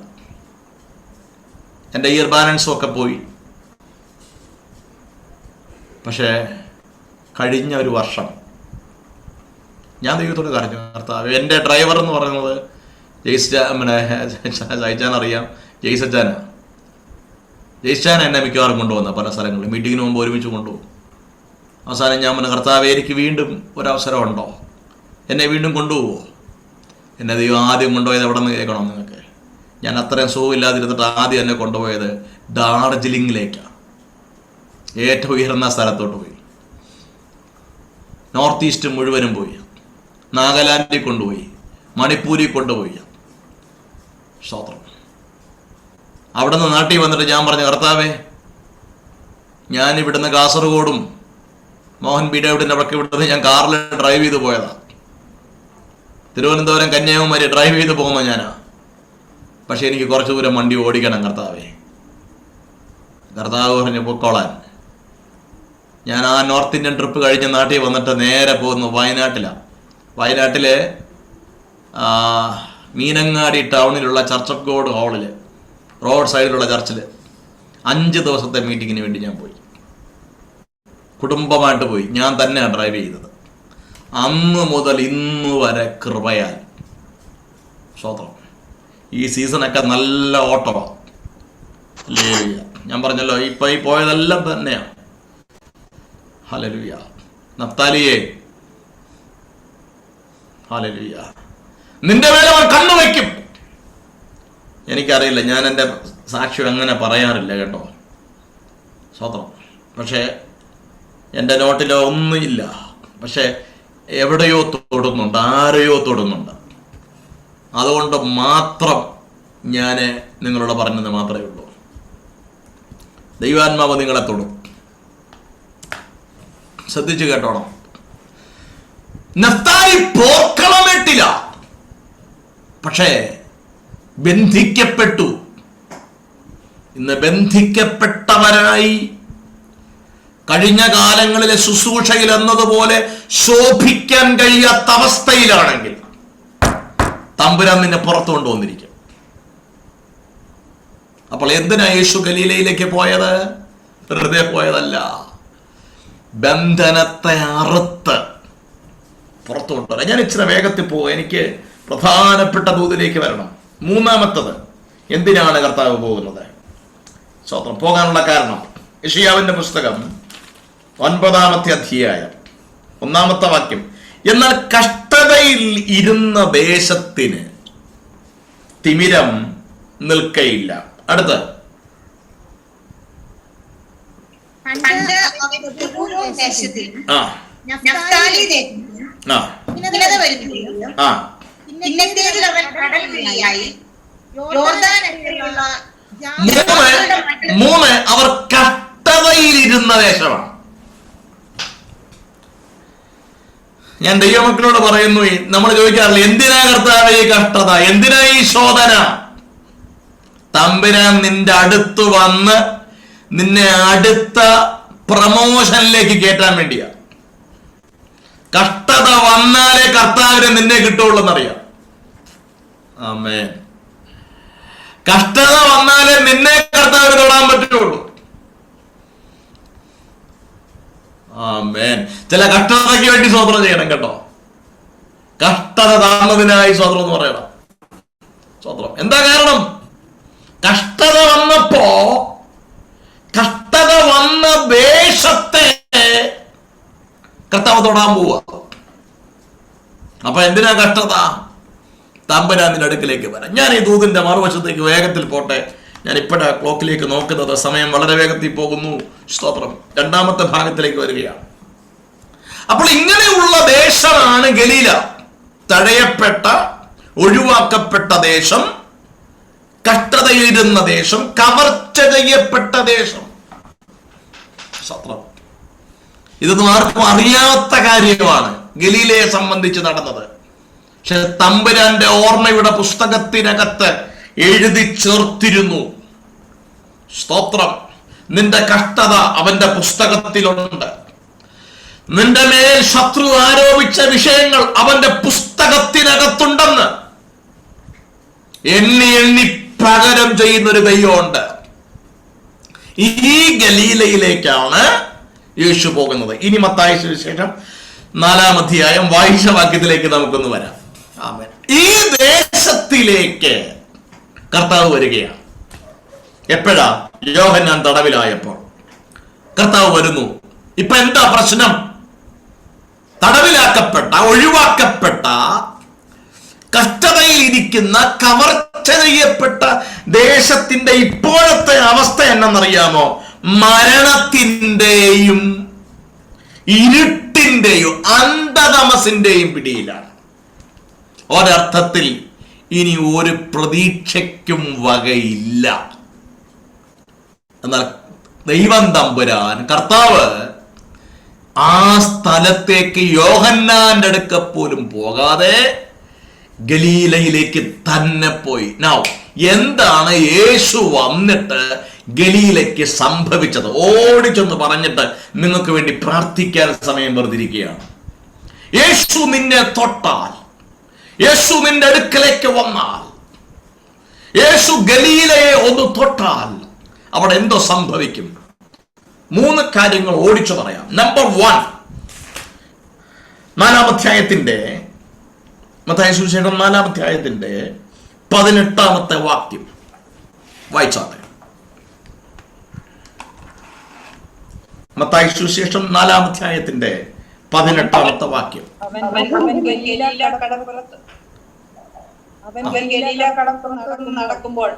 എൻ്റെ ഇയർ ബാലൻസും ഒക്കെ പോയി. പക്ഷേ കഴിഞ്ഞ ഒരു വർഷം ഞാൻ ദൈവത്തോട് കരഞ്ഞു, കർത്താവേ, എൻ്റെ ഡ്രൈവർ എന്ന് പറയുന്നത് ജയിച്ചാൻ അറിയാം, ജയിച്ചാനാണ്. ജയിച്ചാൻ എന്നെ മിക്കവാറും കൊണ്ടുവന്ന പല സ്ഥലങ്ങളിൽ മീറ്റിങ്ങിന് മുമ്പ് ഒരുമിച്ച് കൊണ്ടുപോകും. അവസാനം ഞാൻ പറഞ്ഞു, കർത്താവേ, എനിക്ക് വീണ്ടും ഒരവസരം ഉണ്ടോ? എന്നെ വീണ്ടും കൊണ്ടുപോകുമോ? എന്നെ ദൈവം ആദ്യം കൊണ്ടുപോയത് എവിടെ നിന്ന് കേൾക്കണം നിങ്ങൾക്ക്? ഞാൻ അത്രയും സുഖമില്ലാതിരുന്നിട്ട് ആദ്യം എന്നെ കൊണ്ടുപോയത് ഡാർജിലിംഗിലേക്കാണ്. ഏറ്റവും ഉയർന്ന സ്ഥലത്തോട്ട് പോയി. നോർത്ത് ഈസ്റ്റ് മുഴുവനും പോയി. നാഗാലാൻഡിൽ കൊണ്ടുപോയി, മണിപ്പൂരിൽ കൊണ്ടുപോയി. സ്തോത്രം. അവിടെ നിന്ന് നാട്ടിൽ വന്നിട്ട് ഞാൻ പറഞ്ഞു, കർത്താവേ, ഞാൻ ഇവിടുന്ന് കാസർഗോഡും മോഹൻ ബീഡേവിഡിൻ്റെ അവിടെ ഇവിടുന്ന് ഞാൻ കാറിൽ ഡ്രൈവ് ചെയ്ത് പോയതാണ്. തിരുവനന്തപുരം കന്യാകുമാരി ഡ്രൈവ് ചെയ്ത് പോകുന്നത് ഞാനാ. പക്ഷെ എനിക്ക് കുറച്ച് ദൂരം വണ്ടി ഓടിക്കണം കർത്താവേ. കർത്താവ് പറഞ്ഞു, പൊക്കോളാൻ. ഞാൻ ആ നോർത്ത് ഇന്ത്യൻ ട്രിപ്പ് കഴിഞ്ഞ് നാട്ടിൽ വന്നിട്ട് നേരെ പോകുന്നു വയനാട്ടിലാണ്. വയനാട്ടിലെ മീനങ്ങാടി ടൗണിലുള്ള ചർച്ച് ഓഫ് ഗോഡ് ഹാളിൽ, റോഡ് സൈഡിലുള്ള ചർച്ചിൽ 5 ദിവസത്തെ മീറ്റിങ്ങിന് വേണ്ടി ഞാൻ പോയി. കുടുംബമായിട്ട് പോയി. ഞാൻ തന്നെയാണ് ഡ്രൈവ് ചെയ്തത്. അന്ന് മുതൽ ഇന്ന് വരെ കൃപയാൽ സ്തോത്രം. ഈ സീസണൊക്കെ നല്ല ഓട്ടമാണ്. ഞാൻ പറഞ്ഞല്ലോ, ഇപ്പൊ ഈ പോയതെല്ലാം തന്നെയാണ്. ഹല്ലേലൂയ. നഫ്താലിയെ, ഹല്ലേലൂയ, നിന്റെ മേലെ അവൻ കണ്ണു വയ്ക്കും. എനിക്കറിയില്ല, ഞാൻ എൻ്റെ സാക്ഷ്യം അങ്ങനെ പറയാറില്ല കേട്ടോ, സ്തോത്രം. പക്ഷേ എൻ്റെ നോട്ടിലോ ഒന്നുമില്ല. പക്ഷെ എവിടെയോ തൊടുന്നുണ്ട്, ആരെയോ തൊടുന്നുണ്ട്. അതുകൊണ്ട് മാത്രം ഞാൻ നിങ്ങളോട് പറഞ്ഞത് മാത്രമേ ഉള്ളൂ. ദൈവാത്മാവ് നിങ്ങളെ തൊടും. ശ്രദ്ധിച്ചു കേട്ടോണം. നഫ്താലി പോർക്കളമേട്ടില്ല, പക്ഷേ ബന്ധിക്കപ്പെട്ടു. ഇന്ന് ബന്ധിക്കപ്പെട്ടവരായി കഴിഞ്ഞ കാലങ്ങളിലെ ശുശ്രൂഷയിൽ എന്നതുപോലെ ശോഭിക്കാൻ കഴിയാത്ത അവസ്ഥയിലാണെങ്കിൽ തമ്പുരാൻ നിന്നെ പുറത്തു കൊണ്ടുവന്നിരിക്കും. അപ്പോൾ എന്തിനാ യേശു ഗലീലയിലേക്ക് പോയത്? വെറുതെ പോയതല്ല. ബന്ധനത്തെ അറുത്ത് പുറത്തു കൊണ്ടുവരാം. ഞാൻ ഇച്ചിരി വേഗത്തിൽ പോകും, എനിക്ക് പ്രധാനപ്പെട്ട ദൂതിലേക്ക് വരണം. മൂന്നാമത്തത്, എന്തിനാണ് കർത്താവ് പോകുന്നത്? സ്തോത്രം. പോകാനുള്ള കാരണം യെശയ്യാവിന്റെ പുസ്തകം 9-ാമത്തെ അധ്യായം 1-ാമത്തെ വാക്യം. എന്നാൽ കഷ്ടതയിൽ ഇരുന്ന ദേശത്തിന് തിമിരം നിൽക്കയില്ല. അടുത്ത്, മൂന്ന്, അവർ കഷ്ടതയിലിരുന്ന ദേശമാണ്. ഞാൻ ദൈവമക്കളോട് പറയുന്നു, നമ്മൾ ചോദിക്കാറില്ല, എന്തിനാ കർത്താവേ ഈ കഷ്ടത, എന്തിനാ ഈ ശോധന? തമ്പുരാൻ നിന്റെ അടുത്ത് വന്ന് നിന്നെ അടുത്ത പ്രമോഷനിലേക്ക് കയറ്റാൻ വേണ്ടിയാ. കഷ്ടത വന്നാലേ കർത്താവിനെ നിന്നെ കിട്ടുള്ളൂ എന്നറിയാം. ആമേൻ. കഷ്ടത വന്നാലേ നിന്നെ കർത്താവിന് തൊടാൻ പറ്റുള്ളൂ. ആമേൻ. ചില കഷ്ടതയ്ക്ക് വേണ്ടി സ്തോത്രം ചെയ്യണം കേട്ടോ. കഷ്ടത താങ്ങുന്നതിനായി സ്തോത്രം എന്ന് പറയണം. സ്തോത്രം. എന്താ കാരണം? കഷ്ടത വന്നപ്പോ, കഷ്ടത വന്ന ദേശത്തെ കർത്താവ് തൊടാൻ പോവുക. അപ്പൊ എന്തിനാ കഷ്ടത? തമ്പുരാന്റെ അടുക്കിലേക്ക് വരാം. ഞാൻ ഈ ദൂതിന്റെ മറുവശത്തേക്ക് വേഗത്തിൽ പോട്ടെ. ഞാൻ ഇപ്പോഴാ ക്ലോക്കിലേക്ക് നോക്കുന്നത്, സമയം വളരെ വേഗത്തിൽ പോകുന്നു. സ്തോത്രം. 2-ാമത്തെ ഭാഗത്തിലേക്ക് വരികയാണ്. അപ്പോൾ ഇങ്ങനെയുള്ള ദേശമാണ് ഗലീല. തടയപ്പെട്ട, ഒഴിവാക്കപ്പെട്ട ദേശം, കഷ്ടതയിരുന്ന ദേശം, കവർച്ച ചെയ്യപ്പെട്ട ദേശം. സ്തോത്രം. ഇതൊന്നും ആർക്കും അറിയാത്ത കാര്യമാണ് ഗലീലയെ സംബന്ധിച്ച് നടന്നത്. പക്ഷെ തമ്പുരാന്റെ ഓർമ്മയുടെ പുസ്തകത്തിനകത്ത് എഴുതി ചേർത്തിരുന്നു. സ്തോത്രം. നിന്റെ കഷ്ടത അവന്റെ പുസ്തകത്തിലുണ്ട്. നിന്റെ മേൽ ശത്രു ആരോപിച്ച വിഷയങ്ങൾ അവന്റെ പുസ്തകത്തിനകത്തുണ്ടെന്ന് എണ്ണി എണ്ണി പകരം ചെയ്യുന്നൊരു ദൈവമുണ്ട്. ഈ ഗലീലയിലേക്കാണ് യേശു പോകുന്നത്. ഇനി മത്തായി സുവിശേഷം 4-ാം അധ്യായം വായിച്ച വാക്യത്തിലേക്ക് നമുക്കൊന്ന് വരാം. ആമേൻ. ഈ ദേശത്തിലേക്ക് കർത്താവ് വരികയാണ്. എപ്പോഴാ? യോഹന്നാൻ തടവിലായപ്പോൾ കർത്താവ് വരുന്നു. ഇപ്പൊ എന്താ പ്രശ്നം? തടവിലാക്കപ്പെട്ട, ഒഴിവാക്കപ്പെട്ട, കഷ്ടതയിൽ ഇരിക്കുന്ന, കവർച്ച ചെയ്യപ്പെട്ട ദേശത്തിന്റെ ഇപ്പോഴത്തെ അവസ്ഥ എന്നറിയാമോ? മരണത്തിന്റെയും ഇരുട്ടിന്റെയും അന്ധതമസിന്റെയും പിടിയിലാണ്. ഒരർത്ഥത്തിൽ ഇനി ഒരു പ്രതീക്ഷയ്ക്കും വകയില്ല. എന്നാൽ ദൈവം തമ്പുരാൻ, കർത്താവ് ആ സ്ഥലത്തേക്ക് യോഹന്നാന്റെ അടുക്ക പോലും പോകാതെ ഗലീലയിലേക്ക് തന്നെ പോയി. നൗ എന്താണ് യേശു വന്നിട്ട് ഗലീലയ്ക്ക് സംഭവിച്ചത്? ഓടിച്ചൊന്ന് പറഞ്ഞിട്ട് നിങ്ങൾക്ക് വേണ്ടി പ്രാർത്ഥിക്കാൻ സമയം വെറുതിരിക്കുകയാണ്. യേശു നിന്നെ തൊട്ടാൽ, യേശു നിന്റെ അടുക്കലേക്ക് വന്നാൽ, യേശു ഗലീലയെ ഒന്ന് തൊട്ടാൽ അവിടെ എന്തോ സംഭവിക്കും? 3 കാര്യങ്ങൾ ഓടിച്ചു പറയാം. നമ്പർ 1, 4-ാം അധ്യായത്തിന്റെ, മത്തായി സുവിശേഷം 4-ാം അധ്യായത്തിന്റെ 18-ാമത്തെ വാക്യം വായിച്ചാട്ടെ. മത്തായി സുവിശേഷം 4-ാം അധ്യായത്തിന്റെ 18-ാമത്തെ വാക്യം. അവൻ ഗലീല കടപ്പുറത്ത് നടക്കുമ്പോൾ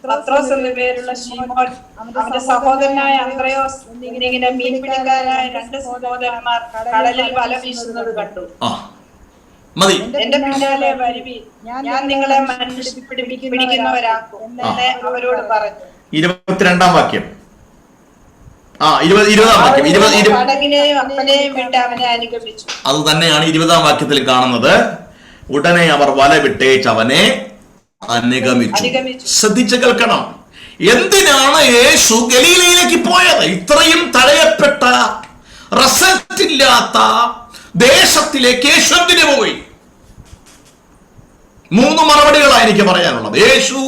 പത്രോസ് എന്ന പേരുള്ള ശീമോൻ അവന്റെ സഹോദരനായ അന്ത്രയോസ് എന്നിങ്ങനെ മീൻപിടിക്കാരായ 2 സഹോദരന്മാർ കടലിൽ വല വീശുന്നത് കണ്ടു. എന്റെ പിന്നാലെ വരുവീൻ, ഞാൻ നിങ്ങളെ മനുഷ്യ പിടിക്കുന്നവരാക്കും എന്ന് അവരോട് പറഞ്ഞു. 22-ാം വാക്യം. 20-ാം വാക്യം. പടകിനെയും അപ്പനെയും വിട്ട് അവനെ അനുഗമിച്ചു. അത് തന്നെയാണ് 20-ാം വാക്യത്തിൽ കാണുന്നത്. ഉടനെ അവർ വല വിട്ടേച്ച് അവനെ അനുഗമിച്ചു. ശ്രദ്ധിച്ചു കേൾക്കണം. എന്തിനാണ് യേശു ഗലീലയിലേക്ക് പോയത്? ഇത്രയും തടയപ്പെട്ട, റിസൾട്ട് ഇല്ലാത്ത ദേശത്തിലേക്ക് യേശു എന്തിനു പോയി? 3 മറുപടികളാണ് എനിക്ക് പറയാനുള്ളത്. യേശു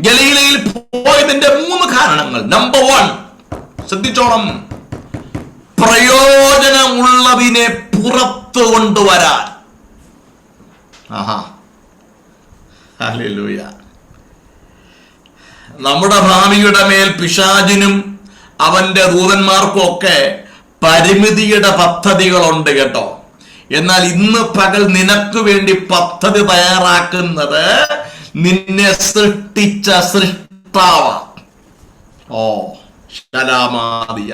ഗലീലയിൽ പോയതിന്റെ 3 കാരണങ്ങൾ. നമ്പർ 1, ശ്രദ്ധിച്ചോണം, പ്രയോജനമുള്ളതിനെ പുറത്തു കൊണ്ടുവരാൻ. ഹല്ലേലൂയ. നമ്മുടെ ഭാവിയുടെ മേൽ പിശാചിനും അവന്റെ ദൂതന്മാർക്കും ഒക്കെ പരിമിതിയുടെ പദ്ധതികളുണ്ട് കേട്ടോ. എന്നാൽ ഇന്ന് പകൽ നിനക്ക് വേണ്ടി പദ്ധതി തയ്യാറാക്കുന്നത് നിന്നെ സൃഷ്ടിച്ച സൃഷ്ടാവാണ്. ശലാമാദിയ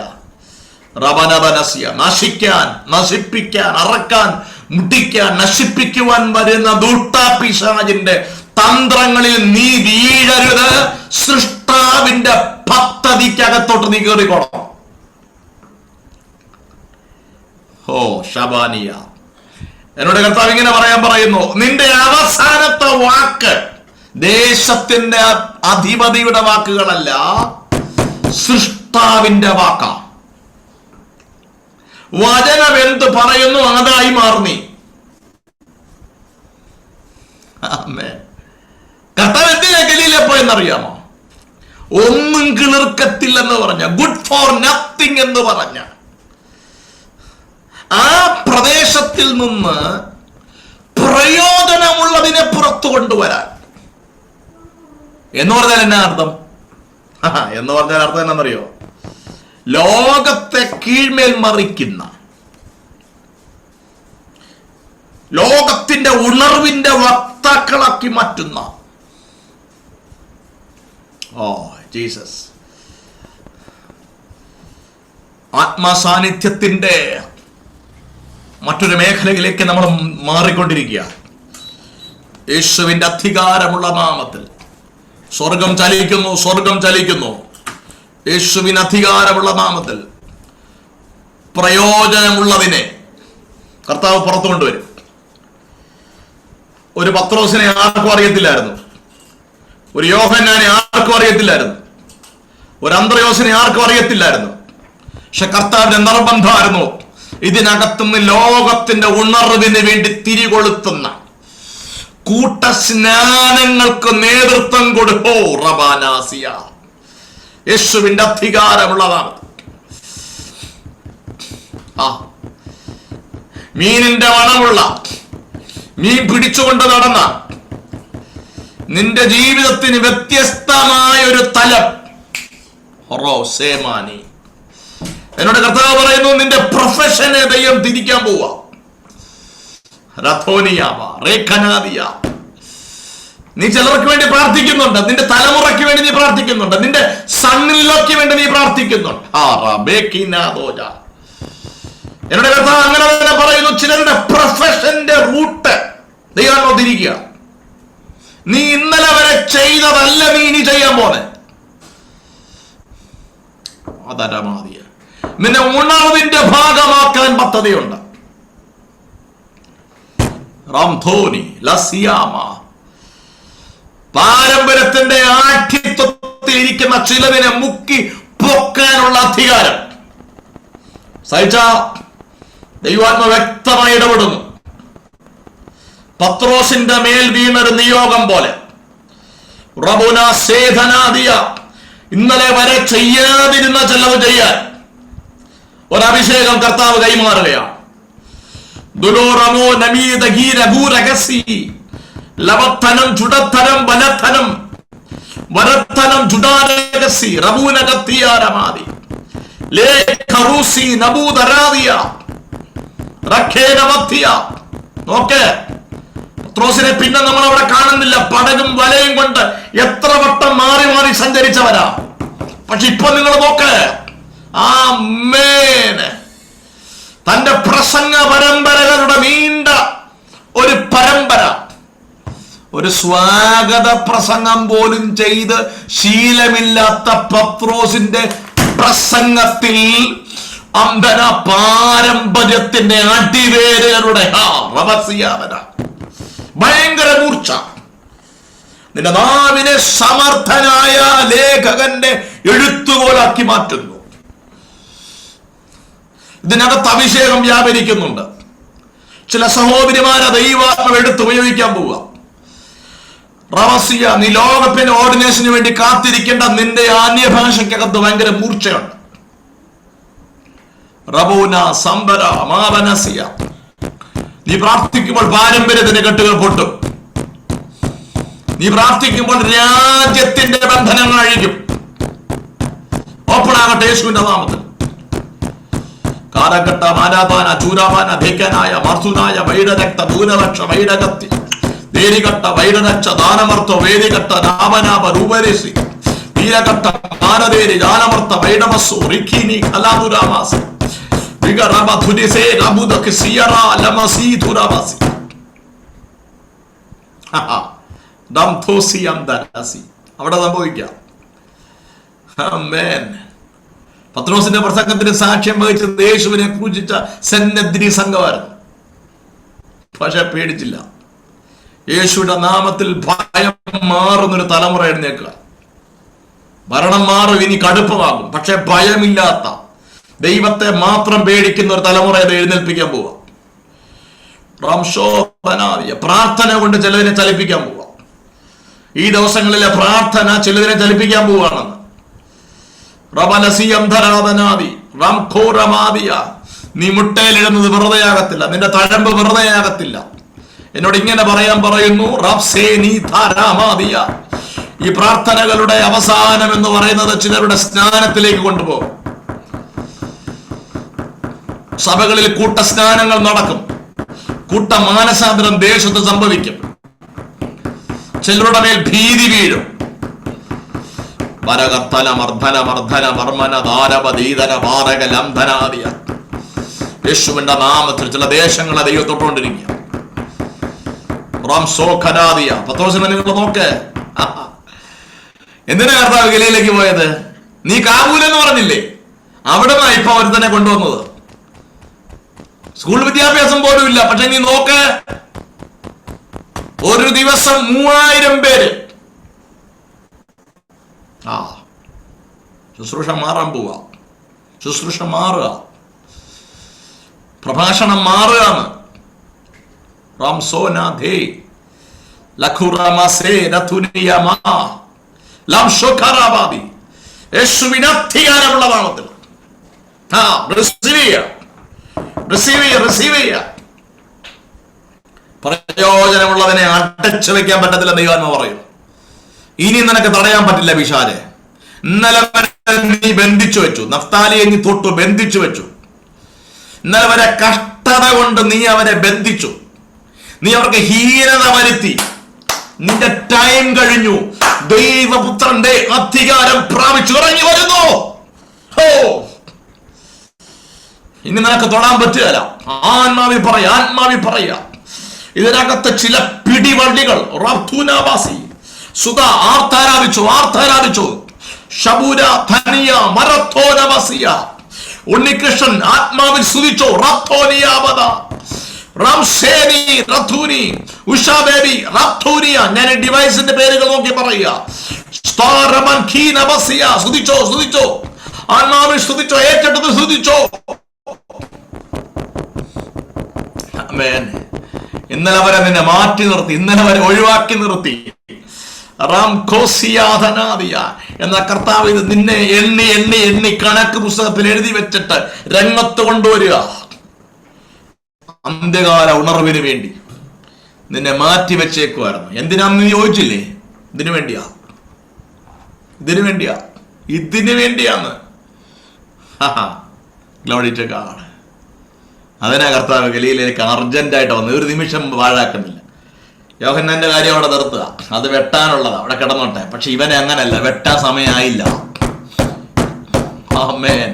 റബനബനസ്യ, നശിക്കാൻ, നശിപ്പിക്കാൻ, അറക്കാൻ, മുട്ടിക്കാൻ, നശിപ്പിക്കുവാൻ വരുന്ന ദുഷ്ടപിശാചിന്റെ തന്ത്രങ്ങളിൽ നീ വീഴരുത്. സൃഷ്ടാവിന്റെ പദ്ധതിക്കകത്തോട്ട് നീ കയറിക്കോണം. ശബാനിയ, എന്നോട് കർത്താവ് ഇങ്ങനെ പറയുന്നു, നിന്റെ അവസാനത്തെ വാക്ക് ദേശത്തിന്റെ അധിപതിയുടെ വാക്കുകളല്ല, സൃഷ്ടാവിന്റെ വാക്കാ. വചനം എന്ത് പറയുന്നു അതായി മാറുന്നീ. കർത്താവ് എന്തിനാ ഗലീല പോയെന്നറിയാമോ? ഒന്നും കിളിർക്കത്തില്ലെന്ന് പറഞ്ഞ, ഗുഡ് ഫോർ നത്തിങ് എന്ന് പറഞ്ഞ ആ പ്രദേശത്തിൽ നിന്ന് പ്രയോജനമുള്ളതിനെ പുറത്തു കൊണ്ടുവരാൻ. എന്ന് പറഞ്ഞാൽ എന്നാ അർത്ഥം? എന്ന് പറഞ്ഞാൽ അർത്ഥം എന്നറിയോ? ലോകത്തെ കീഴ്മേൽ മറിക്കുന്ന, ലോകത്തിന്റെ ഉണർവിന്റെ വക്താക്കളാക്കി മാറ്റുന്ന ജീസസ്, ആത്മസാന്നിധ്യത്തിന്റെ മറ്റൊരു മേഖലയിലേക്ക് നമ്മൾ മാറിക്കൊണ്ടിരിക്കുക. യേശുവിന്റെ അധികാരമുള്ള നാമത്തിൽ സ്വർഗം ചലിക്കുന്നു, സ്വർഗം ചലിക്കുന്നു. യേശുവിന് അധികാരമുള്ള നാമത്തിൽ പ്രയോജനമുള്ളതിനെ കർത്താവ് പുറത്തു കൊണ്ടുവരും. ഒരു പത്രോസിനെ ആർക്കും അറിയത്തില്ലായിരുന്നു, ഒരു യോഹന്നാനെ ആർക്കും അറിയത്തില്ലായിരുന്നു, ഒരു അന്ത്രയോസിനെ ആർക്കും അറിയത്തില്ലായിരുന്നു. പക്ഷെ കർത്താവിന്റെ നിർബന്ധമായിരുന്നു ഇതിനകത്തുനിന്ന് ലോകത്തിന്റെ ഉണർവിന് വേണ്ടി തിരികൊളുത്തുന്ന കൂട്ടസ്നാനങ്ങൾക്ക് നേതൃത്വം കൊടുക്കോ. റബാനാസിയ, യേശുവിന്റെ അധികാരമുള്ളതാണ്. മീനിന്റെ മണമുള്ള മീൻ പിടിച്ചുകൊണ്ട് നടന്ന നിന്റെ ജീവിതത്തിന് വ്യത്യസ്തമായ ഒരു തലം എന്നോട് കർത്താവ് പറയുന്നു, നിന്റെ പ്രൊഫഷനെ ദൈവം തിരിക്കാൻ പോവാ. നീ ചിലർക്ക് വേണ്ടി പ്രാർത്ഥിക്കുന്നുണ്ട്, നിന്റെ തലമുറയ്ക്ക് വേണ്ടി നീ പ്രാർത്ഥിക്കുന്നുണ്ട്, നിന്റെ സണ്ണിലേക്ക് വേണ്ടി നീ പ്രാർത്ഥിക്കുന്നുണ്ട്. എന്നോട് കർത്താവ് അങ്ങനെ തന്നെ പറയുന്നു, ചിലരുടെ പ്രൊഫഷന്റെ റൂട്ട് ദൈവം തിരിക്കുക. നീ ഇന്നലെ വരെ ചെയ്തതല്ല നീ ഇനി ചെയ്യാൻ പോന്നെ. അതരമാതിയ നിന്നെ ഉണർവിന്റെ ഭാഗമാക്കാൻ പദ്ധതിയുണ്ട്. റാംധോനി ലസിയാമ പാരമ്പര്യത്തിന്റെ ആഠ്യത്വത്തിൽ ഇരിക്കുന്ന ചിലതിനെ മുക്കി പൊക്കാനുള്ള അധികാരം സഹിച്ച ദൈവാത്മ വ്യക്തമായി ഇടപെടുന്നു. പത്രോസിന്റെ മേൽ വീണൊരു നിയോഗം പോലെ റബുന സേധനാദിയ ഇന്നലെ വരെ ചെയ്യാതിരുന്ന ചിലവ് ചെയ്യാൻ ഒരഭിഷേകം കർത്താവ് കൈമാറുകയാണ്. ദുലോറമോ നമീദഗീരഗൂരഗസി ലവത്തനം ചുടത്തനം വനത്തനം വരത്തനം ചുടാരഗസി റബൂനഗത്തിയാരമാതി ലേഖറൂസി നബൂദരാദിയ റഖേനവത്തിയ. നോക്കേ, പത്രോസിനെ പിന്നെ നമ്മൾ അവിടെ കാണുന്നില്ല. പടകും വലയും കൊണ്ട് എത്ര വട്ടം മാറി മാറി സഞ്ചരിച്ചവരാ. പക്ഷെ ഇപ്പൊ നിങ്ങൾ നോക്ക്, തന്റെ പ്രസംഗ പരമ്പരകളുടെ നീണ്ട ഒരു പരമ്പര, ഒരു സ്വാഗത പ്രസംഗം പോലും ചെയ്ത് ശീലമില്ലാത്ത പത്രോസിന്റെ പ്രസംഗത്തിൽ അന്ധന പാരമ്പര്യത്തിന്റെ അടിവേരുകളുടെ ഭയങ്കര മൂർച്ച. നിന്റെ നാവിനെ സമർത്ഥനായ ലേഖകന്റെ എഴുത്തുകോലാക്കി മാറ്റുന്നു. ഇതിനകത്ത് അഭിഷേകം വ്യാപരിക്കുന്നുണ്ട്. ചില സഹോദരിമാരെ ദൈവാത്മാവ് എടുത്ത് ഉപയോഗിക്കാൻ പോവുക. റവസിയ, നീ ലോകത്തിന്റെ ഓർഡിനേഷന് വേണ്ടി കാത്തിരിക്കേണ്ട നിന്റെ ആന്യഭാഷയ്ക്കകത്ത് ഭയങ്കര മൂർച്ചയുണ്ട്. റബൂന സംബര മാവനസിയ, നീ പ്രാർത്ഥിക്കുമ്പോൾ പാരമ്പര്യത്തിന്റെ കെട്ടുകൾ പൊട്ടും. നീ പ്രാർത്ഥിക്കുമ്പോൾ രാജ്യത്തിന്റെ ബന്ധനങ്ങൾ അഴിക്കും. ഓപ്പണാകട്ടെ യേശുവിന്റെ നാമത്തിൽ. കാലഘട്ട മാനാപാന ചൂരാപാന ധേക്കനായ മർസുനായ വൈരരക്ത ഭൂനലക്ഷ വൈരകത്തി ദേരികട്ട വൈരരക്ഷ ദാനമർത്ഥ വേദികട്ട നാമനാപ രൂപരേശി വീരകട്ട മാനദേരി ജാനമർത്ഥ വൈഡമസ്സു റിഖിനി കലാതുരാമാസി വിഗറബധുരിസേ റബുദക് സിയറ ലമസി തുരബസി ദംതോസി അംദരസി. അവിടെ സംഭവിക്കാം. ആമേൻ. പത്രോസിന്റെ പ്രസംഗത്തിന് സാക്ഷ്യം വഹിച്ചത് യേശുവിനെ ക്രൂശിച്ച സന്നദ്രി സംഘമായിരുന്നു. പക്ഷെ പേടിച്ചില്ല. യേശുവിന്റെ നാമത്തിൽ ഭയം മാറുന്നൊരു തലമുറ എഴുന്നേക്കുക. മരണം മാറും, ഇനി കടുപ്പമാകും. പക്ഷെ ഭയമില്ലാത്ത, ദൈവത്തെ മാത്രം പേടിക്കുന്ന ഒരു തലമുറ എഴുന്നേൽപ്പിക്കാൻ പോവാ. പ്രാർത്ഥന കൊണ്ട് ചിലതിനെ ചലിപ്പിക്കാൻ പോവാ. ഈ ദിവസങ്ങളിലെ പ്രാർത്ഥന ചിലതിനെ ചലിപ്പിക്കാൻ പോവാണെന്ന്. നീ മുട്ടയിലിടുന്നത് വെറുതെയാകത്തില്ല, നിന്റെ തഴമ്പ് വെറുതെയാകത്തില്ല. എന്നോട് ഇങ്ങനെ പറയാൻ പറയുന്നു. ഈ പ്രാർത്ഥനകളുടെ അവസാനം എന്ന് പറയുന്നത് ചിലരുടെ സ്നാനത്തിലേക്ക് കൊണ്ടുപോകും. സഭകളിൽ കൂട്ട സ്നാനങ്ങൾ നടക്കും. കൂട്ട മാനസാന്തരം ദേശത്ത് സംഭവിക്കും. ചിലരുടെ മേൽ ഭീതി വീഴും. വരകർത്തന മർദ്ദന മർദ്ദന മർമ്മന ധാരപദീതന ഭാരക ലംഘനാദിയ. യേശുവിന്റെ നാമത്തിൽ ചില ദേശങ്ങളെ ദൈവം തൊട്ടുകൊണ്ടിരിക്കുക. പത്രോസിനെ നിങ്ങൾ നോക്ക്. എന്തിനാ കർത്താവ് ഗലീലയിലേക്ക് പോയത്? നീ കാബൂലെന്ന് പറഞ്ഞില്ലേ? അവിടെ നിന്നാ ഇപ്പൊ അവർ തന്നെ കൊണ്ടുവന്നത്. സ്കൂൾ വിദ്യാഭ്യാസം പോലും ഇല്ല. പക്ഷെ നീ നോക്ക്, ഒരു ദിവസം 3000 പേര്. ശുശ്രൂഷ മാറാൻ പോവാ. ശുശ്രൂഷ മാറുക, പ്രഭാഷണം മാറുകയാണ്. യേശുവിന് അധികാരമുള്ള നാമത്തിൽ. പ്രയോജനമുള്ളതിനെ അടച്ചു വെക്കാൻ പറ്റത്തില്ല. ദൈവാത്മ പറയും, ഇനി നിനക്ക് തടയാൻ പറ്റില്ല പിശാചേ. ഇന്നലെ വരെ നീ ബന്ധിച്ചു വെച്ചു, നഫ്താലിയെ നീ തൊട്ടു ബന്ധിച്ചു വെച്ചു. ഇന്നലെ വരെ കഷ്ടത കൊണ്ട് നീ അവരെ ബന്ധിച്ചു, നീ അവർക്ക് ഹീനത വരുത്തി. നിന്റെ ടൈം കഴിഞ്ഞു. ദൈവപുത്രന്റെ അധികാരം പ്രാപിച്ചു ഇറങ്ങി വരുന്നു. ഇനി നിനക്ക് തൊടാൻ പറ്റുകയില്ല. ആത്മാവി പറയാ ഇതിനകത്ത് ചില പിടിവള്ളികൾ ആർത്താരാധിച്ചു. ഷബൂര ധനിയ മരത്തോനവസിയ. ഉണ്ണികൃഷ്ണൻ ആത്മാവിൽ സ്തുതിച്ചോ. ഞാൻ ഡിവൈസിന്റെ പേരുകൾ നോക്കി പറയുക. സ്തുതിച്ചോ. ആത്മാവിൽ സ്തുതിച്ചോ. ഏറ്റെടുത്ത് സ്തുതിച്ചോ. ഇന്നലെ വരെ നിന്നെ മാറ്റി നിർത്തി, ഇന്നലെ വരെ ഒഴിവാക്കി നിർത്തി. എന്ന കർത്താവ് ഇത് നിന്നെ എണ്ണി കണക്ക് പുസ്തകത്തിൽ എഴുതി വെച്ചിട്ട് രംഗത്ത് കൊണ്ടുവരിക. അന്ത്യകാല ഉണർവിന് വേണ്ടി നിന്നെ മാറ്റി വെച്ചേക്കുമായിരുന്നു. എന്തിനാന്ന് ചോദിച്ചില്ലേ? ഇതിനു വേണ്ടിയാന്ന്. Glory to God. അതിനാ കർത്താവ് ഗലീലയിലേക്ക് അർജന്റായിട്ട് വന്നത്. ഒരു നിമിഷം വാഴാക്കുന്നില്ല. യോഹന്നാന്റെ കാര്യം അവിടെ നിർത്തുക, അത് വെട്ടാനുള്ളതാ, അവിടെ കിടന്നോട്ടെ. പക്ഷെ ഇവനെ അങ്ങനല്ല, വെട്ടാൻ സമയമായില്ല. ആമേൻ.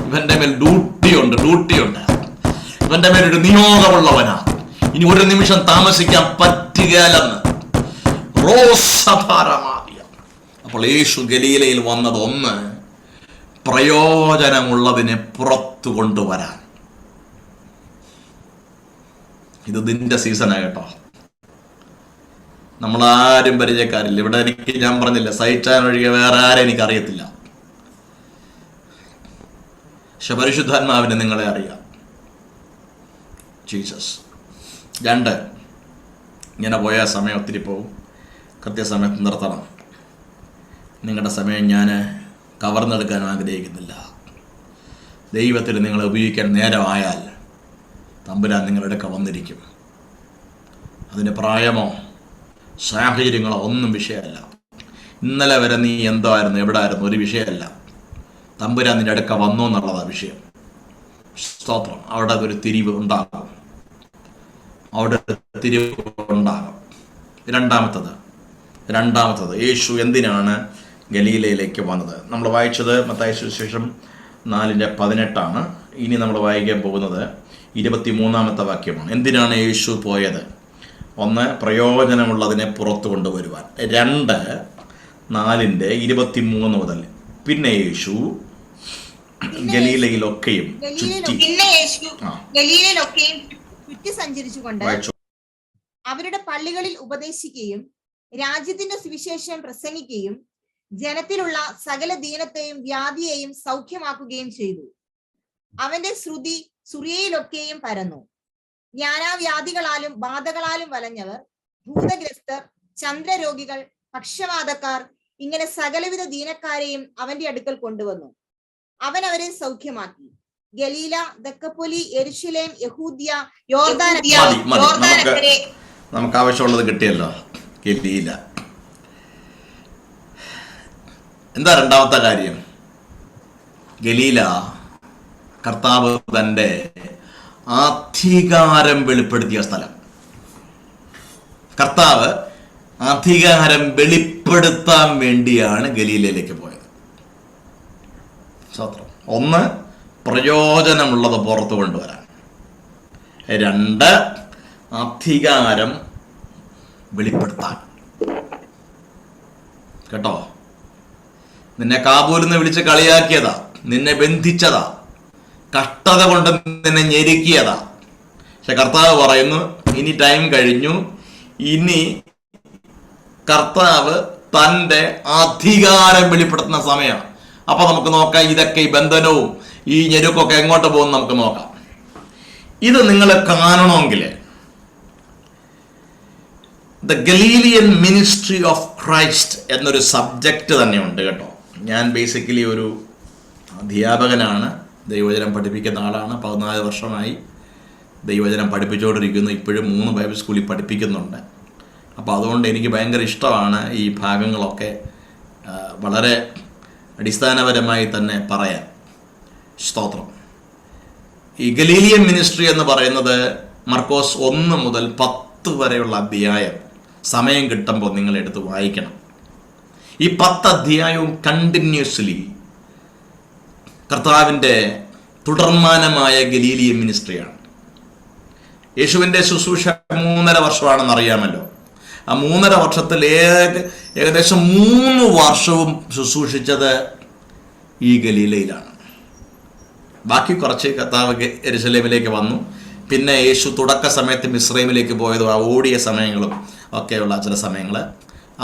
ഇവന്റെ മേൽ ഡ്യൂട്ടിയുണ്ട്. ഇവന്റെ മേലൊരു നിയോഗമുള്ളവനാ. ഇനി ഒരു നിമിഷം താമസിക്കാൻ പറ്റുകയില്ലെന്ന്. അപ്പോൾ യേശു ഗലീലയിൽ വന്നത് ഒന്ന്, പ്രയോജനമുള്ളതിനെ പുറത്തു കൊണ്ടുവരാൻ. ഇത് നിന്റെ സീസണാ കേട്ടോ. നമ്മളാരും പരിചയക്കാരില്ല ഇവിടെ. ഞാൻ പറഞ്ഞില്ല, സൈറ്റാൻ ഒഴികെ വേറെ ആരെ എനിക്ക് അറിയത്തില്ല. പക്ഷെ പരിശുദ്ധാത്മാവിനെ നിങ്ങളെ അറിയാം. ജീസസ്. 2, ഇങ്ങനെ പോയാൽ സമയം ഒത്തിരി പോകും. കൃത്യസമയത്ത് നിർത്തണം. നിങ്ങളുടെ സമയം ഞാൻ കവർന്നെടുക്കാൻ ആഗ്രഹിക്കുന്നില്ല. ദൈവത്തിൽ നിങ്ങളെ ഉപയോഗിക്കാൻ നേരമായാൽ തമ്പുരാൻ നിങ്ങളുടെ അടുക്ക വന്നിരിക്കും. അതിന് പ്രായമോ സാഹചര്യങ്ങളോ ഒന്നും വിഷയമല്ല. ഇന്നലെ വരെ നീ എന്തായിരുന്നു, എവിടെ ആയിരുന്നു, ഒരു വിഷയമല്ല. തമ്പുരാൻ നിന്റെ അടുക്ക വന്നു എന്നുള്ളതാണ് വിഷയം. സ്തോത്രം. അവിടെ ഒരു തിരിവ് ഉണ്ടാകും. രണ്ടാമത്തത് യേശു എന്തിനാണ് ഗലീലയിലേക്ക് വന്നത്? നമ്മൾ വായിച്ചത് മത്തായി സുവിശേഷം 4:18. ഇനി നമ്മൾ വായിക്കാൻ പോകുന്നത് 23-ാമത്തെ വാക്യമാണ്. എന്തിനാണ് യേശു പോയത്? 1, പ്രയോജനമുള്ളതിനെ പുറത്തു കൊണ്ടുവരുവാൻ. 2, 4:23 മുതൽ. പിന്നെ യേശു ഗലീലയിലൊക്കെയും ചുറ്റി സഞ്ചരിച്ചുകൊണ്ട് അവരുടെ പള്ളികളിൽ ഉപദേശിക്കുകയും രാജ്യത്തിന്റെ സുവിശേഷം പ്രസംഗിക്കുകയും ജനത്തിലുള്ള സകല ദീനത്തെയും വ്യാധിയെയും സൗഖ്യമാക്കുകയും ചെയ്തു. അവന്റെ ശ്രുതി സുറിയയിലൊക്കെയും പരന്നു. ജ്ഞാനാവ്യാധികളാലും ബാധകളാലും വലഞ്ഞവർ, ഭൂതഗ്രസ്തർ, ചന്ദ്രരോഗികൾ, പക്ഷവാതക്കാർ, ഇങ്ങനെ സകലവിധ ദീനക്കാരെയും അവന്റെ അടുക്കൽ കൊണ്ടുവന്നു. അവൻ അവരെ സൗഖ്യമാക്കി. ഗലീല, ദക്കപ്പൊലി, യെരുശലേം, യഹൂദ്യ, യോർദാനക്കരെ. നമുക്ക് ആവശ്യമുള്ളത് കിട്ടിയല്ലോ. ഗലീല. എന്താ രണ്ടാമത്തെ കാര്യം? ഗലീല കർത്താവ് തന്റെ അധികാരം വെളിപ്പെടുത്തിയ സ്ഥലം. കർത്താവ് അധികാരം വെളിപ്പെടുത്താൻ വേണ്ടിയാണ് ഗലീലയിലേക്ക് പോയത്. 1, പ്രയോജനമുള്ളത് പുറത്തു കൊണ്ടുവരാൻ. 2, അധികാരം വെളിപ്പെടുത്താൻ. കേട്ടോ? നിന്നെ കാബൂലിന്ന് വിളിച്ച് കളിയാക്കിയതാ, നിന്നെ ബന്ധിച്ചതാ, കഷ്ടത കൊണ്ട് നിന്നെ ഞെരുക്കിയതാ. പക്ഷെ കർത്താവ് പറയുന്നു, ഇനി ടൈം കഴിഞ്ഞു. ഇനി കർത്താവ് തൻ്റെ അധികാരം വെളിപ്പെടുത്തുന്ന സമയം. അപ്പൊ നമുക്ക് നോക്കാം, ഇതൊക്കെ ഈ ബന്ധനവും ഈ ഞെരുക്കൊക്കെ എങ്ങോട്ട് പോകും നമുക്ക് നോക്കാം. ഇത് നിങ്ങൾ കാണണമെങ്കിൽ the Galilean ministry of Christ എന്നൊരു സബ്ജക്റ്റ് തന്നെ ഉണ്ട് കേട്ടോ. ഞാൻ ബേസിക്കലി ഒരു അധ്യാപകനാണ്, ദൈവവചനം പഠിപ്പിക്കുന്ന ആളാണ്. 14 വർഷമായി ദൈവവചനം പഠിപ്പിച്ചുകൊണ്ടിരിക്കുന്നു. ഇപ്പോഴും 3 ബൈബിൾ സ്കൂളിൽ പഠിപ്പിക്കുന്നുണ്ട്. അപ്പോൾ അതുകൊണ്ട് എനിക്ക് ഭയങ്കര ഇഷ്ടമാണ് ഈ ഭാഗങ്ങളൊക്കെ വളരെ അടിസ്ഥാനപരമായി തന്നെ പറയാൻ. സ്തോത്രം. ഈ ഗലീലിയൻ മിനിസ്ട്രി എന്ന് പറയുന്നത് മർക്കോസ് 1 മുതൽ 10 വരെയുള്ള അധ്യായം സമയം കിട്ടുമ്പോൾ നിങ്ങൾ എടുത്ത് വായിക്കണം. ഈ 10 അധ്യായവും കണ്ടിന്യൂസ്ലി കർത്താവിൻ്റെ തുടർമാനമായ ഗലീലിയൻ മിനിസ്ട്രിയാണ്. യേശുവിൻ്റെ ശുശ്രൂഷ 3.5 വർഷമാണെന്ന് അറിയാമല്ലോ. ആ 3.5 വർഷത്തിൽ ഏകദേശം 3 വർഷവും ശുശ്രൂഷിച്ചത് ഈ ഗലീലയിലാണ്. ബാക്കി കുറച്ച് കർത്താവ് യെരുശലേമിലേക്ക് വന്നു. പിന്നെ യേശു തുടക്ക സമയത്ത് മിസ്രൈമിലേക്ക് പോയതും ആ ഓടിയ സമയങ്ങളും ഒക്കെയുള്ള ചില സമയങ്ങൾ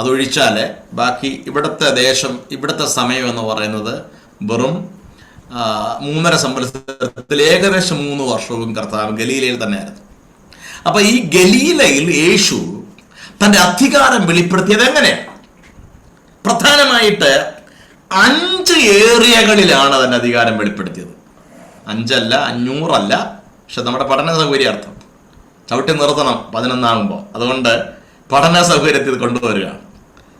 അതൊഴിച്ചാൽ ബാക്കി ഇവിടുത്തെ ദേശം, ഇവിടുത്തെ സമയം എന്ന് പറയുന്നത് വെറും 3.5 സംവത്സരത്തിൽ ഏകദേശം 3 വർഷവും കർത്താവ് ഗലീലയിൽ തന്നെയായിരുന്നു. അപ്പൊ ഈ ഗലീലയിൽ യേശു തൻ്റെ അധികാരം വെളിപ്പെടുത്തിയത് എങ്ങനെയാണ്? പ്രധാനമായിട്ട് 5 ഏരിയകളിലാണ് തൻ്റെ അധികാരം വെളിപ്പെടുത്തിയത്. 5 അല്ല, 500 അല്ല. പക്ഷെ നമ്മുടെ പഠന സൗകര്യാർത്ഥം ചവിട്ടി നിർത്തണം 11 ആകുമ്പോൾ. അതുകൊണ്ട് പഠന സൗകര്യത്തിൽ കൊണ്ടുവരികയാണ്.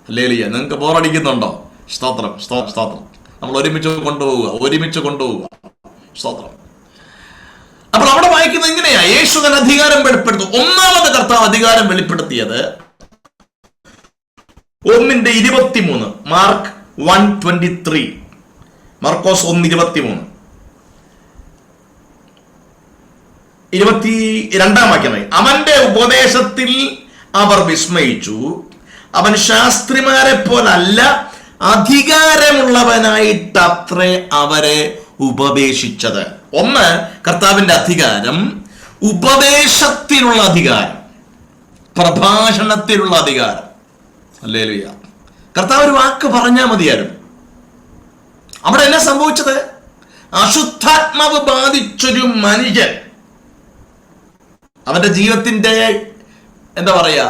ഹല്ലേലൂയ. നിങ്ങൾക്ക് ബോറടിക്കുന്നുണ്ടോ? സ്തോത്രം, സ്തോത്രം. നമ്മൾ ഒരുമിച്ച് കൊണ്ടുപോവുക. സ്തോത്രം. അപ്പോൾ അവിടെ വായിക്കുന്നത് ഇങ്ങനെയാ, യേശു തന്നെ അധികാരം വെളിപ്പെടുത്തും. ഒന്നാമത് കർത്താവ് അധികാരം വെളിപ്പെടുത്തിയത് 1:23, മാർക്ക് 1:23, മർക്കോസ് 1:23, 22 വാക്യമായി. അവന്റെ ഉപദേശത്തിൽ അവർ വിസ്മയിച്ചു. അവൻ ശാസ്ത്രിമാരെ പോലല്ല, അധികാരമുള്ളവനായിട്ടത്രേ അവരെ ഉപദേശിച്ചത്. ഒന്ന്, കർത്താവിന്റെ അധികാരം, ഉപദേശത്തിനുള്ള അധികാരം, പ്രഭാഷണത്തിലുള്ള അധികാരം. ഹല്ലേലൂയ. കർത്താവ് ഒരു വാക്ക് പറഞ്ഞാൽ മതിയായിരുന്നു. അവിടെ എന്നാ സംഭവിച്ചത്? അശുദ്ധാത്മാവ് ബാധിച്ചൊരു മനുഷ്യൻ അവന്റെ ജീവിതത്തിന്റെ എന്താ പറയാ,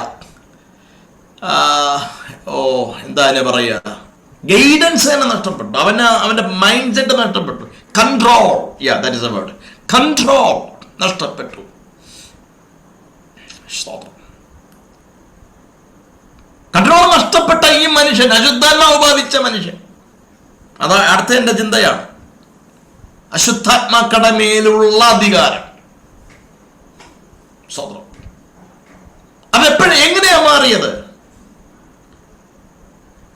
ഗൈഡൻസ് തന്നെ നഷ്ടപ്പെട്ടു. അവന്റെ മൈൻഡ് സെറ്റ് നഷ്ടപ്പെട്ടു. Control, that is A word, control നഷ്ടപ്പെട്ടു. കൺട്രോൾ നഷ്ടപ്പെട്ട ഈ മനുഷ്യൻ, അശുദ്ധാത്മാവ് ബാധിച്ച മനുഷ്യൻ, അത് അടുത്ത എന്റെ ചിന്തയാണ്. അശുദ്ധാത്മാക്കളുടെ മേലുള്ള അധികാരം. സ്വതന്ത്രം. അതെപ്പോഴും എങ്ങനെയാ മാറിയത്?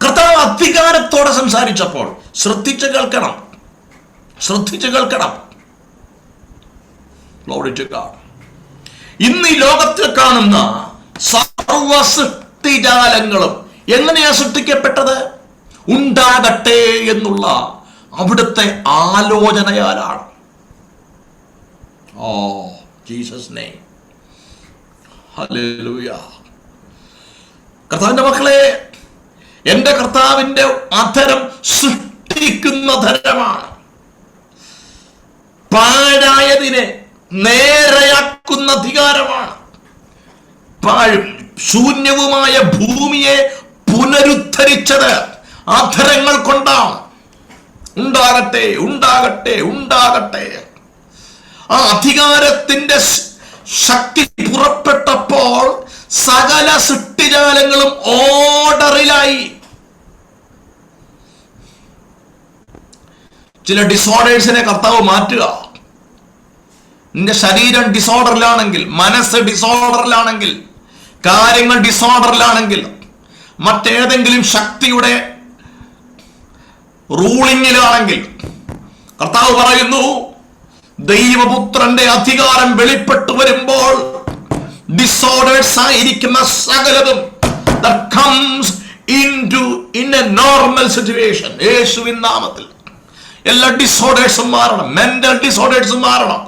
കർത്താവ് അധികാരത്തോടെ സംസാരിച്ചപ്പോൾ ശ്രദ്ധിച്ചു കേൾക്കണം. ഇന്ന് ഈ ലോകത്തിൽ കാണുന്ന സർവ സൃഷ്ടിജാലങ്ങളും എങ്ങനെയാ സൃഷ്ടിക്കപ്പെട്ടത്? ഉണ്ടാകട്ടെ എന്നുള്ള അവിടുത്തെ ആലോചനയാലാണ്. Oh Jesus name, hallelujah. കർത്താവിന്റെ മക്കളെ, എന്റെ കർത്താവിന്റെ അധരം സൃഷ്ടിക്കുന്ന ധരമാണ്. പാഴായതിനെ നേരെയാക്കുന്ന അധികാരമാണ്. ശൂന്യവുമായ ഭൂമിയെ പുനരുദ്ധരിച്ചത് അധരങ്ങൾ കൊണ്ടാണ്. ഉണ്ടാകട്ടെ. ആ അധികാരത്തിന്റെ ശക്തി പുറപ്പെട്ടപ്പോൾ സകല സൃഷ്ടിജാലങ്ങളും ഓർഡറിലായി. ചില ഡിസോർഡേഴ്സിനെ കർത്താവ് മാറ്റുക. നിന്റെ ശരീരം ഡിസോർഡറിലാണെങ്കിൽ, മനസ്സ് ഡിസോർഡറിലാണെങ്കിൽ, കാര്യങ്ങൾ ഡിസോർഡറിലാണെങ്കിൽ, മറ്റേതെങ്കിലും ശക്തിയുടെ റൂളിങ്ങിലാണെങ്കിൽ, കർത്താവ് പറയുന്നു ദൈവപുത്രന്റെ അധികാരം വെളിപ്പെട്ടു വരുമ്പോൾ ഡിസോർഡേഴ്സ് ആയിരിക്കുന്ന സകലതും that comes in a normal situation, യേശുവിൻ നാമത്തിൽ എല്ലാ ഡിസോർഡേഴ്സും മാറണം. മെന്റൽ ഡിസോർഡേഴ്സും മാറണം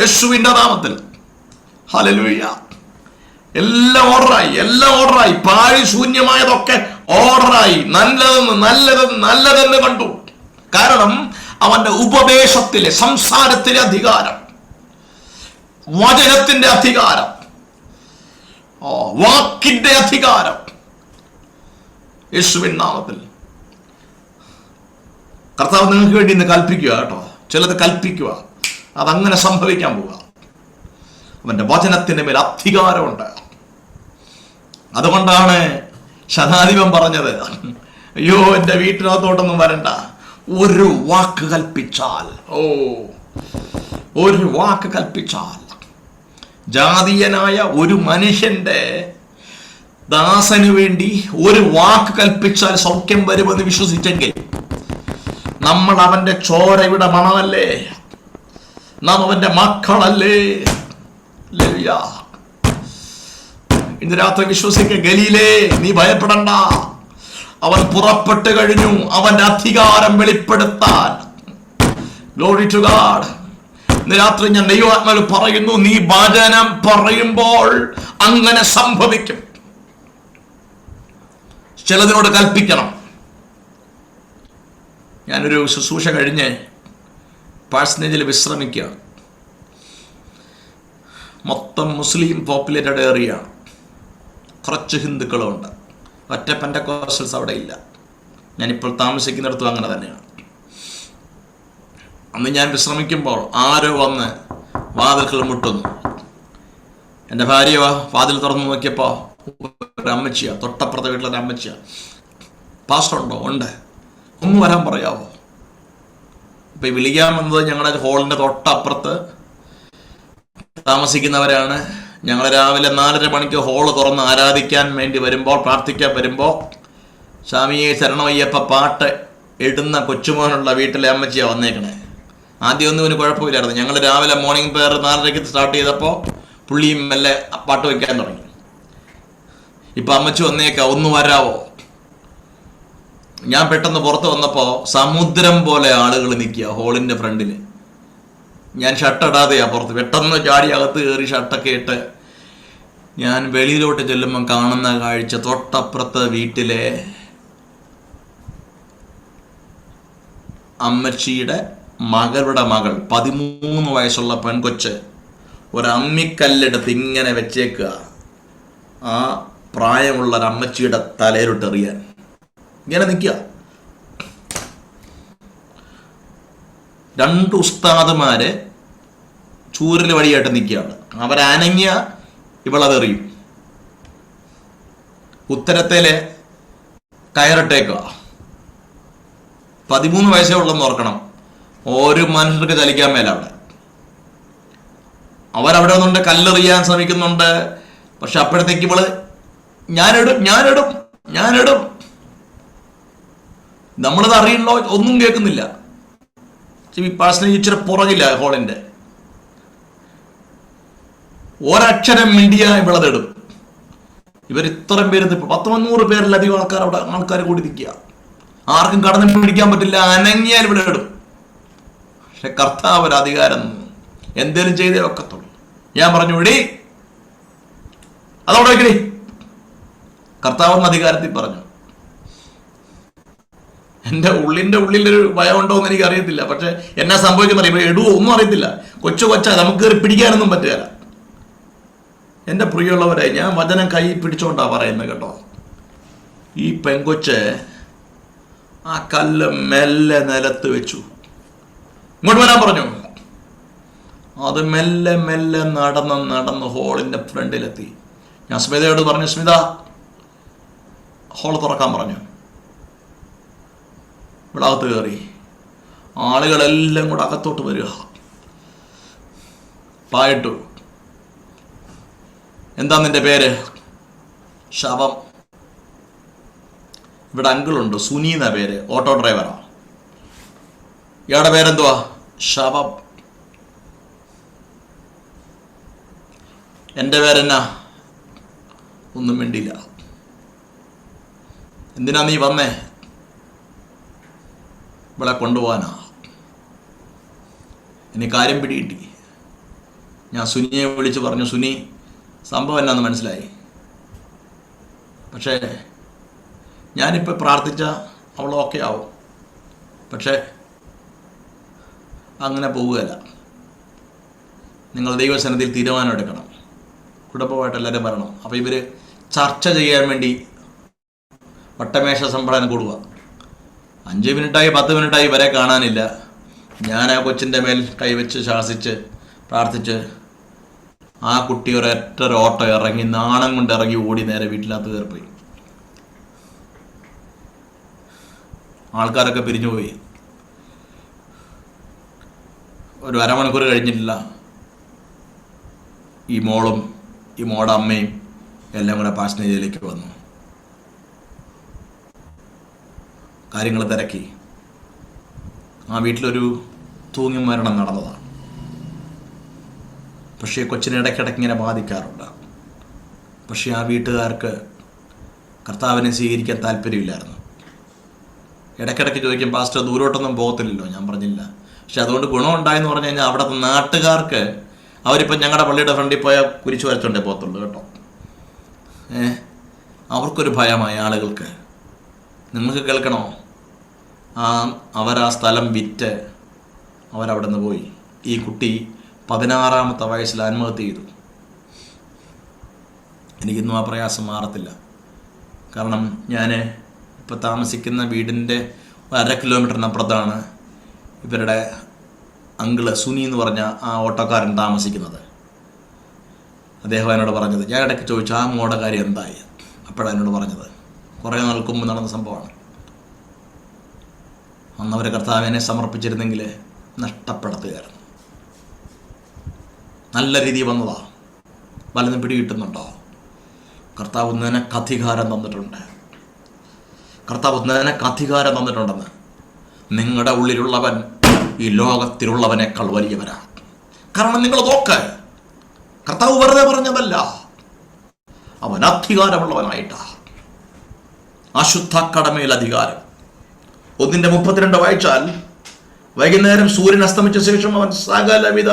യേശുവിന്റെ നാമത്തിൽ. ഹല്ലേലൂയ. എല്ലാം ഓർഡറായി. പാഴി ശൂന്യമായതൊക്കെ ഓർഡറായി. നല്ലതെന്ന് കണ്ടു. കാരണം അവന്റെ ഉപദേശത്തിലെ, സംസാരത്തിലെ അധികാരം, വചനത്തിന്റെ അധികാരം, വാക്കിന്റെ അധികാരം യേശുവിൻ നാമത്തിൽ. കർത്താവ് നിങ്ങൾക്ക് വേണ്ടി ഇന്ന് കൽപ്പിക്കുക കേട്ടോ, ചിലത് കൽപ്പിക്കുക, അതങ്ങനെ സംഭവിക്കാൻ പോവുക. അവന്റെ വചനത്തിന്റെ മേൽ അധികാരമുണ്ട്. അതുകൊണ്ടാണ് ശതാധിപൻ പറഞ്ഞത്, അയ്യോ എൻ്റെ വീട്ടിനകത്തോട്ടൊന്നും വരണ്ട, ഒരു വാക്ക് കൽപ്പിച്ചാൽ, ഒരു വാക്ക് കൽപ്പിച്ചാൽ, ജാതീയനായ ഒരു മനുഷ്യന്റെ ദാസന് വേണ്ടി ഒരു വാക്ക് കൽപ്പിച്ചാൽ സൗഖ്യം വരുമെന്ന് വിശ്വസിച്ചെങ്കിൽ നമ്മൾ അവന്റെ ചോരയുടെ മണമല്ലേ, നാം അവന്റെ മക്കളല്ലേ. ഇന്ന് രാത്രി വിശ്വസിക്ക, ഗലീലേ നീ ഭയപ്പെടണ്ട, അവൻ പുറപ്പെട്ടു കഴിഞ്ഞു അവന്റെ അധികാരം വെളിപ്പെടുത്താൻ. Glory to God. ഇന്ന് രാത്രി ഞാൻ ദൈവാത്മാവിൽ പറയുന്നു, നീ വചനം പറയുമ്പോൾ അങ്ങനെ സംഭവിക്കും. ചിലതിനോട് കൽപ്പിക്കണം. ഞാനൊരു ശുശ്രൂഷ കഴിഞ്ഞ് പാഴ്സനേജിൽ വിശ്രമിക്കുക. മൊത്തം മുസ്ലിം പോപ്പുലേറ്റഡ് ഏറിയ, കുറച്ച് ഹിന്ദുക്കളുമുണ്ട്. ഒറ്റ പെന്റക്കോസ്റ്റൽസ് അവിടെ ഇല്ല. ഞാനിപ്പോൾ താമസിക്കുന്നിടത്തും അങ്ങനെ തന്നെയാണ്. അന്ന് ഞാൻ വിശ്രമിക്കുമ്പോൾ ആരോ വന്ന് വാതിൽക്കൽ മുട്ടുന്നു. എൻ്റെ ഭാര്യ വാതിൽ തുറന്നു നോക്കിയപ്പോൾ ഒരു അമ്മച്ചിയാ, തൊട്ടപ്പുറത്തെ വീട്ടിലൊരു അമ്മച്ചിയാ. പാസ്റ്റർ ഉണ്ടോ? ഉണ്ട്. ഒന്ന് വരാൻ പറയാവോ? ഇപ്പം ഈ വിളിക്കാൻ വന്നത് ഞങ്ങളുടെ ഹോളിൻ്റെ തൊട്ടപ്പുറത്ത് താമസിക്കുന്നവരാണ്. ഞങ്ങൾ രാവിലെ 4:30 മണിക്ക് ഹോള് തുറന്ന് ആരാധിക്കാൻ വേണ്ടി വരുമ്പോൾ, പ്രാർത്ഥിക്കാൻ വരുമ്പോൾ, സ്വാമിയെ ശരണമയ്യപ്പ പാട്ട് ഇടുന്ന കൊച്ചുമോനുള്ള വീട്ടിലെ അമ്മച്ചിയാണ് വന്നേക്കണേ. ആദ്യമൊന്നും ഇവന് കുഴപ്പമില്ലായിരുന്നു. ഞങ്ങൾ രാവിലെ മോർണിംഗ് പ്രെയർ 4:30 സ്റ്റാർട്ട് ചെയ്തപ്പോൾ പുള്ളിയും മെല്ലെ പാട്ട് വയ്ക്കാൻ തുടങ്ങി. ഇപ്പം അമ്മച്ചി വന്നേക്കാം, ഒന്ന് വരാവോ? ഞാൻ പെട്ടെന്ന് പുറത്ത് വന്നപ്പോൾ സമുദ്രം പോലെ ആളുകൾ നിൽക്കുക ഹോളിൻ്റെ ഫ്രണ്ടിൽ. ഞാൻ ഷർട്ട് ഇടാതെയാ പുറത്ത്, പെട്ടെന്ന് ചാടി അകത്ത് കയറി ഷർട്ടൊക്കെ ഇട്ട് ഞാൻ വെളിയിലോട്ട് ചെല്ലുമ്പം കാണുന്ന കാഴ്ച, തൊട്ടപ്പുറത്തെ വീട്ടിലെ അമ്മച്ചിയുടെ മകളുടെ മകൾ, 13 വയസ്സുള്ള പെൺകൊച്ച്, ഒരു അമ്മിക്കല്ലെടുത്ത് ഇങ്ങനെ വെച്ചേക്കുക ആ പ്രായമുള്ള ഒരു അമ്മച്ചിയുടെ തലയിലോട്ടെറിയാൻ. ഇങ്ങനെ നിൽക്കുക. 2 ഉസ്താദുമാര് ചൂരൽ വഴിയായിട്ട് നിൽക്കുകയാണ്. അവരനങ്ങിയ ഇവളതെറിയും. ഉത്തരത്തേല് കയറിട്ടേക്കുക. 13 വയസ്സേ ഉള്ളെന്ന് ഓർക്കണം. ഒരു മനുഷ്യർക്ക് ചലിക്കാൻ മേല അവിടെ. അവരവിടെ ഒന്നുണ്ട്, കല്ലെറിയാൻ ശ്രമിക്കുന്നുണ്ട്. പക്ഷെ അപ്പോഴത്തേക്ക് ഇവള് ഞാനിടും. നമ്മളത് അറിയണോ? ഒന്നും കേൾക്കുന്നില്ല. പാഴ്സണേജ് ഇച്ചിരി പുറകില്ല ഹോളിന്റെ. ഒരക്ഷരം മിണ്ടിയ ഇവളതിടും. ഇവർ ഇത്രയും പേര്, 100 പേരിലധികം ആൾക്കാർ കൂടി നിൽക്കുക. ആർക്കും കടന്നു പിടിക്കാൻ പറ്റില്ല. അനങ്ങിയാൽ ഇവിടെ ഇടും. പക്ഷെ കർത്താവ് ഒരു അധികാരം എന്തേലും ചെയ്തേ ഒക്കത്തുള്ളൂ. ഞാൻ പറഞ്ഞു, ഇടി അതവിടെ വെക്കടി. കർത്താവെന്ന അധികാരത്തിൽ പറഞ്ഞു. എൻ്റെ ഉള്ളിലൊരു ഭയം ഉണ്ടോ എന്ന് എനിക്ക് അറിയത്തില്ല. പക്ഷെ എന്നാ സംഭവിക്കുന്ന അറിയാം, ഇടുവോ ഒന്നും അറിയത്തില്ല. കൊച്ചാ നമുക്ക് കയറി പിടിക്കാനൊന്നും പറ്റുകയില്ല. എൻ്റെ പ്രിയമുള്ളവരെ, ഞാൻ വചനം കൈ പിടിച്ചോണ്ടാ പറയുന്നത് കേട്ടോ. ഈ പെങ്കൊച്ച് ആ കല്ല് മെല്ലെ നിലത്ത് വെച്ചു. ഇങ്ങോട്ട് വരാൻ പറഞ്ഞു. അത് മെല്ലെ നടന്ന് ഹോളിന്റെ ഫ്രണ്ടിലെത്തി. ഞാൻ സ്മിതയോട് പറഞ്ഞു, സ്മിത ഹോൾ തുറക്കാൻ പറഞ്ഞു. ഇവിടെ അകത്ത് കയറി. ആളുകളെല്ലാം കൂടെ അകത്തോട്ട് വരിക. പായിട്ടു. എന്താ നിന്റെ പേര്? ശവം. ഇവിടെ അങ്കിളുണ്ട്, സുനി എന്നാ പേര്, ഓട്ടോ ഡ്രൈവറാ. ഇയാളുടെ പേരെന്തുവാ? ശവം. എൻ്റെ പേരെന്നാ? ഒന്നും മിണ്ടിയില്ല. എന്തിനാ നീ വന്നേ? ഇവിടെ കൊണ്ടുപോകാനാ. ഇനി കാര്യം പിടികിട്ടി. ഞാൻ സുനിയെ വിളിച്ച് പറഞ്ഞു, സുനി സംഭവം എന്നാന്ന് മനസ്സിലായി. പക്ഷേ ഞാനിപ്പോൾ പ്രാർത്ഥിച്ച അവൾ ഓക്കെ ആവും. പക്ഷേ അങ്ങനെ പോവുകയല്ല. നിങ്ങൾ ദൈവസന്നിധിയിൽ തീരുമാനം എടുക്കണം. കുടുംബമായിട്ട് എല്ലാവരും വരണം. അപ്പോൾ ഇവർ ചർച്ച ചെയ്യാൻ വേണ്ടി വട്ടമേശ സമ്മേളനം കൂടുക. 5 മിനിറ്റായി 10 മിനിറ്റായി വരെ കാണാനില്ല. ഞാൻ ആ കൊച്ചിൻ്റെ മേൽ കൈവച്ച് ശാസിച്ച് പ്രാർത്ഥിച്ച് ആ കുട്ടി ഒരൊറ്റ ഓട്ടം ഇറങ്ങി, നാണം കൊണ്ട് ഇറങ്ങി ഓടി നേരെ വീട്ടിനകത്ത് കയറിപ്പോയി. ആൾക്കാരൊക്കെ പിരിഞ്ഞുപോയി. ഒരു അരമണിക്കൂർ കഴിഞ്ഞിട്ടില്ല, ഈ മോളും ഈ മോളുടെ അമ്മയും എല്ലാം കൂടെ പാഷനേജിയിലേക്ക് വന്നു. കാര്യങ്ങൾ തിരക്കി. ആ വീട്ടിലൊരു തൂങ്ങി മരണം നടന്നതാണ്. പക്ഷേ കൊച്ചിനെ ഇടയ്ക്കിടയ്ക്ക് ഇങ്ങനെ ബാധിക്കാറുണ്ട്. പക്ഷേ ആ വീട്ടുകാർക്ക് കർത്താവിനെ സ്വീകരിക്കാൻ താല്പര്യമില്ലായിരുന്നു. ഇടയ്ക്കിടയ്ക്ക് ചോദിക്കും, പാസ്റ്റർ ദൂരോട്ടൊന്നും പോകത്തില്ലല്ലോ. ഞാൻ പറഞ്ഞില്ല. പക്ഷെ അതുകൊണ്ട് ഗുണമുണ്ടായെന്ന് പറഞ്ഞു കഴിഞ്ഞാൽ അവിടുത്തെ നാട്ടുകാർക്ക് അവരിപ്പം ഞങ്ങളുടെ പള്ളിയുടെ ഫ്രണ്ടിൽ പോയാൽ കുരിച്ചു വരച്ചോണ്ടേ പോകത്തുള്ളൂ കേട്ടോ. അവർക്കൊരു ഭയമായ ആളുകൾക്ക്. നിങ്ങൾക്ക് കേൾക്കണോ? അവരാ സ്ഥലം വിറ്റ് അവരവിടെ നിന്ന് പോയി. ഈ കുട്ടി 16-ാമത്തെ വയസ്സിൽ ആത്മഹത്യ ചെയ്തു. എനിക്കിന്നും ആ പ്രയാസം മാറത്തില്ല. കാരണം ഞാൻ ഇപ്പോൾ താമസിക്കുന്ന വീടിൻ്റെ 1/2 കിലോമീറ്ററിനപ്പുറത്താണ് ഇവരുടെ അങ്കിള് സുനി എന്ന് പറഞ്ഞ ആ ഓട്ടോക്കാരൻ താമസിക്കുന്നത്. അദ്ദേഹം എന്നോട് പറഞ്ഞത്, ഞാൻ ഇടയ്ക്ക് ചോദിച്ചു ആ മോടെ കാര്യം എന്തായി. അപ്പോഴാണ് എന്നോട് പറഞ്ഞത്, കുറേ നാൾക്ക് മുമ്പ് നടന്ന സംഭവമാണ്. അന്നവരെ കർത്താവിനെ സമർപ്പിച്ചിരുന്നെങ്കിൽ നഷ്ടപ്പെടുത്തുകയായിരുന്നു. നല്ല രീതിയിൽ വന്നതാ. വലതും പിടികിട്ടുന്നുണ്ടോ? കർത്താവ് നിനക്ക് അധികാരം തന്നിട്ടുണ്ട്. കർത്താവ് നിനക്ക് അധികാരം തന്നിട്ടുണ്ടെന്ന്. നിങ്ങളുടെ ഉള്ളിലുള്ളവൻ ഈ ലോകത്തിലുള്ളവനേക്കാൾ വലിയവനാണ്. കാരണം നിങ്ങൾ നോക്ക്, കർത്താവ് വെറുതെ പറഞ്ഞതല്ല, അവൻ അധികാരമുള്ളവനായിട്ടാ. അശുദ്ധ കടമയിൽ അധികാരം. 1:32 വായിച്ചാൽ, വൈകുന്നേരം സൂര്യൻ അസ്തമിച്ച ശേഷം അവൻ സകലവിധ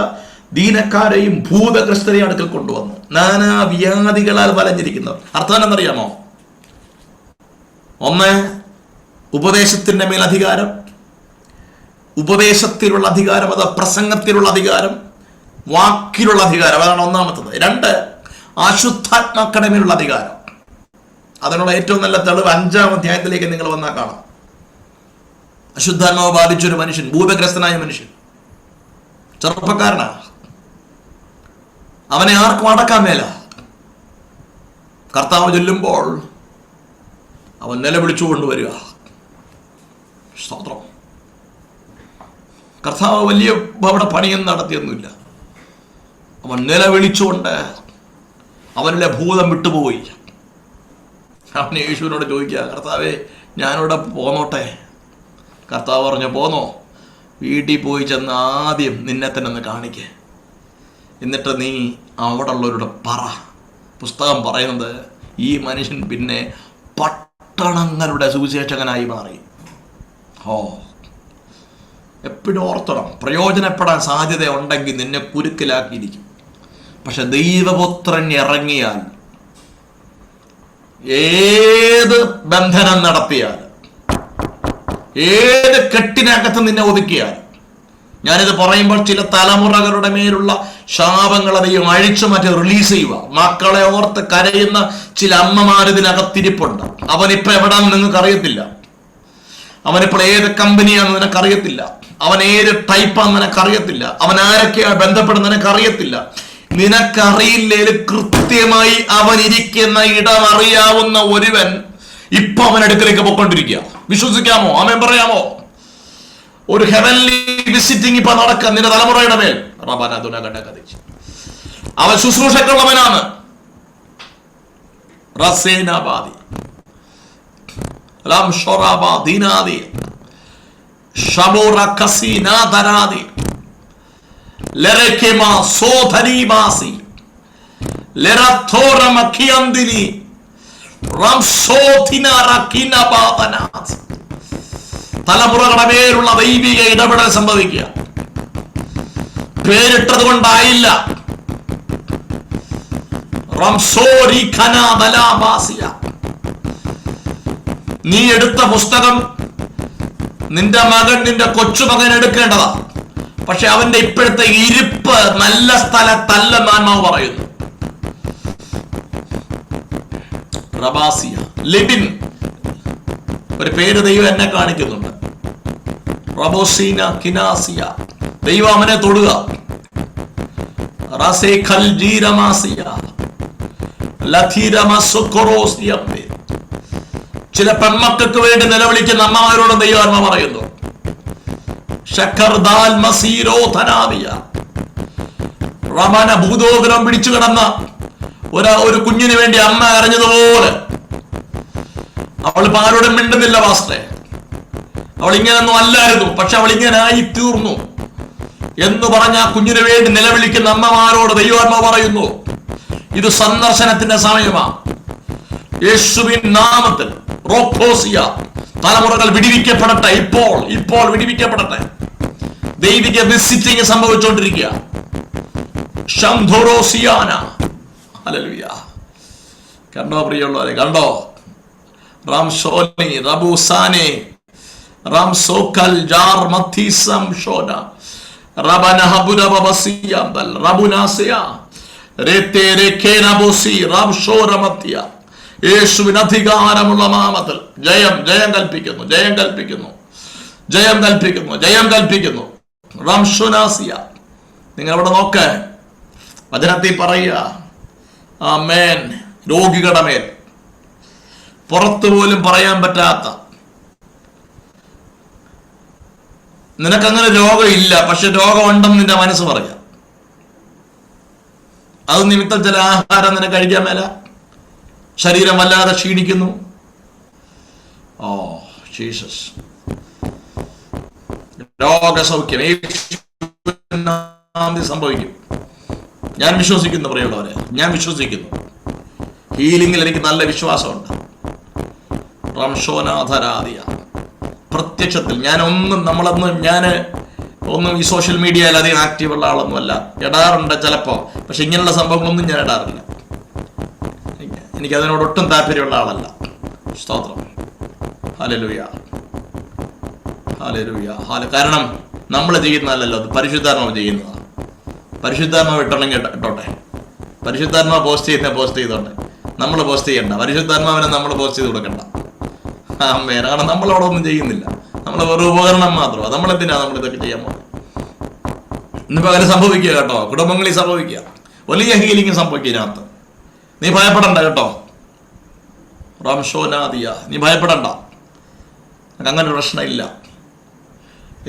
ദീനക്കാരെയും ഭൂതഗ്രസ്തരെയും അടുക്കൽ കൊണ്ടുവന്നു, നാനാ വ്യാധികളാൽ വലഞ്ഞിരിക്കുന്നവർ. അർത്ഥം എന്നറിയാമോ? 1, ഉപദേശത്തിന്റെ മേൽ അധികാരം, ഉപദേശത്തിലുള്ള അധികാരം, അത് പ്രസംഗത്തിലുള്ള അധികാരം, വാക്കിലുള്ള അധികാരം, അതാണ് 1-ാമത്തത്. 2, അശുദ്ധാത്മാക്കടമയിലുള്ള അധികാരം. അതിനുള്ള ഏറ്റവും നല്ല തെളിവ് 5-ാം അധ്യായത്തിലേക്ക് നിങ്ങൾ വന്നാൽ കാണാം. അശുദ്ധാത്മാവ് ബാധിച്ചൊരു മനുഷ്യൻ, ഭൂതഗ്രസ്തനായ മനുഷ്യൻ, ചെറുപ്പക്കാരനാ. അവനെ ആർക്കും അടക്കാൻ മേല. കർത്താവ് ചൊല്ലുമ്പോൾ അവൻ നിലവിളിച്ചു കൊണ്ടുവരിക. സ്തോത്രം. കർത്താവ് വലിയ അവിടെ പണിയൊന്നും നടത്തിയൊന്നുമില്ല. അവൻ നിലവിളിച്ചുകൊണ്ട് അവനിലെ ഭൂതം വിട്ടുപോയി. അവൻ യേശുവിനോട് ചോദിക്കുക, കർത്താവേ ഞാനിവിടെ പോന്നോട്ടെ? കർത്താവ് പറഞ്ഞു, പോന്നോ. വീട്ടിൽ പോയി ചെന്ന് ആദ്യം നിന്നെ തന്നെ ഒന്ന് കാണിക്കുക. എന്നിട്ട് നീ അവിടെ ഉള്ളവരുടെ പറ. പുസ്തകം പറയുന്നത് ഈ മനുഷ്യൻ പിന്നെ പട്ടണങ്ങളുടെ സുവിശേഷകനായി മാറി. എപ്പോഴും ഓർത്തണം, പ്രയോജനപ്പെടാൻ സാധ്യത ഉണ്ടെങ്കിൽ നിന്നെ കുരുക്കിലാക്കിയിരിക്കും. പക്ഷെ ദൈവപുത്രൻ ഇറങ്ങിയാൽ, ഏത് ബന്ധനം നടത്തിയാൽ, ഏത് കെട്ടിനകത്ത് നിന്നെ ഒതുക്കിയാൽ, ഞാനിത് പറയുമ്പോൾ ചില തലമുറകളുടെ മേലുള്ള ശാപങ്ങൾ അതെയും അഴിച്ചു മാറ്റി റിലീസ് ചെയ്യുക. മക്കളെ ഓർത്ത് കരയുന്ന ചില അമ്മമാർ ഇതിനകത്തിരിപ്പുണ്ട്. അവനിപ്പോ എവിടാന്ന് നിങ്ങൾക്ക് അറിയത്തില്ല. അവനിപ്പോൾ ഏത് കമ്പനിയാണെന്ന് നിനക്കറിയത്തില്ല. അവൻ ഏത് ടൈപ്പാന്ന് നിനക്കറിയത്തില്ല. അവൻ ആരൊക്കെയാണ് ബന്ധപ്പെടുന്ന നിനക്കറിയത്തില്ല. നിനക്കറിയില്ലേലും കൃത്യമായി അവൻ ഇരിക്കുന്ന ഇടം അറിയാവുന്ന ഒരുവൻ ഇപ്പൊ അവൻ അടുക്കലേക്ക് പൊയ്ക്കൊണ്ടിരിക്കുക. വിശ്വസിക്കാമോ? ആമേൻ പറയാമോ? ഒരു ഹെവൻലി വിസിറ്റിംഗ് ഇപ്പൊ നടക്കുക നിന്റെ തലമുറയുടെ മേൽ. അവൻ ശുശ്രൂഷക്കുള്ളവനാണ്. തലമുറകളുടെ മേലുള്ള ദൈവിക ഇടപെടൽ സംഭവിക്കുക. പേരിട്ടത് കൊണ്ടായില്ല. നീ എടുത്ത പുസ്തകം നിന്റെ മകൻ, നിന്റെ കൊച്ചുമകൻ എടുക്കേണ്ടതാ. പക്ഷെ അവന്റെ ഇപ്പോഴത്തെ ഇരിപ്പ് നല്ല സ്ഥലത്തല്ലെന്ന് ആത്മാവ് പറയുന്നു. റബാസിയ ലിബിൻ, ഒരു പേര് ദൈവം എന്നെ കാണിക്കുന്നുണ്ട്. റബോസീന കിനാസിയ. ദൈവം അവനെ തൊടുക. റാസേ ഖൽജീരമാസിയ ലഥീരമസുഖറോസിയ. ചില പെൺമക്കൾക്ക് വേണ്ടി നിലവിളിക്കുന്ന അമ്മമാരോട് ദൈവാത്മ പറയുന്നു, ശക്കർദാൽ മസീരോ ധനാവിയ. റമന ഭൂതോഗ്രം പിടിച്ചു കിടന്ന ഒരു കുഞ്ഞിന് വേണ്ടി അമ്മ അറിഞ്ഞതുപോലെ അവൾ ആരോടും മിണ്ടുന്നില്ല പാസ്റ്ററെ. അവൾ ഇങ്ങനൊന്നും അല്ലായിരുന്നു, പക്ഷെ അവൾ ഇങ്ങനെ ആയി തീർന്നു എന്ന് പറഞ്ഞ ആ കുഞ്ഞിന് വേണ്ടി നിലവിളിക്കുന്ന അമ്മമാരോട് ദൈവാത്മ പറയുന്നു, ഇത് സന്ദർശനത്തിന്റെ സമയമാണ്. യേശുവിൻ നാമത്തിൽ റോക്കോസിയ തലമുറകൾ വിടിവിക്കപ്പെടട്ടെ. ഇപ്പോൾ വിടിവിക്കപ്പെടട്ടെ. ദൈവിക വിസിറ്റിംഗ് സംഭവിച്ചുകൊണ്ടിരിക്കുക. ശംധോറോസിയാന. ഹല്ലേലൂയ. കണ്ടോ പ്രിയമുള്ളവരെ, കണ്ടോ? റാംസോനി റബൂസാനെ റാംസോക്കൽ ജാർ മത്തീസം ഷോന റബന ഹബുന ബബസിയബൽ റബുനാസിയ രേതേ രേഖേനബോസി റാംഷോരമത്തിയ. യേശുവിന് അധികാരമുള്ള നാമത്തിൽ ജയം കൽപ്പിക്കുന്നു, ജയം കൽപ്പിക്കുന്നു, ജയം കൽപ്പിക്കുന്നു, ജയം കൽപ്പിക്കുന്നു. റാംഷോനാസിയ. നിങ്ങൾ അവിടെ നോക്ക്, വചനത്തിൽ പറയുക, ആമേൻ. രോഗികളുടെ മേൽ പുറത്തു പോലും പറയാൻ പറ്റാത്ത, നിനക്കങ്ങനെ രോഗമില്ല, പക്ഷെ രോഗമുണ്ടെന്ന് നിന്റെ മനസ്സ് പറയാം. അത് നിമിത്തം ചില ആഹാരം നിനക്ക് കഴിക്കാൻ മേല, ശരീരം വല്ലാതെ ക്ഷീണിക്കുന്നു. Oh Jesus. രോഗസൗഖ്യം സംഭവിക്കും. ഞാൻ വിശ്വസിക്കുന്നു പ്രിയമുള്ളവരെ, ഞാൻ വിശ്വസിക്കുന്നു. ഹീലിംഗിൽ എനിക്ക് നല്ല വിശ്വാസമുണ്ട്. റംഷോനാഥരാദിയ. പ്രത്യക്ഷത്തിൽ ഞാൻ ഈ സോഷ്യൽ മീഡിയയിൽ അധികം ആക്റ്റീവുള്ള ആളൊന്നുമല്ല. ഇടാറുണ്ട് ചിലപ്പോ, പക്ഷെ ഇങ്ങനെയുള്ള സംഭവങ്ങളൊന്നും ഞാൻ ഇടാറില്ല. എനിക്ക് അതിനോട് ഒട്ടും താല്പര്യമുള്ള ആളല്ല. സ്തോത്രം. Hallelujah, hallelujah. കാരണം നമ്മൾ ചെയ്യുന്നതല്ലല്ലോ, അത് പരിശുദ്ധാത്മാവ് ചെയ്യുന്നതാണ്. പരിശുദ്ധാത്മാവ് ഇട്ടോട്ടെ. പരിശുദ്ധാത്മാവ് പോസ്റ്റ് ചെയ്തോട്ടെ. നമ്മൾ പോസ്റ്റ് ചെയ്യണ്ട. പരിശുദ്ധാത്മാവിനെ നമ്മൾ പോസ്റ്റ് ചെയ്ത് കൊടുക്കണ്ട. കാരണം നമ്മളവിടെ ഒന്നും ചെയ്യുന്നില്ല. നമ്മൾ ഒരു ഉപകരണം മാത്രമാണ്. നമ്മളെന്തിനാ നമ്മളിതൊക്കെ ചെയ്യാൻ പോകുന്നത്? ഇന്നിപ്പോ അങ്ങനെ സംഭവിക്കുക കേട്ടോ. കുടുംബങ്ങളിൽ സംഭവിക്കുക. വലിയ ഹീലിംഗ് സംഭവിക്കുക ഇതിനകത്ത്. നീ ഭയപ്പെടണ്ട കേട്ടോ. റംഷോനാദിയ. നീ ഭയപ്പെടണ്ട. അങ്ങനെ ഒരു പ്രശ്നമില്ല.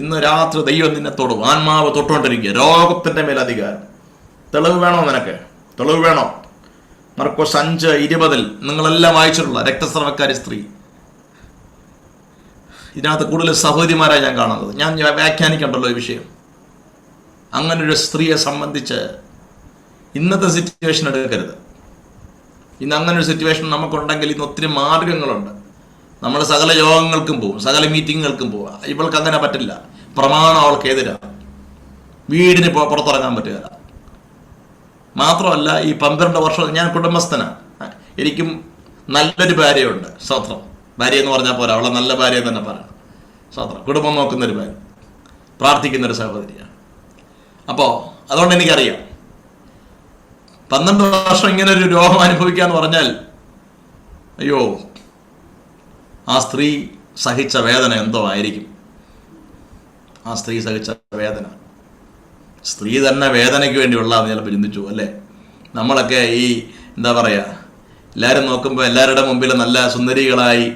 ഇന്ന് രാത്രി ദൈവം നിന്നെ തൊടും. ആത്മാവ് തൊട്ടുകൊണ്ടിരിക്കുക. രോഗത്തിന്റെ മേൽ അധികാരം. തെളിവ് വേണോ നിനക്ക്? തെളിവ് വേണോ? മർക്കോസ് 5:20 നിങ്ങളെല്ലാം വായിച്ചിട്ടുള്ള രക്തസ്രവക്കാരി സ്ത്രീ. ഇതിനകത്ത് കൂടുതൽ സഹോദരിമാരായി ഞാൻ കാണുന്നത്. ഞാൻ വ്യാഖ്യാനിക്കണ്ടല്ലോ ഈ വിഷയം. അങ്ങനൊരു സ്ത്രീയെ സംബന്ധിച്ച് ഇന്നത്തെ സിറ്റുവേഷൻ എടുക്കരുത്. ഇന്ന് അങ്ങനൊരു സിറ്റുവേഷൻ നമുക്കുണ്ടെങ്കിൽ ഇന്ന് ഒത്തിരി മാർഗങ്ങളുണ്ട്. നമ്മൾ സകല യോഗങ്ങൾക്കും പോകും, സകല മീറ്റിങ്ങുകൾക്കും പോവുക. ഇവൾക്ക് അങ്ങനെ പറ്റില്ല. പ്രമാണം അവൾക്ക് എതിരാണ്. വീടിന് പുറത്തിറങ്ങാൻ പറ്റുകയില്ല. മാത്രമല്ല, ഈ 12 വർഷം ഞാൻ കുടുംബസ്ഥനാണ്. എനിക്കും നല്ലൊരു ഭാര്യയുണ്ട്. സ്തോത്രം. ഭാര്യ എന്ന് പറഞ്ഞാൽ പോരാ, അവളെ നല്ല ഭാര്യ തന്നെ പറയണം. സ്തോത്രം. കുടുംബം നോക്കുന്നൊരു ഭാര്യ, പ്രാർത്ഥിക്കുന്നൊരു സഹോദരിയാണ്. അപ്പോൾ അതുകൊണ്ട് എനിക്കറിയാം 12 വർഷം ഇങ്ങനെ ഒരു രോഗം അനുഭവിക്കാന്ന് പറഞ്ഞാൽ, അയ്യോ, ആ സ്ത്രീ സഹിച്ച വേദന എന്തോ ആയിരിക്കും. ആ സ്ത്രീ സഹിച്ച വേദന, സ്ത്രീ തന്നെ വേദനയ്ക്ക് വേണ്ടിയുള്ളതെന്ന് ചിലപ്പോൾ ചിന്തിച്ചു അല്ലേ? നമ്മളൊക്കെ ഈ എന്താ പറയുക, എല്ലാവരും നോക്കുമ്പോൾ എല്ലാവരുടെ മുമ്പിൽ നല്ല സുന്ദരികളായി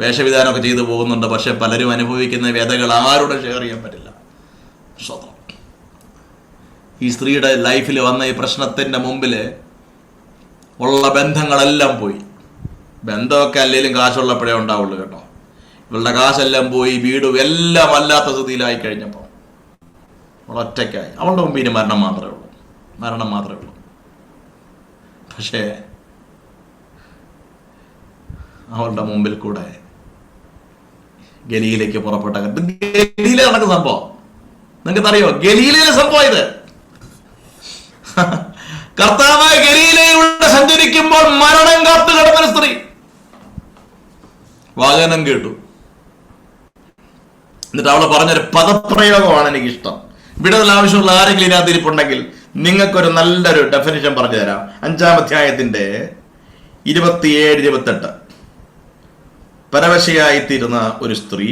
വേഷവിധാനമൊക്കെ ചെയ്തു പോകുന്നുണ്ട്. പക്ഷെ പലരും അനുഭവിക്കുന്ന വേദനകൾ ആരോടും ഷെയർ ചെയ്യാൻ പറ്റില്ല. സ്വതം. ഈ സ്ത്രീയുടെ ലൈഫിൽ വന്ന ഈ പ്രശ്നത്തിൻ്റെ മുമ്പിൽ ഉള്ള ബന്ധങ്ങളെല്ലാം പോയി. ബന്ധമൊക്കെ അല്ലെങ്കിലും കാശുള്ളപ്പോഴേ ഉണ്ടാവുള്ളൂ കേട്ടോ. ഇവളുടെ കാശെല്ലാം പോയി, വീടും എല്ലാം വല്ലാത്ത സ്ഥിതിയിലായി കഴിഞ്ഞപ്പോൾ അവൾ ഒറ്റയ്ക്കായി. അവളുടെ മുമ്പിൽ മരണം മാത്രമേ ഉള്ളൂ, മരണം മാത്രമേ ഉള്ളൂ. പക്ഷേ അവളുടെ മുമ്പിൽ കൂടെ ഗലീലയ്ക്ക് പുറപ്പെട്ട ഗലീല നടക്കുന്ന സംഭവം നിങ്ങൾക്കറിയോ? ഗലീലയിലെ സംഭവം ഇത്. കർത്താവായ ഗലീലയിലൂടെ സഞ്ചരിക്കുമ്പോൾ മരണം കാത്തു കിടന്നൊരു സ്ത്രീ വാചനം കേട്ടു. എന്നിട്ട് അവള് പറഞ്ഞൊരു പദപ്രയോഗമാണ് എനിക്കിഷ്ടം. വിടുതൽ ആവശ്യമുള്ള ആരെങ്കിലും ഇതിനകത്ത് ഇരിപ്പുണ്ടെങ്കിൽ നിങ്ങൾക്കൊരു നല്ലൊരു ഡെഫിനിഷൻ പറഞ്ഞു തരാം. 5-ാം അധ്യായത്തിന്റെ 27-28. പരവശയായിത്തീരുന്ന ഒരു സ്ത്രീ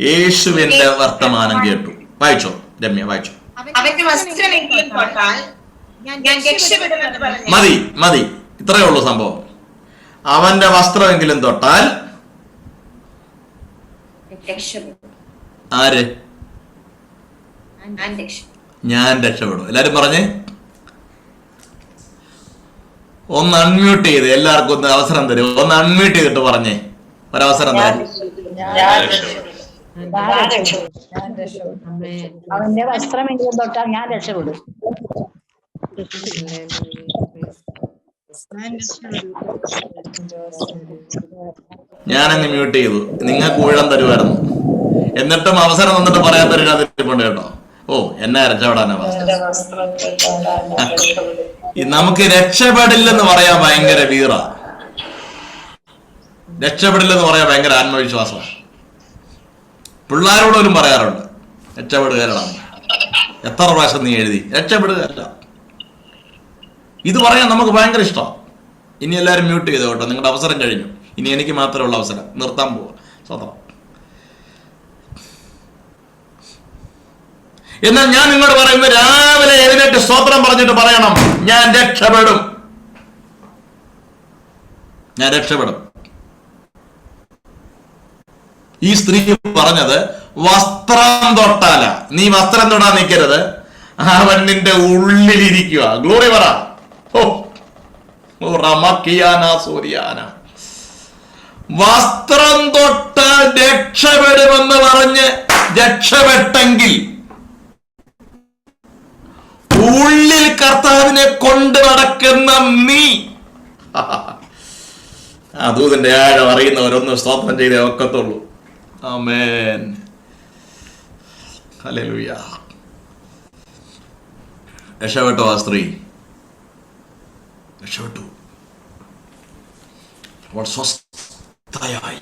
യേശുവിന്റെ വർത്തമാനം കേട്ടു. വായിച്ചോ രമ്യ, വായിച്ചോ. അവന്റെ വസ്ത്രമെങ്കിലും തൊട്ടാൽ ഞാൻ രക്ഷപ്പെടുമെന്ന് പറഞ്ഞു. മതി മതി, ഇത്രയേ ഉള്ളൂ സംഭവം. അവന്റെ വസ്ത്രമെങ്കിലും തൊട്ടാൽ ആര്? ഞാൻ രക്ഷപ്പെടും. എല്ലാരും പറഞ്ഞേ. ഒന്ന് അൺമ്യൂട്ട് ചെയ്ത് എല്ലാവർക്കും ഒന്ന് അവസരം തരും. ഒന്ന് അൺമ്യൂട്ട് ചെയ്തിട്ട് പറഞ്ഞേ, ഒരവസരം തരും. അവന്റെ വസ്ത്രമെങ്കിലും തൊട്ടാൽ ഞാൻ രക്ഷപ്പെടും. ഞാനങ്ങ് മ്യൂട്ട് ചെയ്തു. നിങ്ങൾക്ക് ഊഴം തരുമായിരുന്നു. എന്നിട്ടും അവസരം തന്നിട്ട് പറയാത്തൊരിപ്പുണ്ട് കേട്ടോ. ഓ, എന്നാ രക്ഷപ്പെടാനാ നമുക്ക് രക്ഷപ്പെടില്ലെന്ന് പറയാൻ ഭയങ്കര വീറ, രക്ഷപ്പെടില്ലെന്ന് പറയാൻ ഭയങ്കര ആത്മവിശ്വാസം. പിള്ളേരോടും പറയാറുണ്ട് രക്ഷപ്പെടുകയല്ലാണ്. എത്ര പ്രാവശ്യം നീ എഴുതി രക്ഷപ്പെടുകയല്ല. ഇത് പറയാൻ നമുക്ക് ഭയങ്കര ഇഷ്ടം. ഇനി എല്ലാവരും മ്യൂട്ട് ചെയ്തോ കേട്ടോ, നിങ്ങളുടെ അവസരം കഴിഞ്ഞു. ഇനി എനിക്ക് മാത്രമേ ഉള്ള അവസരം. നിർത്താൻ പോവാ. സ്വതന്ത്രം. എന്നാൽ ഞാൻ നിങ്ങളോട് പറയുന്നത്, രാവിലെ എഴുന്നേറ്റ് സ്തോത്രം പറഞ്ഞിട്ട് പറയണം, ഞാൻ രക്ഷപ്പെടും, ഞാൻ രക്ഷപ്പെടും. ഈ സ്ത്രീ പറഞ്ഞത് വസ്ത്രം തൊട്ടാല. നീ വസ്ത്രം തൊടാൻ നിൽക്കരുത്, അവൻ നിന്റെ ഉള്ളിലിരിക്കുക. ഗ്ലോറി പറ. വസ്ത്രം തൊട്ടാൽ രക്ഷപ്പെടുമെന്ന് പറഞ്ഞ് രക്ഷപ്പെട്ടെങ്കിൽ ഉള്ളിൽ കർത്താവിനെ കൊണ്ട് നടക്കുന്ന നീ, ദൂതന്റെ ആഴം അറിയുന്നവരൊന്ന് സ്തോത്രം ചെയ്തേ ഒക്കത്തുള്ളൂ. ആമേൻ. ഹല്ലേലൂയ. രക്ഷപ്പെട്ടു ആ സ്ത്രീ, രക്ഷപ്പെട്ടു. അവൾ സ്വസ്ഥയായി.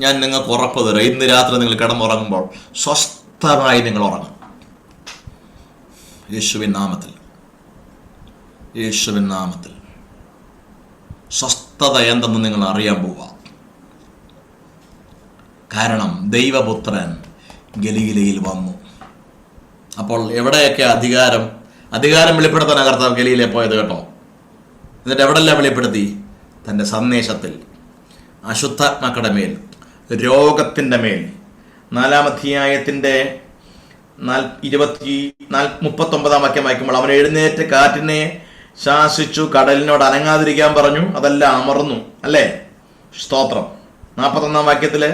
ഞാൻ നിങ്ങൾക്ക് ഉറപ്പ് തരാം, ഇന്ന് രാത്രി നിങ്ങൾ കിടന്നുറങ്ങുമ്പോൾ സ്വസ്ഥമായി നിങ്ങൾ ഉറങ്ങും. യേശുവിൻ നാമത്തിൽ, യേശുവിൻ നാമത്തിൽ സ്വസ്ഥത എന്തെന്ന് നിങ്ങൾ അറിയാൻ പോവുക. കാരണം ദൈവപുത്രൻ ഗലീലയിൽ വന്നു. അപ്പോൾ എവിടെയൊക്കെ അധികാരം വെളിപ്പെടുത്താൻ കർത്താവ് ഗലീലയിൽ പോയത് കേട്ടോ. എന്നിട്ട് എവിടെല്ലാം വെളിപ്പെടുത്തി? തൻ്റെ സന്ദേശത്തിൽ അശുദ്ധാത്മാക്കളുടെ മേൽ, രോഗത്തിൻ്റെ മേൽ. 4-ാം അധ്യായത്തിൻ്റെ 39-ാം വാക്യം വായിക്കുമ്പോൾ, അവൻ എഴുന്നേറ്റ് കാറ്റിനെ ശാസിച്ചു, കടലിനോട് അനങ്ങാതിരിക്കാൻ പറഞ്ഞു, അതെല്ലാം അമർന്നു. അല്ലേ? സ്തോത്രം. 41-ാം വാക്യത്തില്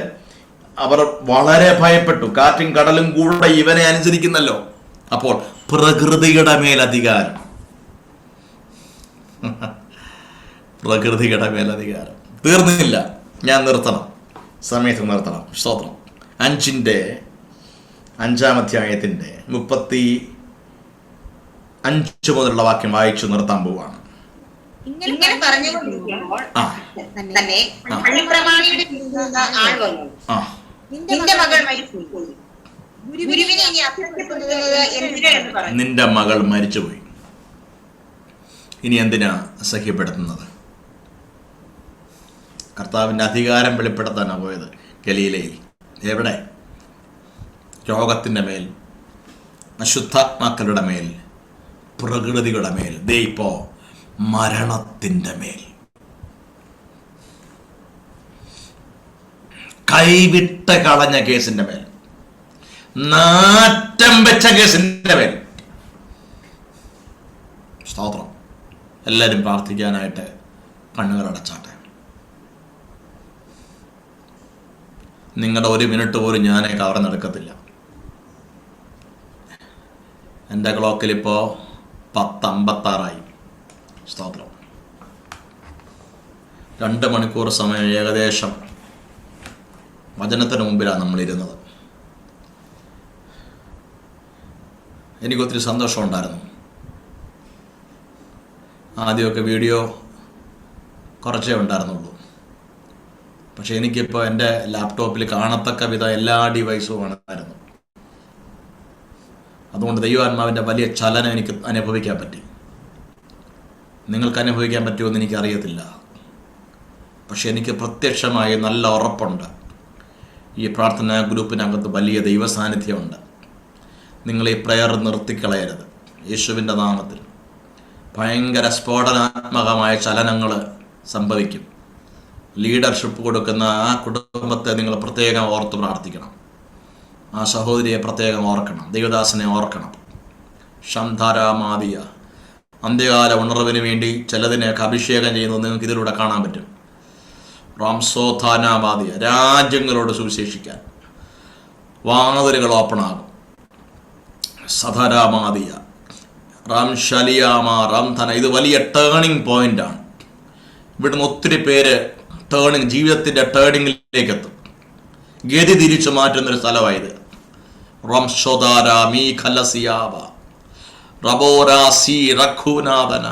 അവർ വളരെ ഭയപ്പെട്ടു, കാറ്റും കടലും കൂടെ ഇവനെ അനുസരിക്കുന്നല്ലോ. അപ്പോൾ പ്രകൃതിയുടെ മേൽ അധികാരം, പ്രകൃതിയുടെ മേൽ അധികാരം. തീർന്നില്ല, ഞാൻ നിർത്തണം, സമയത്ത് നിർത്തണം. സ്തോത്രം. 5-ാം അധ്യായത്തിന്റെ 35 മുതലുള്ള വാക്യം വായിച്ചു നിർത്താൻ പോവാണ്. ഇങ്ങനെ പറഞ്ഞുകൊണ്ടിരിക്കുമ്പോൾ തന്നെ അന്യപ്രമാണിയുടെ ആൾ വന്നു, നിന്റെ മകൾ മരിച്ചുപോയി, ഗുരുവിനെ ഇനി അസഹ്യപ്പെടുത്തുന്നത് എന്തിനാ എന്ന് പറഞ്ഞു. നിന്റെ മകൾ മരിച്ചുപോയി, ഇനി എന്തിനാ അസഹ്യപ്പെടുത്തുന്നത്? കർത്താവിൻ്റെ അധികാരം വെളിപ്പെടുത്താനാണ് പോയത് ഗലീലയിൽ. എവിടെ? രോഗത്തിൻ്റെ മേൽ, അശുദ്ധാത്മാക്കളുടെ മേൽ, പ്രകൃതിയുടെ മേൽ, ദേ ഇപ്പോ മരണത്തിൻ്റെ മേൽ, കൈവിട്ട് കളഞ്ഞ കേസിന്റെ മേൽ, നാറ്റം വെച്ച കേസിന്റെ മേൽ. സ്തോത്രം. എല്ലാവരും പ്രാർത്ഥിക്കാനായിട്ട് കണ്ണുകൾ അടച്ചാട്ടെ. നിങ്ങളുടെ 1 മിനിറ്റ് പോലും ഞാൻ കവർന്നെടുക്കത്തില്ല. എൻ്റെ ക്ലോക്കിൽ ഇപ്പോൾ 10:56. സ്തോത്രം. 2 മണിക്കൂർ സമയം ഏകദേശം വചനത്തിന് മുമ്പിലാണ് നമ്മളിരുന്നത്. എനിക്കൊത്തിരി സന്തോഷമുണ്ടായിരുന്നു. ആദ്യമൊക്കെ വീഡിയോ കുറച്ചേ ഉണ്ടായിരുന്നുള്ളൂ. പക്ഷെ എനിക്കിപ്പോൾ എൻ്റെ ലാപ്ടോപ്പിൽ കാണത്തക്ക വിധം എല്ലാ ഡിവൈസും ആയിരുന്നു. അതുകൊണ്ട് ദൈവാത്മാവിൻ്റെ വലിയ ചലനം എനിക്ക് അനുഭവിക്കാൻ പറ്റി. നിങ്ങൾക്ക് അനുഭവിക്കാൻ പറ്റുമെന്ന് എനിക്കറിയത്തില്ല. പക്ഷെ എനിക്ക് പ്രത്യക്ഷമായി നല്ല ഉറപ്പുണ്ട്, ഈ പ്രാർത്ഥനാ ഗ്രൂപ്പിനകത്ത് വലിയ ദൈവസാന്നിധ്യമുണ്ട്. നിങ്ങൾ ഈ പ്രയർ നിർത്തിക്കളയരുത്. യേശുവിൻ്റെ നാമത്തിൽ ഭയങ്കര സ്ഫോടനാത്മകമായ ചലനങ്ങൾ സംഭവിക്കും. ലീഡർഷിപ്പ് കൊടുക്കുന്ന ആ കുടുംബത്തെ നിങ്ങൾ പ്രത്യേകം ഓർത്ത് പ്രാർത്ഥിക്കണം. ആ സഹോദരിയെ പ്രത്യേകം ഓർക്കണം. ദൈവദാസനെ ഓർക്കണം. ഷംധാരാമാദിയ അന്ത്യകാല ഉണർവിന് വേണ്ടി ചിലതിനെയൊക്കെ അഭിഷേകം ചെയ്യുന്നത് നിങ്ങൾക്ക് ഇതിലൂടെ കാണാൻ പറ്റും. റാംസോധാനാമാദിയ രാജ്യങ്ങളോട് സുവിശേഷിക്കാൻ വാതിലുകൾ ഓപ്പണാകും. സധരാമാദിയ റാം ഷലിയാമ റാം ധന. ഇത് വലിയ ടേണിംഗ് പോയിന്റാണ്. ഇവിടുന്ന് ഒത്തിരി പേര് ജീവിതത്തിൻ്റെ ടേണിങ്ങിലേക്ക് എത്തും. ഗതി തിരിച്ചു മാറ്റുന്നൊരു സ്ഥലമായത്. റംഷോദാരാമീ ഖലസിയാവ റബോരാസി റഖുനാഥന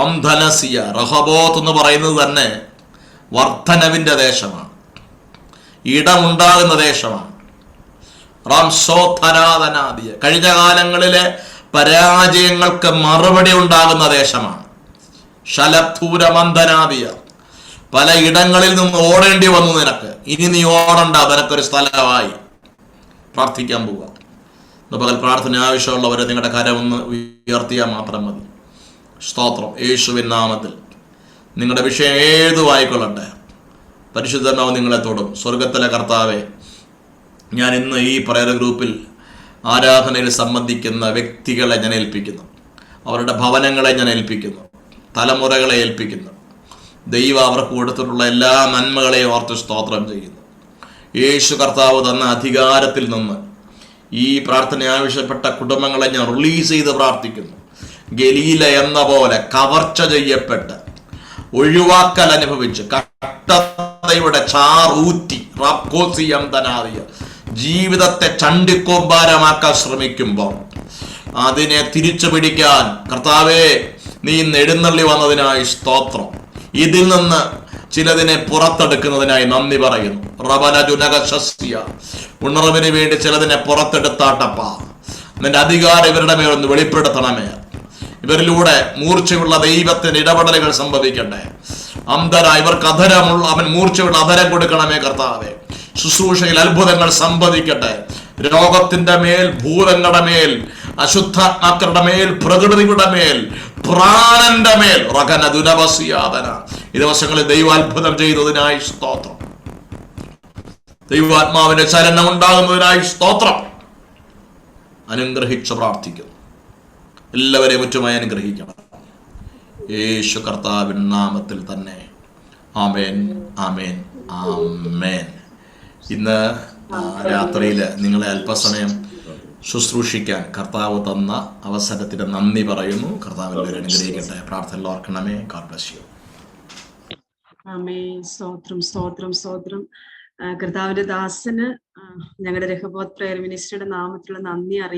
അംധനസിയ. റഹബോത്ത് എന്ന് പറയുന്നത് തന്നെ വർധനവിൻ്റെ ദേശമാണ്, ഇടമുണ്ടാകുന്ന ദേശമാണ്. റംസോധനാഥനാദിയ കഴിഞ്ഞ കാലങ്ങളിലെ പരാജയങ്ങൾക്ക് മറുപടി ഉണ്ടാകുന്ന ദേശമാണ്. ശലത്തൂരമന്ധനാദിയ പല ഇടങ്ങളിൽ നിന്ന് ഓടേണ്ടി വന്നു നിനക്ക്. ഇനി നീ ഓടണ്ട, നിനക്കൊരു സ്ഥലമായി. പ്രാർത്ഥിക്കാൻ പോവുക. പകൽ പ്രാർത്ഥന ആവശ്യമുള്ളവരെ നിങ്ങളുടെ കരമൊന്ന് ഉയർത്തിയാൽ മാത്രം മതി. സ്തോത്രം. യേശുവിൻ നാമത്തിൽ നിങ്ങളുടെ വിഷയം ഏതുമായിക്കൊള്ളട്ടെ, പരിശുദ്ധനാവ് നിങ്ങളെ തൊടും. സ്വർഗത്തിലെ കർത്താവെ, ഞാൻ ഇന്ന് ഈ പ്രയർ ഗ്രൂപ്പിൽ ആരാധനയിൽ സംബന്ധിക്കുന്ന വ്യക്തികളെ ഞാൻ ഏൽപ്പിക്കുന്നു. അവരുടെ ഭവനങ്ങളെ ഞാൻ ഏൽപ്പിക്കുന്നു. തലമുറകളെ ഏൽപ്പിക്കുന്നു. ദൈവം അവർക്ക് കൊടുത്തിട്ടുള്ള എല്ലാ നന്മകളെയും ഓർത്ത് സ്തോത്രം ചെയ്യുന്നു. യേശു കർത്താവ് തന്ന അധികാരത്തിൽ നിന്ന് ഈ പ്രാർത്ഥന ആവശ്യപ്പെട്ട കുടുംബങ്ങളെ ഞാൻ റിലീസ് ചെയ്ത് പ്രാർത്ഥിക്കുന്നു. ഗലീല എന്ന പോലെ കവർച്ച ചെയ്യപ്പെട്ട് ഒഴിവാക്കൽ അനുഭവിച്ച് കട്ടതയുടെ ചാറൂറ്റി ജീവിതത്തെ ചണ്ടിക്കോമ്പാരമാക്കാൻ ശ്രമിക്കുമ്പോൾ അതിനെ തിരിച്ചു പിടിക്കാൻ കർത്താവേ നീ ഇന്ന് എഴുന്നള്ളി വന്നതിനായി സ്തോത്രം. ഇതിൽ നിന്ന് ചിലതിനെ പുറത്തെടുക്കുന്നതിനായി നന്ദി പറയുന്നു. ഉണർവിന് വേണ്ടി ചിലതിനെ പുറത്തെടുത്താട്ടപ്പ. നിന്റെ അധികാരം ഇവരുടെ മേലൊന്ന് വെളിപ്പെടുത്തണമേ. ഇവരിലൂടെ മൂർച്ചയുള്ള ദൈവത്തിന്റെ ഇടപെടലുകൾ സംഭവിക്കട്ടെ. അന്ധര ഇവർക്ക് അധരമുള്ള അവൻ മൂർച്ചയുള്ള അധരം കൊടുക്കണമേ കർത്താവേ. ശുശ്രൂഷയിൽ അത്ഭുതങ്ങൾ സംഭവിക്കട്ടെ. രോഗത്തിന്റെ മേൽ, ഭൂതങ്ങളുടെ മേൽ, അശുദ്ധാത്മാക്കളുടെ മേൽ, പ്രകൃതിയുടെ മേൽ, പ്രാണന്റെ മേൽ റകനദുനവസിയാതന ഈ ദിവസങ്ങളിൽ ദൈവാത്ഭുതം ചെയ്തതിനായി സ്തോത്രം. ദൈവാത്മാവിന്റെ ചലനം ഉണ്ടാകുന്നതിനായി സ്തോത്രം. അനുഗ്രഹിച്ച് പ്രാർത്ഥിക്കുന്നു. എല്ലാവരെയും മുറ്റുമായി അനുഗ്രഹിക്കണം. യേശു കർത്താവിൻ നാമത്തിൽ തന്നെ. ആമേൻ, ആമേൻ, ആമേൻ. ഇന്ന് രാത്രിയിൽ നിങ്ങളെ അല്പസമയം ശുശ്രൂഷിക്കാൻ കർത്താവ് തന്ന അവസരത്തിന് നന്ദി പറയുന്നു. കർത്താവ് എല്ലാവരും അനുഗ്രഹിക്കട്ടെ. പ്രാർത്ഥന ഓർക്കണമേ. God bless you. ആമേൻ. സ്തോത്രം, സ്തോത്രം, സ്തോത്രം. കർത്താവിന്റെ ദാസന് ഞങ്ങളുടെ രഹബോത്ത് പ്രയർ മിനിസ്ട്രിയുടെ നാമത്തിലുള്ള നന്ദി അറിയിക്കുന്നു.